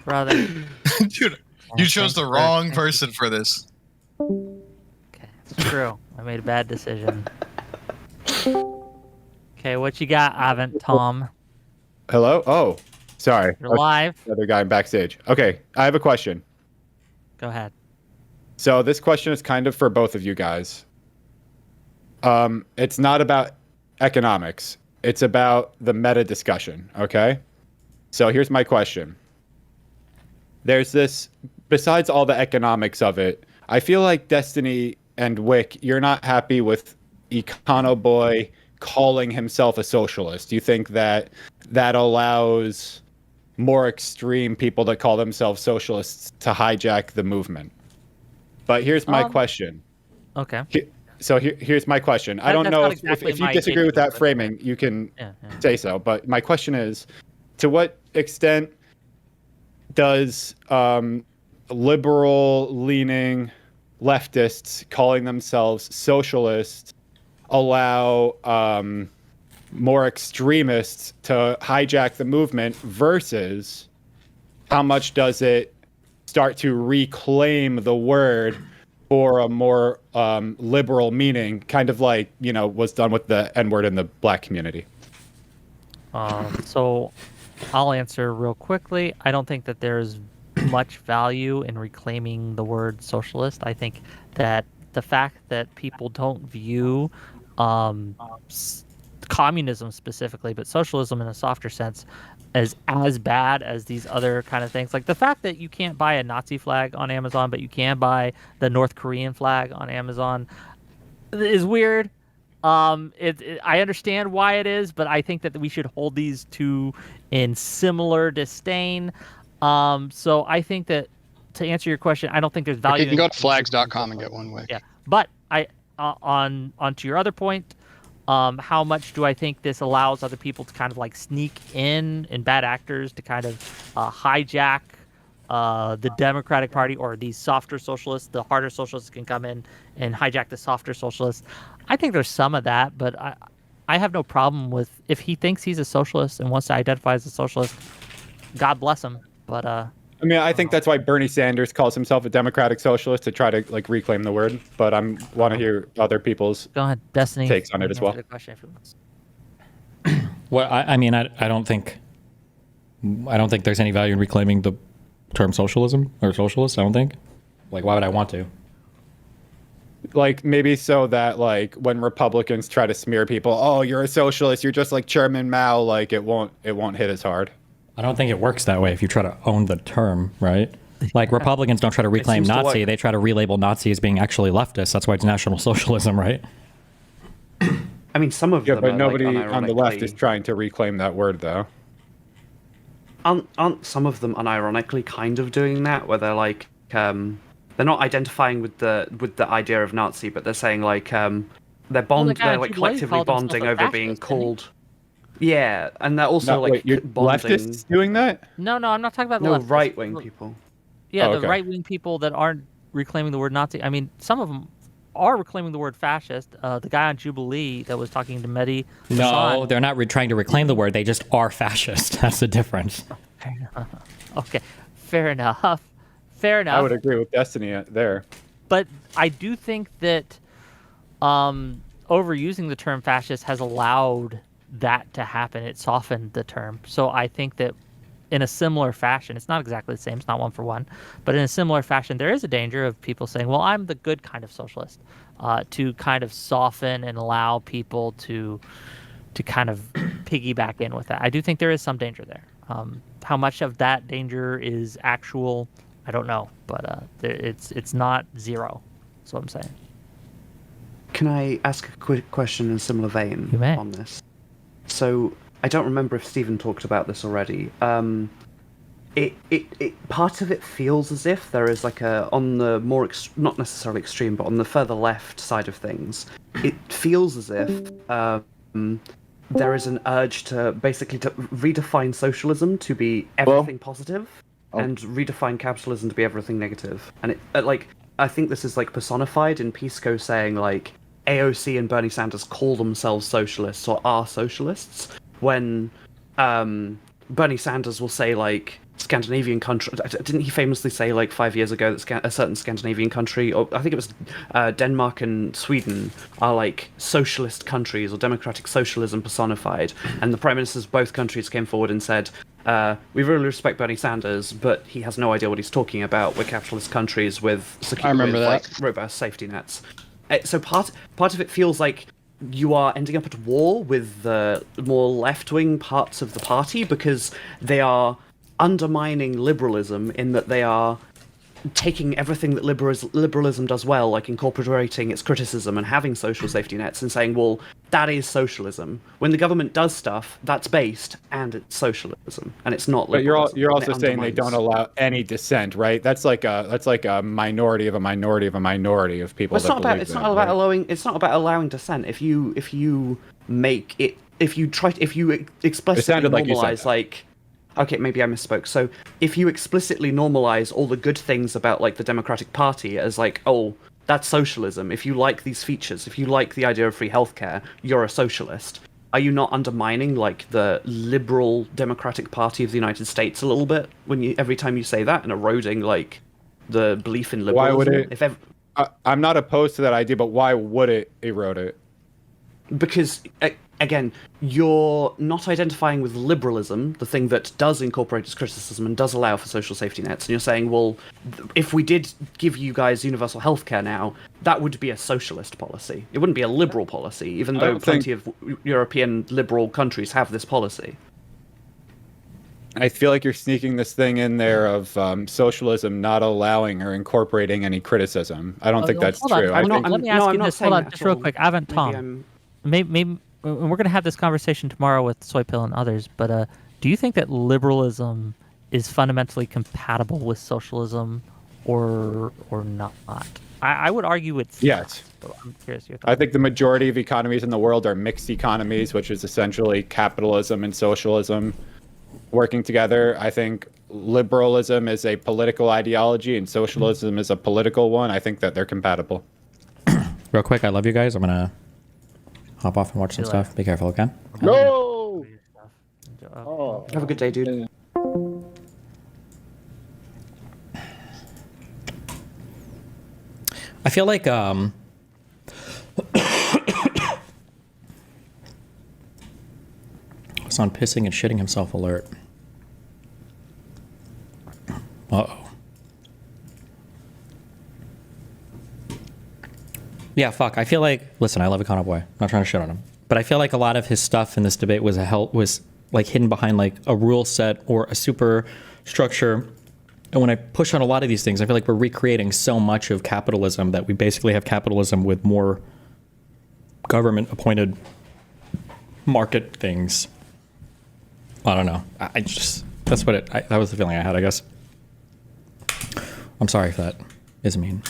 A: Brother.
M: Dude, you chose the wrong person for this.
A: Okay, it's true. I made a bad decision. Okay, what you got, Avent Tom?
N: Hello? Oh, sorry.
A: You're live.
N: The other guy backstage. Okay, I have a question.
A: Go ahead.
N: So this question is kind of for both of you guys. It's not about economics. It's about the meta discussion, okay? So here's my question. There's this, besides all the economics of it, I feel like Destiny and Wick, you're not happy with Econoboi calling himself a socialist. You think that that allows more extreme people that call themselves socialists to hijack the movement. But here's my question.
A: Okay.
N: Here's my question. I don't
A: That's
N: know
A: not
N: if,
A: exactly
N: if you
A: my
N: disagree with
A: opinion,
N: that
A: but-
N: framing, you can
A: Yeah.
N: say so. But my question is, to what extent does liberal-leaning leftists calling themselves socialists allow more extremists to hijack the movement versus how much does it start to reclaim the word for a more liberal meaning, kind of like, was done with the N-word in the black community?
A: So I'll answer real quickly. I don't think that there's much value in reclaiming the word socialist. I think that the fact that people don't view communism specifically, but socialism in a softer sense, as bad as these other kind of things. Like the fact that you can't buy a Nazi flag on Amazon, but you can buy the North Korean flag on Amazon is weird. I understand why it is, but I think that we should hold these two in similar disdain. So I think that, to answer your question, I don't think there's value.
L: You can go to flags.com and get one way.
A: Yeah, but onto your other point, how much do I think this allows other people to kind of like sneak in and bad actors to kind of hijack the Democratic Party, or these softer socialists? The harder socialists can come in and hijack the softer socialists. I think there's some of that, but I have no problem with, if he thinks he's a socialist and wants to identify as a socialist, God bless him. But
N: I mean, I think that's why Bernie Sanders calls himself a democratic socialist, to try to like reclaim the word. But I want to hear other people's
A: go ahead, Destiny,
N: takes on it as well.
A: answer the question if you want.
B: Well, I mean, I don't think there's any value in reclaiming the term socialism or socialist. I don't think. Like, why would I want to?
N: Like, maybe so that like when Republicans try to smear people, oh, you're a socialist, you're just like Chairman Mao, like it won't hit as hard.
B: I don't think it works that way if you try to own the term, right? Like, Republicans don't try to reclaim
N: seems to
B: Nazi,
N: work.
B: they try to relabel Nazi as being actually leftist. That's why it's National Socialism, right?
J: I mean, some of
N: Yeah,
J: them
N: but
J: are,
N: nobody
J: like,
N: on the left
J: unironically-
N: is trying to reclaim that word, though.
J: aren't some of them unironically kind of doing that, where they're like, they're not identifying with the idea of Nazi, but they're saying like, they're
A: guy on
J: like
A: Jubilee
J: collectively
A: called himself
J: bonding
A: a
J: over
A: fascist,
J: being
A: didn't he?
J: called. Yeah, and they're also
N: No,
J: like
N: wait, you're
J: bonding.
N: leftists doing that?
A: No, I'm not talking about the
J: No,
A: leftists.
J: right-wing people.
A: Yeah,
N: Oh,
A: the
N: okay.
A: right-wing people that aren't reclaiming the word Nazi. I mean, some of them are reclaiming the word fascist. The guy on Jubilee that was talking to Mehdi
B: No,
A: Hassan.
B: they're not trying to reclaim the word. They just are fascist. That's the difference.
A: Okay, fair enough. Fair enough.
N: I would agree with Destiny there.
A: But I do think that overusing the term fascist has allowed that to happen. It softened the term. So I think that in a similar fashion, it's not exactly the same, it's not one for one, but in a similar fashion, there is a danger of people saying, well, I'm the good kind of socialist, to kind of soften and allow people to kind of piggyback in with that. I do think there is some danger there. How much of that danger is actual, I don't know, but it's not zero. That's what I'm saying.
J: Can I ask a quick question in a similar vein
A: You may.
J: on this? So I don't remember if Stephen talked about this already. It part of it feels as if there is like on the more not necessarily extreme, but on the further left side of things, it feels as if there is an urge to basically to redefine socialism to be everything positive, and redefine capitalism to be everything negative. And it like I think this is like personified in Pisco saying like AOC and Bernie Sanders call themselves socialists or are socialists, when Bernie Sanders will say like Scandinavian country. Didn't he famously say like 5 years ago that a certain Scandinavian country, or I think it was Denmark and Sweden, are like socialist countries or democratic socialism personified? And the prime ministers of both countries came forward and said, we really respect Bernie Sanders, but he has no idea what he's talking about. We're capitalist countries with like robust safety nets. So part of it feels like you are ending up at war with the more left-wing parts of the party, because they are undermining liberalism in that they are taking everything that liberalism does well, like incorporating its criticism and having social safety nets, and saying, well, that is socialism. When the government does stuff, that's based, and it's socialism, and it's not liberalism.
N: But you're also
J: and it
N: saying they don't allow any dissent, right? That's like a minority of a minority of a minority of people.
J: Well, it's not about allowing dissent. If you explicitly normalize like. Okay, maybe I misspoke. So if you explicitly normalize all the good things about like the Democratic Party as like, oh, that's socialism. If you like these features, if you like the idea of free healthcare, you're a socialist. Are you not undermining like the liberal Democratic Party of the United States a little bit every time you say that, and eroding like the belief in liberalism?
N: Why would it? I'm not opposed to that idea, but why would it erode it?
J: Because again, you're not identifying with liberalism, the thing that does incorporate its criticism and does allow for social safety nets, and you're saying, well, if we did give you guys universal healthcare now, that would be a socialist policy. It wouldn't be a liberal policy, even though plenty of European liberal countries have this policy.
N: I feel like you're sneaking this thing in there of socialism not allowing or incorporating any criticism. I don't think that's true.
A: Let me ask you this. Hold on, just real quick. I haven't, Tom. Maybe we're going to have this conversation tomorrow with Soypill and others, but do you think that liberalism is fundamentally compatible with socialism or not? I would argue it's
N: yes.
A: Not, I'm curious your thoughts.
N: I think the majority of economies in the world are mixed economies, which is essentially capitalism and socialism working together. I think liberalism is a political ideology and socialism is a political one. I think that they're compatible.
B: Real quick, I love you guys. I'm going to hop off and watch some stuff. Be careful, okay?
N: No!
J: Oh. Have a good day, dude.
B: I feel like it's on pissing and shitting himself alert. Uh-oh. Yeah, fuck. I feel like, listen, I love Econoboi. I'm not trying to shit on him. But I feel like a lot of his stuff in this debate was like hidden behind like a rule set or a super structure. And when I push on a lot of these things, I feel like we're recreating so much of capitalism that we basically have capitalism with more government-appointed market things. I don't know. I just... That's what that was the feeling I had, I guess. I'm sorry if that is mean.